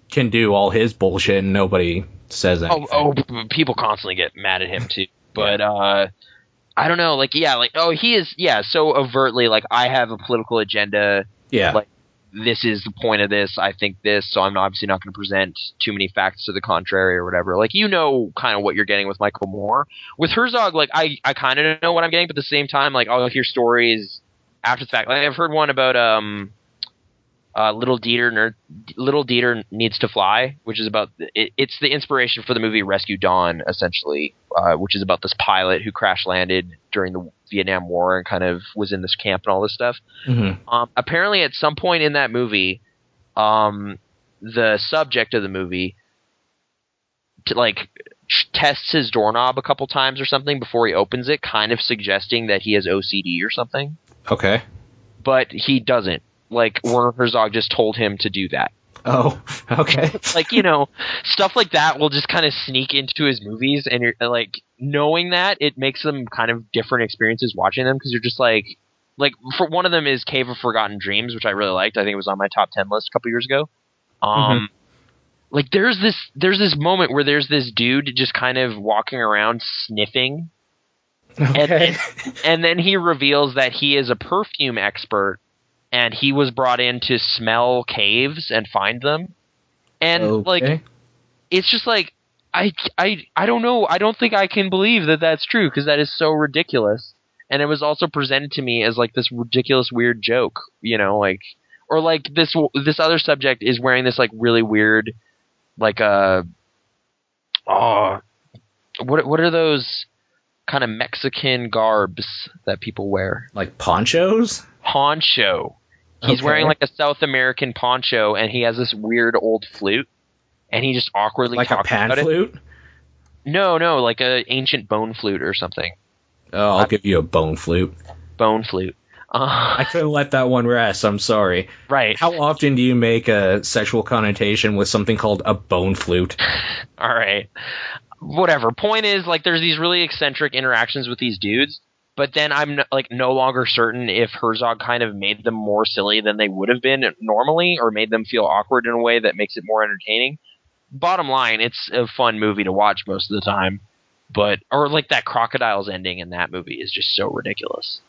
can do all his bullshit and nobody says anything. Oh, people constantly get mad at him too. But I don't know. Like he is so overtly like I have a political agenda. Yeah. Like this is the point of this. I think this, so I'm obviously not going to present too many facts to the contrary or whatever. Like you know, kind of what you're getting with Michael Moore. With Herzog, like I kind of know what I'm getting, but at the same time, like I'll hear stories after the fact. Like I've heard one about Little Dieter Needs to Fly, which is about it's the inspiration for the movie Rescue Dawn, essentially, which is about this pilot who crash landed during the Vietnam War and kind of was in this camp and all this stuff. Mm-hmm. Apparently, at some point in that movie, the subject of the movie tests his doorknob a couple times or something before he opens it, kind of suggesting that he has OCD or something. Okay, but he doesn't. Like Werner Herzog just told him to do that. Oh, okay. Like, you know, stuff like that will just kind of sneak into his movies, and you're like knowing that it makes them kind of different experiences watching them because you're just like for one of them is Cave of Forgotten Dreams, which I really liked. I think it was on my top 10 list a couple years ago. Like there's this moment where there's this dude just kind of walking around sniffing Okay. And then he reveals that he is a perfume expert, and he was brought in to smell caves and find them. And like, it's just like, I don't know. I don't think I can believe that that's true, because that is so ridiculous. And it was also presented to me as like this ridiculous weird joke, you know, like, or like this other subject is wearing this like really weird, like what are those kind of Mexican garbs that people wear? Like ponchos? Poncho. He's wearing like a South American poncho, and he has this weird old flute, and he just awkwardly like talks a pan about flute? It. No, like an ancient bone flute or something. Oh, I'll give you a bone flute. Bone flute. I couldn't let that one rest. I'm sorry. Right. How often do you make a sexual connotation with something called a bone flute? All right. Whatever. Point is, like, there's these really eccentric interactions with these dudes, but then I'm like no longer certain if Herzog kind of made them more silly than they would have been normally, or made them feel awkward in a way that makes it more entertaining. Bottom line, it's a fun movie to watch most of the time, or like that crocodile's ending in that movie is just so ridiculous.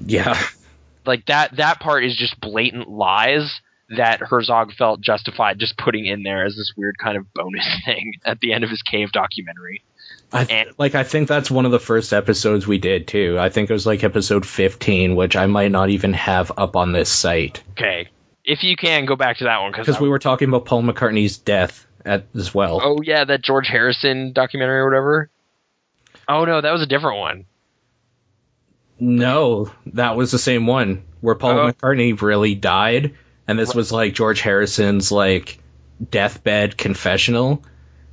Yeah. Like that part is just blatant lies that Herzog felt justified just putting in there as this weird kind of bonus thing at the end of his cave documentary. I think that's one of the first episodes we did too. I think it was like episode 15, which I might not even have up on this site. Okay. If you can, go back to that one. Because we were talking about Paul McCartney's death as well. Oh yeah, that George Harrison documentary or whatever? Oh no, that was a different one. No, that was the same one where Paul McCartney really died, and this was like George Harrison's like deathbed confessional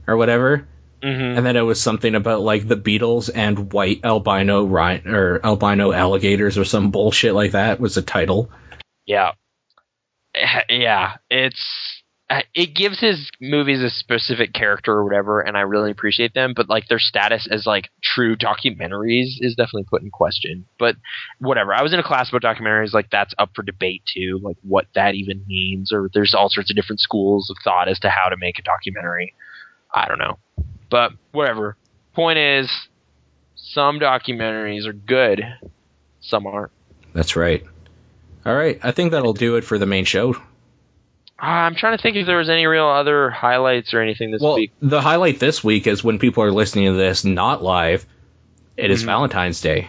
or whatever. Mm-hmm. And then it was something about like the Beatles and white albino alligators or some bullshit like that was the title. Yeah. It gives his movies a specific character or whatever, and I really appreciate them, but like their status as like true documentaries is definitely put in question. But whatever. I was in a class about documentaries, like that's up for debate too, like what that even means, or there's all sorts of different schools of thought as to how to make a documentary. I don't know. But whatever. Point is, some documentaries are good, some aren't. That's right. All right, I think that'll do it for the main show. I'm trying to think if there was any real other highlights or anything this week. Well, the highlight this week is when people are listening to this not live, it is Valentine's Day.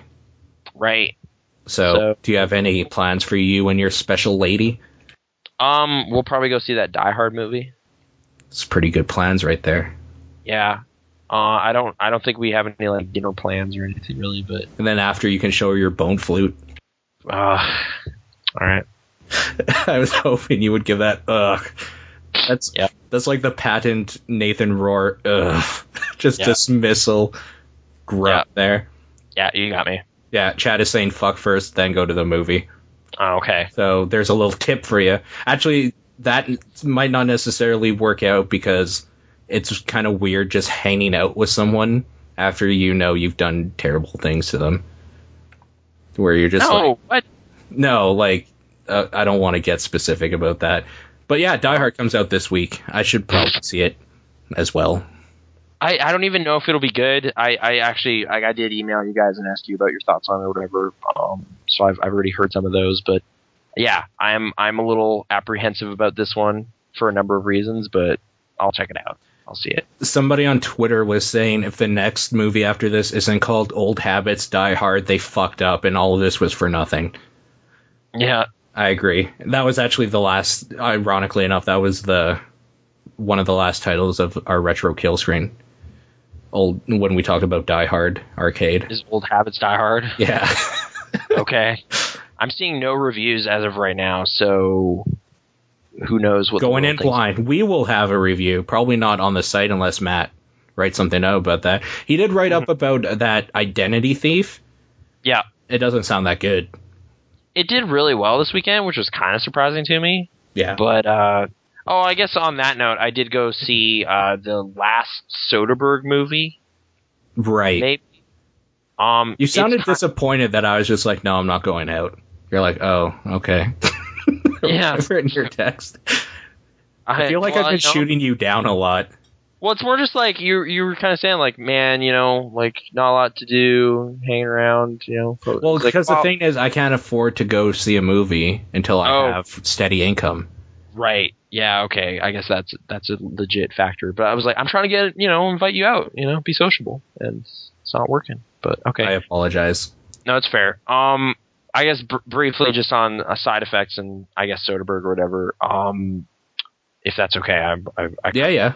Right. So, do you have any plans for you and your special lady? We'll probably go see that Die Hard movie. It's pretty good plans right there. Yeah. I don't think we have any like dinner plans or anything really, but. And then after you can show her your bone flute. All right. I was hoping you would give that That's like the patent Nathan Rohr dismissal grunt there. Yeah, you got me. Yeah, Chad is saying fuck first, then go to the movie. Oh, okay. So there's a little tip for you. Actually, that might not necessarily work out because it's kind of weird just hanging out with someone after you know you've done terrible things to them. Where you're just what? No, like, I don't want to get specific about that. But yeah, Die Hard comes out this week. I should probably see it as well. I don't even know if it'll be good. I did email you guys and ask you about your thoughts on it or whatever. So I've already heard some of those, but yeah, I'm a little apprehensive about this one for a number of reasons, but I'll check it out. I'll see it. Somebody on Twitter was saying if the next movie after this isn't called Old Habits Die Hard, they fucked up and all of this was for nothing. Yeah. I agree. That was actually the last, ironically enough, that was one of the last titles of our retro kill screen. When we talked about Die Hard Arcade. Is Old Habits Die Hard? Yeah. Okay. I'm seeing no reviews as of right now, so who knows what going in blind. We will have a review, probably not on the site unless Matt writes something out about that. He did write up about that Identity Thief. Yeah. It doesn't sound that good. It did really well this weekend, which was kind of surprising to me. Yeah. But, I guess on that note, I did go see the last Soderbergh movie. Right. Maybe. You sounded disappointed that I was just like, no, I'm not going out. You're like, oh, okay. Yeah. I've written your text. I feel like I've been shooting you down a lot. Well, it's more just like you were kind of saying, like, man, like not a lot to do, hanging around, Well, because the thing is, I can't afford to go see a movie until I have steady income. Right. Yeah. Okay. I guess that's a legit factor. But I was like, I'm trying to get invite you out, be sociable, and it's not working. But okay. I apologize. No, it's fair. I guess briefly just on side effects and I guess Soderbergh or whatever. If that's okay, Yeah.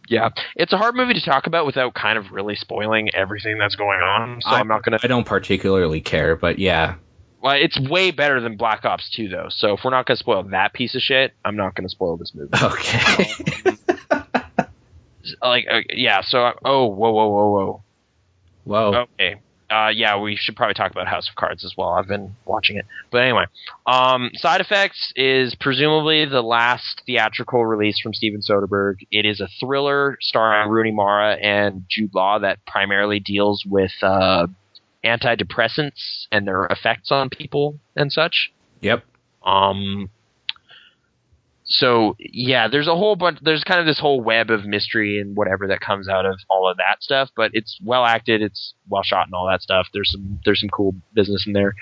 Yeah, it's a hard movie to talk about without kind of really spoiling everything that's going on. So I'm not gonna. I don't particularly care, but yeah. Well, it's way better than Black Ops 2, though. So if we're not gonna spoil that piece of shit, I'm not gonna spoil this movie. Okay. Yeah. So, whoa. Okay. Yeah, we should probably talk about House of Cards as well. I've been watching it. But anyway, Side Effects is presumably the last theatrical release from Steven Soderbergh. It is a thriller starring Rooney Mara and Jude Law that primarily deals with antidepressants and their effects on people and such. Yep. So yeah, there's a whole bunch. There's kind of this whole web of mystery and whatever that comes out of all of that stuff. But it's well acted, it's well shot, and all that stuff. There's some cool business in there.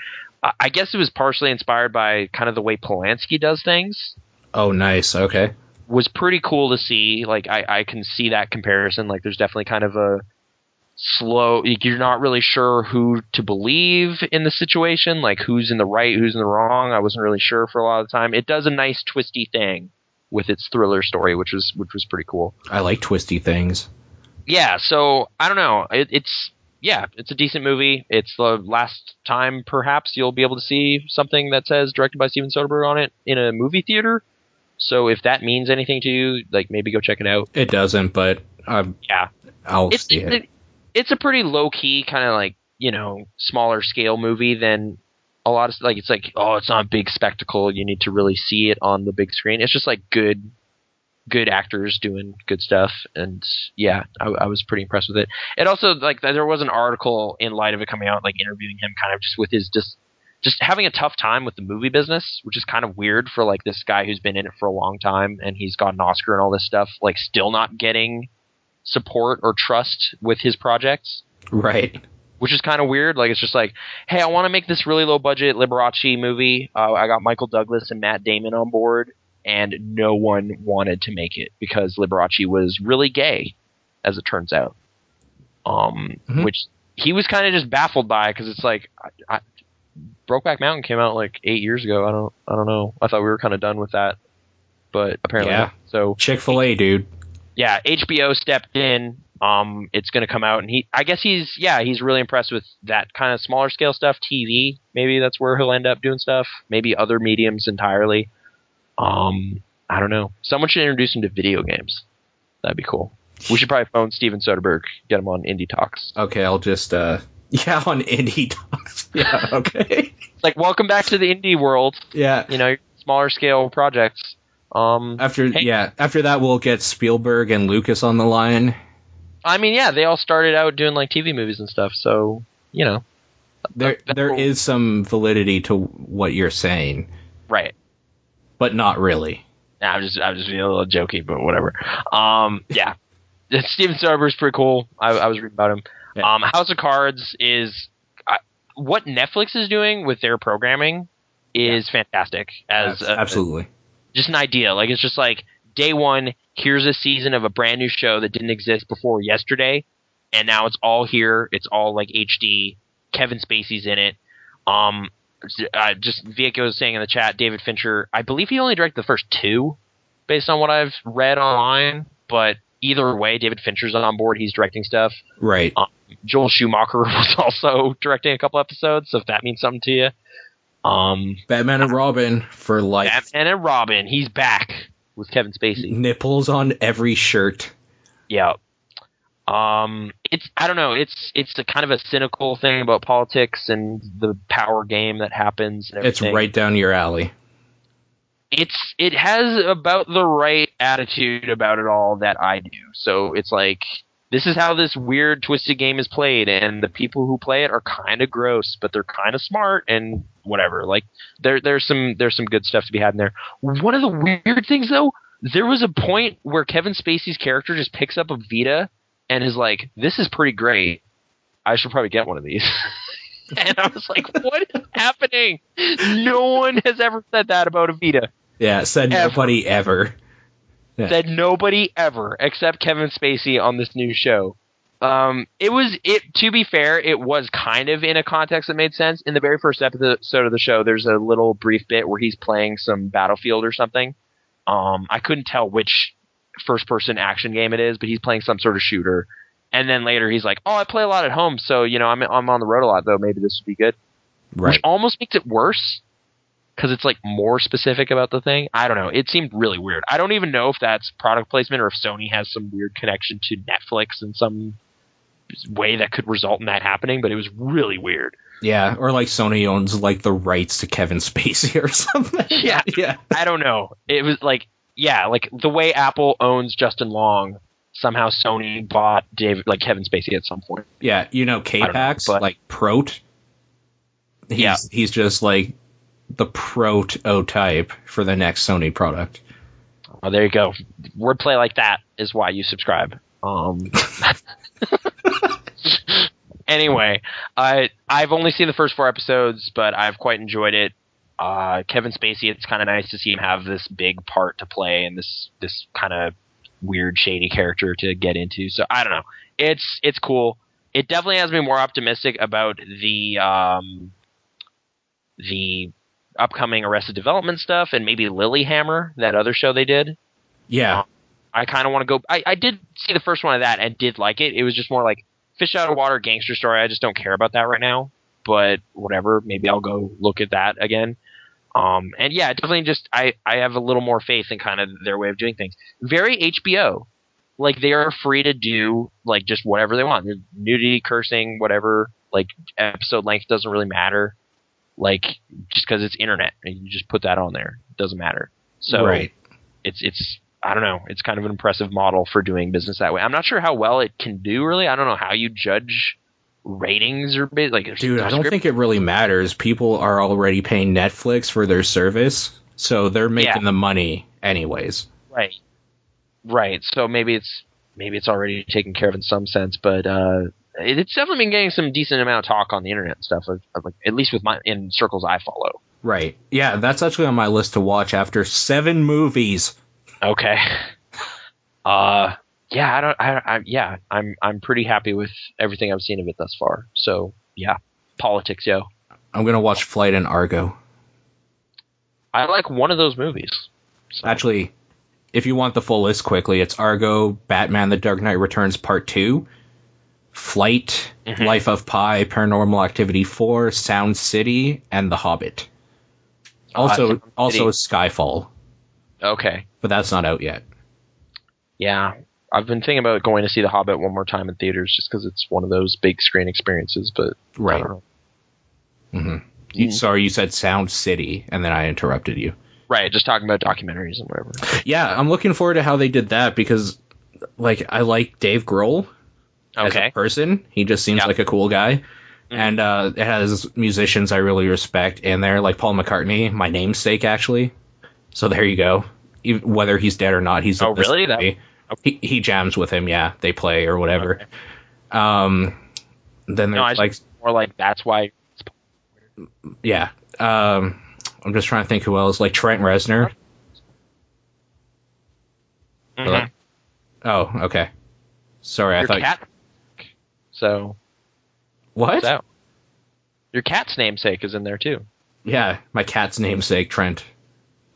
I guess it was partially inspired by kind of the way Polanski does things. Oh, nice. Okay. Was pretty cool to see. Like I can see that comparison. Like there's definitely kind of a slow. You're not really sure who to believe in the situation, like who's in the right, who's in the wrong. I wasn't really sure for a lot of the time. It does a nice twisty thing with its thriller story, which was pretty cool. I like twisty things. Yeah, so I don't know. It's a decent movie. It's the last time perhaps you'll be able to see something that says directed by Steven Soderbergh on it in a movie theater. So if that means anything to you, like maybe go check it out. It doesn't, but yeah, I'll see it. It's a pretty low-key kind of like, smaller scale movie than a lot of, like, it's like, oh, it's not a big spectacle. You need to really see it on the big screen. It's just like good actors doing good stuff. And yeah, I was pretty impressed with it. It also, like, there was an article in light of it coming out, like interviewing him kind of just with his, just having a tough time with the movie business, which is kind of weird for like this guy who's been in it for a long time and he's got an Oscar and all this stuff, like still not getting support or trust with his projects, right? Which is kind of weird. Like it's just like, hey, I want to make this really low budget Liberace movie. I got Michael Douglas and Matt Damon on board, and no one wanted to make it because Liberace was really gay, as it turns out. Which he was kind of just baffled by because it's like, Brokeback Mountain came out like 8 years ago. I don't know. I thought we were kind of done with that, but apparently not. So Chick-fil-A, dude. Yeah, HBO stepped in. It's going to come out, and I guess he's really impressed with that kind of smaller scale stuff. TV, maybe that's where he'll end up doing stuff. Maybe other mediums entirely. I don't know. Someone should introduce him to video games. That'd be cool. We should probably phone Steven Soderbergh, get him on Indie Talks. Okay, I'll just on Indie Talks. Yeah, okay. It's like, welcome back to the indie world. Yeah, smaller scale projects. After that, we'll get Spielberg and Lucas on the line. I mean, yeah, they all started out doing like TV movies and stuff, so there is some validity to what you're saying, right? But not really. Nah, I'm just being a little jokey, but whatever. Yeah, Steven Soderbergh's pretty cool. I was reading about him. Yeah. House of Cards is what Netflix is doing with their programming is fantastic. Absolutely. Just an idea. Like, it's just like, day one, here's a season of a brand new show that didn't exist before yesterday, and now it's all here. It's all, like, HD. Kevin Spacey's in it. Just Vieko was saying in the chat, David Fincher, I believe he only directed the first two, based on what I've read online, but either way, David Fincher's on board. He's directing stuff. Right. Joel Schumacher was also directing a couple episodes, so if that means something to you. Batman and Robin for life. Batman and Robin, he's back with Kevin Spacey. Nipples on every shirt. Yeah. It's, I don't know, it's a kind of a cynical thing about politics and the power game that happens. And it's right down your alley. It has about the right attitude about it all that I do. So it's like, this is how this weird twisted game is played, and the people who play it are kind of gross, but they're kind of smart and whatever. Like there's some good stuff to be had in there. One of the weird things though, There was a point where Kevin Spacey's character just picks up a Vita and is like, "This is pretty great. I should probably get one of these." And I was like, "What is happening?" No one has ever said that about a Vita. Yeah, said ever. Nobody ever. Yeah. Said nobody ever except Kevin Spacey on this new show. To be fair, it was kind of in a context that made sense. In the very first episode of the show, there's a little brief bit where he's playing some Battlefield or something. I couldn't tell which first-person action game it is, but he's playing some sort of shooter. And then later he's like, "Oh, I play a lot at home, so I'm on the road a lot, though. Maybe this would be good." Right. Which almost makes it worse because it's like more specific about the thing. I don't know. It seemed really weird. I don't even know if that's product placement or if Sony has some weird connection to Netflix in some way that could result in that happening, but it was really weird. Yeah, or like Sony owns like the rights to Kevin Spacey or something. Yeah. I don't know. It was like, like the way Apple owns Justin Long, somehow Sony bought Kevin Spacey at some point. Yeah, K-Pax, like Prot. He's just like the prototype for the next Sony product. Oh, there you go. Wordplay like that is why you subscribe. Anyway, I've only seen the first 4 episodes, but I've quite enjoyed it. Kevin Spacey, it's kind of nice to see him have this big part to play and this kind of weird, shady character to get into. So I don't know. It's cool. It definitely has me more optimistic about the upcoming Arrested Development stuff and maybe Lilyhammer, that other show they did. Yeah. I kind of want to go. I did see the first one of that and did like it. It was just more like fish out of water gangster story. I just don't care about that right now. But whatever. Maybe I'll go look at that again. And yeah, definitely just I have a little more faith in kind of their way of doing things. Very HBO. Like they are free to do like just whatever they want. Nudity, cursing, whatever. Like episode length doesn't really matter. Like just because it's internet, and you just put that on there. It doesn't matter. So right. It's I don't know. It's kind of an impressive model for doing business that way. I'm not sure how well it can do, really. I don't know how you judge ratings or like. Dude, I don't think it really matters. People are already paying Netflix for their service, so they're making the money anyways. Right. So maybe it's already taken care of in some sense, but it's definitely been getting some decent amount of talk on the internet and stuff. Like at least in circles I follow. Right. Yeah, that's actually on my list to watch after 7 movies. Okay. I'm pretty happy with everything I've seen of it thus far. So yeah, politics, yo. I'm gonna watch Flight and Argo. I like one of those movies. So. Actually, if you want the full list quickly, it's Argo, Batman: The Dark Knight Returns Part 2, Flight, Life of Pi, Paranormal Activity 4, Sound City, and The Hobbit. Also Skyfall. Okay. But that's not out yet. Yeah. I've been thinking about going to see The Hobbit one more time in theaters just because it's one of those big screen experiences, but right. I don't know. Mm-hmm. Sorry, you said Sound City, and then I interrupted you. Right, just talking about documentaries and whatever. Yeah, I'm looking forward to how they did that because, like, I like Dave Grohl as a person. He just seems like a cool guy. And it has musicians I really respect in there, like Paul McCartney, my namesake, actually. So there you go. Whether he's dead or not, he's... Oh, really? He jams with him, yeah. They play or whatever. Okay. Then there's like... More like that's why... Yeah. I'm just trying to think who else. Like Trent Reznor. Mm-hmm. Oh, okay. Sorry, I thought... Cat. So... What? So, your cat's namesake is in there too. Yeah, my cat's namesake, Trent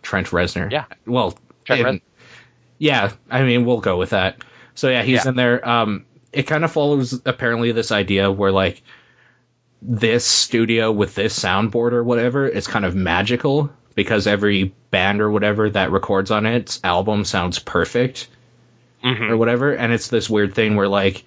Reznor. Yeah. Well, yeah, I mean, we'll go with that. So yeah, he's in there. It kind of follows apparently this idea where like this studio with this soundboard or whatever, it's kind of magical because every band or whatever that records on its album sounds perfect or whatever. And it's this weird thing where like,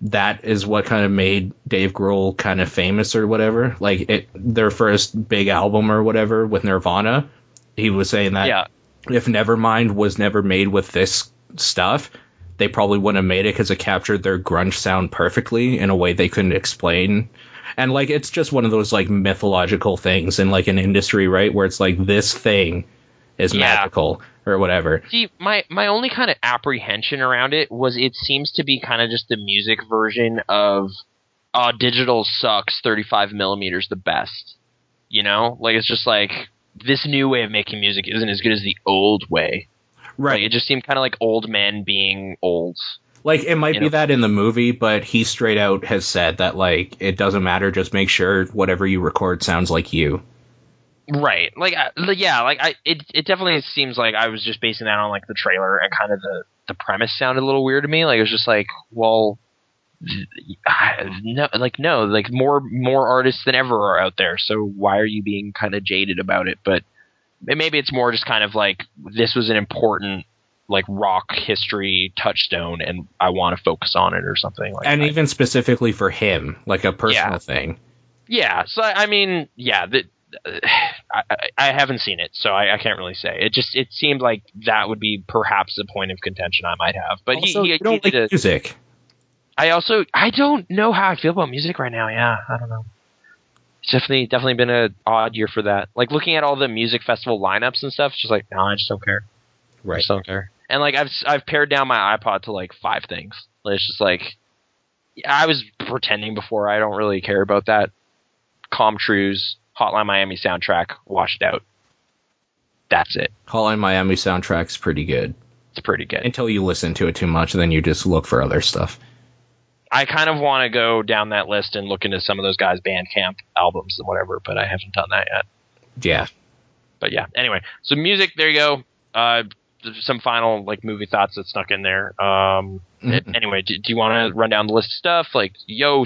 that is what kind of made Dave Grohl kind of famous or whatever. Like their first big album or whatever with Nirvana, he was saying that if Nevermind was never made with this stuff, they probably wouldn't have made it because it captured their grunge sound perfectly in a way they couldn't explain. And like, it's just one of those like mythological things in like an industry, right? Where it's like this thing is magical or whatever. See, my only kind of apprehension around it was it seems to be kind of just the music version of digital sucks, 35 millimeters the best. You know? Like, it's just like, this new way of making music isn't as good as the old way. Right. Like, it just seemed kind of like old men being old. Like, it might be that in the movie, but he straight out has said that, like, it doesn't matter, just make sure whatever you record sounds like you. Right. Like, it definitely seems like I was just basing that on, like, the trailer, and kind of the premise sounded a little weird to me. Like, it was just like, well, no, more artists than ever are out there, so why are you being kind of jaded about it? But maybe it's more just kind of like, this was an important, like, rock history touchstone, and I want to focus on it or something like and that. Even specifically for him, like a personal thing. Yeah. So I mean, yeah, I haven't seen it, so I can't really say. It seemed like that would be perhaps a point of contention I might have. But also, he don't like music. I don't know how I feel about music right now. Yeah, I don't know. It's definitely been an odd year for that. Like, looking at all the music festival lineups and stuff, it's just like, no, I just don't care. Right. I just don't care. And like, I've pared down my iPod to like 5 things. It's just like, I was pretending before. I don't really care about that. Calm Trues, Hotline Miami soundtrack, washed out. That's it. Hotline Miami soundtrack's pretty good. It's pretty good. Until you listen to it too much, then you just look for other stuff. I kind of want to go down that list and look into some of those guys' Bandcamp albums and whatever, but I haven't done that yet. Yeah. But yeah, anyway. So music, there you go. Some final, like, movie thoughts that snuck in there. Anyway, do you want to run down the list of stuff? Like,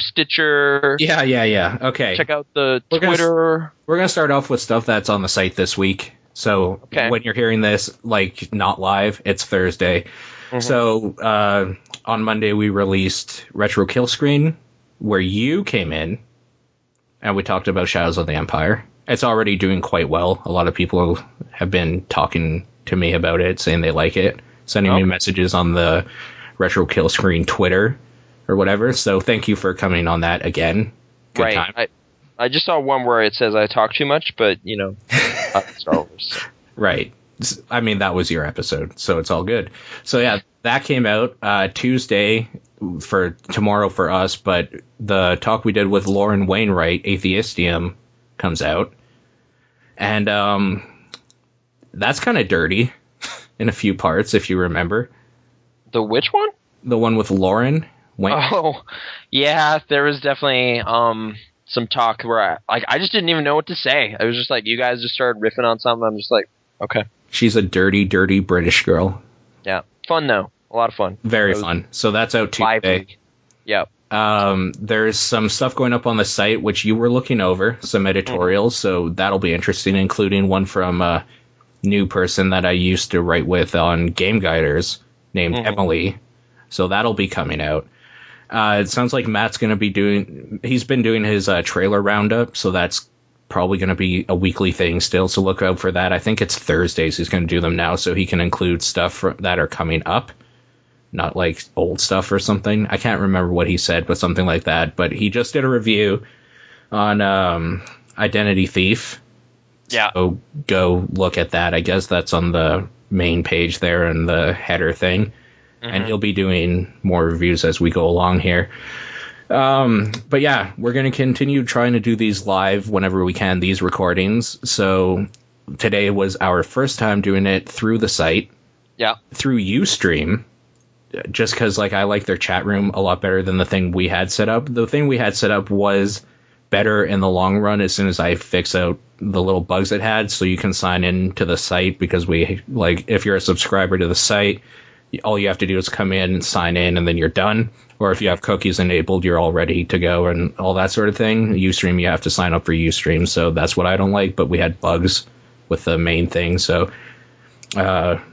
Stitcher. Yeah. Okay. Check out the Twitter. We're going to start off with stuff that's on the site this week. So when you're hearing this, like, not live, it's Thursday. Mm-hmm. So on Monday, we released Retro Kill Screen, where you came in, and we talked about Shadows of the Empire. It's already doing quite well. A lot of people have been talking to me about it, saying they like it, sending me messages on the Retro Kill Screen Twitter or whatever. So thank you for coming on that again. Good time. I just saw one where it says I talk too much, but, you know, Star Wars. So. Right. I mean, that was your episode, so it's all good. So yeah, that came out Tuesday for tomorrow for us, but the talk we did with Lauren Wainwright, Atheistium, comes out. And that's kind of dirty in a few parts, if you remember. The which one? The one with Lauren Wainwright. Oh, yeah, there was definitely some talk where I just didn't even know what to say. I was just like, you guys just started riffing on something. I'm just like, okay. She's a dirty, dirty British girl. Yeah. Fun, though. A lot of fun. Very fun. So that's out Tuesday. Lively. Yep. There's some stuff going up on the site, which you were looking over, some editorials, so that'll be interesting, including one from a new person that I used to write with on Game Guiders named Emily. So that'll be coming out. It sounds like Matt's going to be he's been doing his trailer roundup, so that's probably going to be a weekly thing still, so look out for that. I think it's Thursdays he's going to do them now, so he can include stuff that are coming up, not like old stuff or something. I can't remember what he said, but something like that. But he just did a review on Identity Thief. Yeah. So go look at that. I guess that's on the main page there in the header thing. And he'll be doing more reviews as we go along here. But yeah, we're going to continue trying to do these live whenever we can, these recordings. So today was our first time doing it through the site. Yeah. Through Ustream. Just because, like, I like their chat room a lot better than the thing we had set up. The thing we had set up was better in the long run as soon as I fix out the little bugs it had, so you can sign in to the site, because if you're a subscriber to the site, all you have to do is come in and sign in, and then you're done. Or if you have cookies enabled, you're all ready to go and all that sort of thing. Ustream, you have to sign up for Ustream, so that's what I don't like, but we had bugs with the main thing, so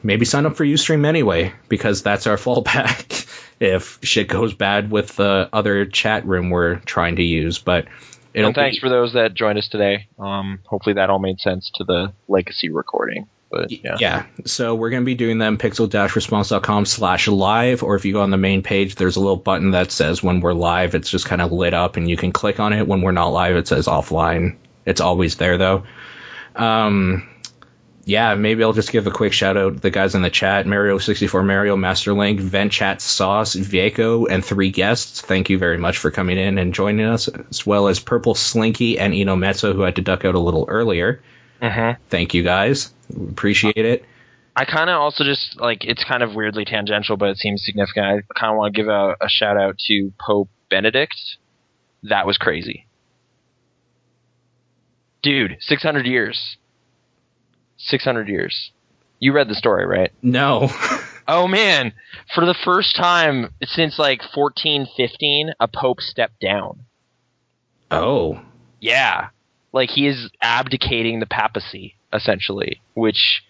maybe sign up for Ustream anyway, because that's our fallback if shit goes bad with the other chat room we're trying to use. But thanks for those that joined us today. Hopefully that all made sense to the legacy recording. But yeah. So we're going to be doing them pixel-response.com/live, or if you go on the main page, there's a little button that says when we're live. It's just kind of lit up, and you can click on it. When we're not live, it says offline. It's always there, though. yeah, maybe I'll just give a quick shout out to the guys in the chat: Mario64, Mario, Masterlink, VentChat, Sauce, Vieko, and 3 guests. Thank you very much for coming in and joining us, as well as Purple Slinky and Ino Mezzo, who had to duck out a little earlier. Thank you guys. Appreciate it. I kind of also just, like, it's kind of weirdly tangential, but it seems significant. I kind of want to give a shout out to Pope Benedict. That was crazy. Dude, 600 years. 600 years. You read the story, right? No. Oh, man. For the first time since, like, 1415, a pope stepped down. Oh. Yeah. Like, he is abdicating the papacy, essentially, which,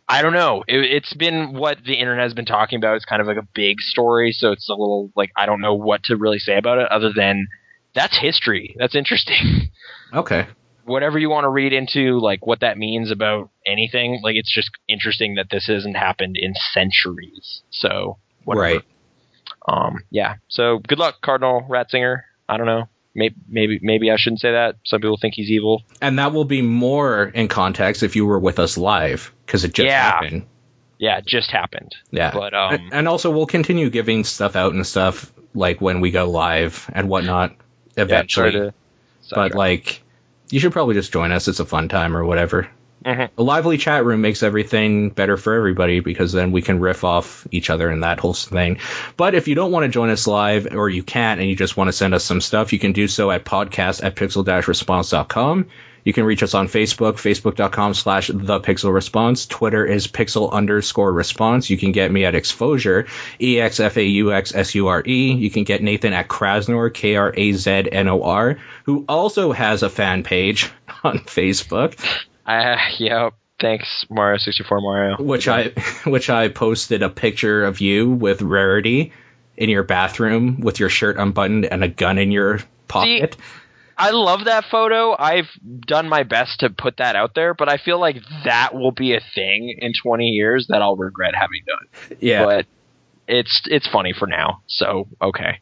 I don't know. It's been what the internet has been talking about. It's kind of like a big story, so it's a little, like, I don't know what to really say about it, other than that's history. That's interesting. Okay. Whatever you want to read into, like, what that means about anything, like, it's just interesting that this hasn't happened in centuries. So, whatever. Right. Yeah. So, good luck, Cardinal Ratzinger. I don't know. Maybe I shouldn't say that. Some people think he's evil. And that will be more in context if you were with us live, because it just happened. Yeah, it just happened. Yeah. But and also, we'll continue giving stuff out and stuff, like, when we go live and whatnot, eventually. Yeah, but, like, you should probably just join us. It's a fun time or whatever. A lively chat room makes everything better for everybody, because then we can riff off each other and that whole thing. But if you don't want to join us live, or you can't and you just want to send us some stuff, you can do so at podcast@pixel-response.com. You can reach us on Facebook, facebook.com/thepixelresponse. Twitter is pixel_response. You can get me at Exposure, EXFAUXSURE. You can get Nathan at Krasnor, KRAZNOR, who also has a fan page on Facebook. Yeah, thanks, Mario64 Mario. Which I posted a picture of you with Rarity in your bathroom with your shirt unbuttoned and a gun in your pocket. See, I love that photo. I've done my best to put that out there, but I feel like that will be a thing in 20 years that I'll regret having done. Yeah. But it's funny for now, so okay.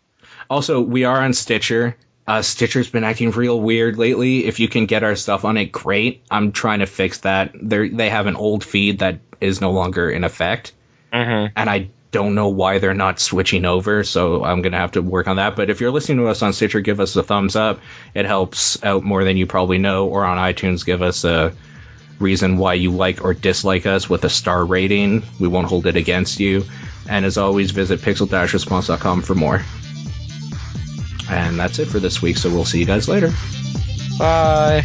Also, we are on Stitcher. Stitcher's been acting real weird lately. If you can get our stuff on it, great. I'm trying to fix that. They have an old feed that is no longer in effect. And I don't know why they're not switching over, so I'm going to have to work on that. But if you're listening to us on Stitcher, give us a thumbs up. It helps out more than you probably know. Or on iTunes, give us a reason why you like or dislike us with a star rating. We won't hold it against you. And as always, visit pixel-response.com for more. And that's it for this week, so we'll see you guys later. Bye.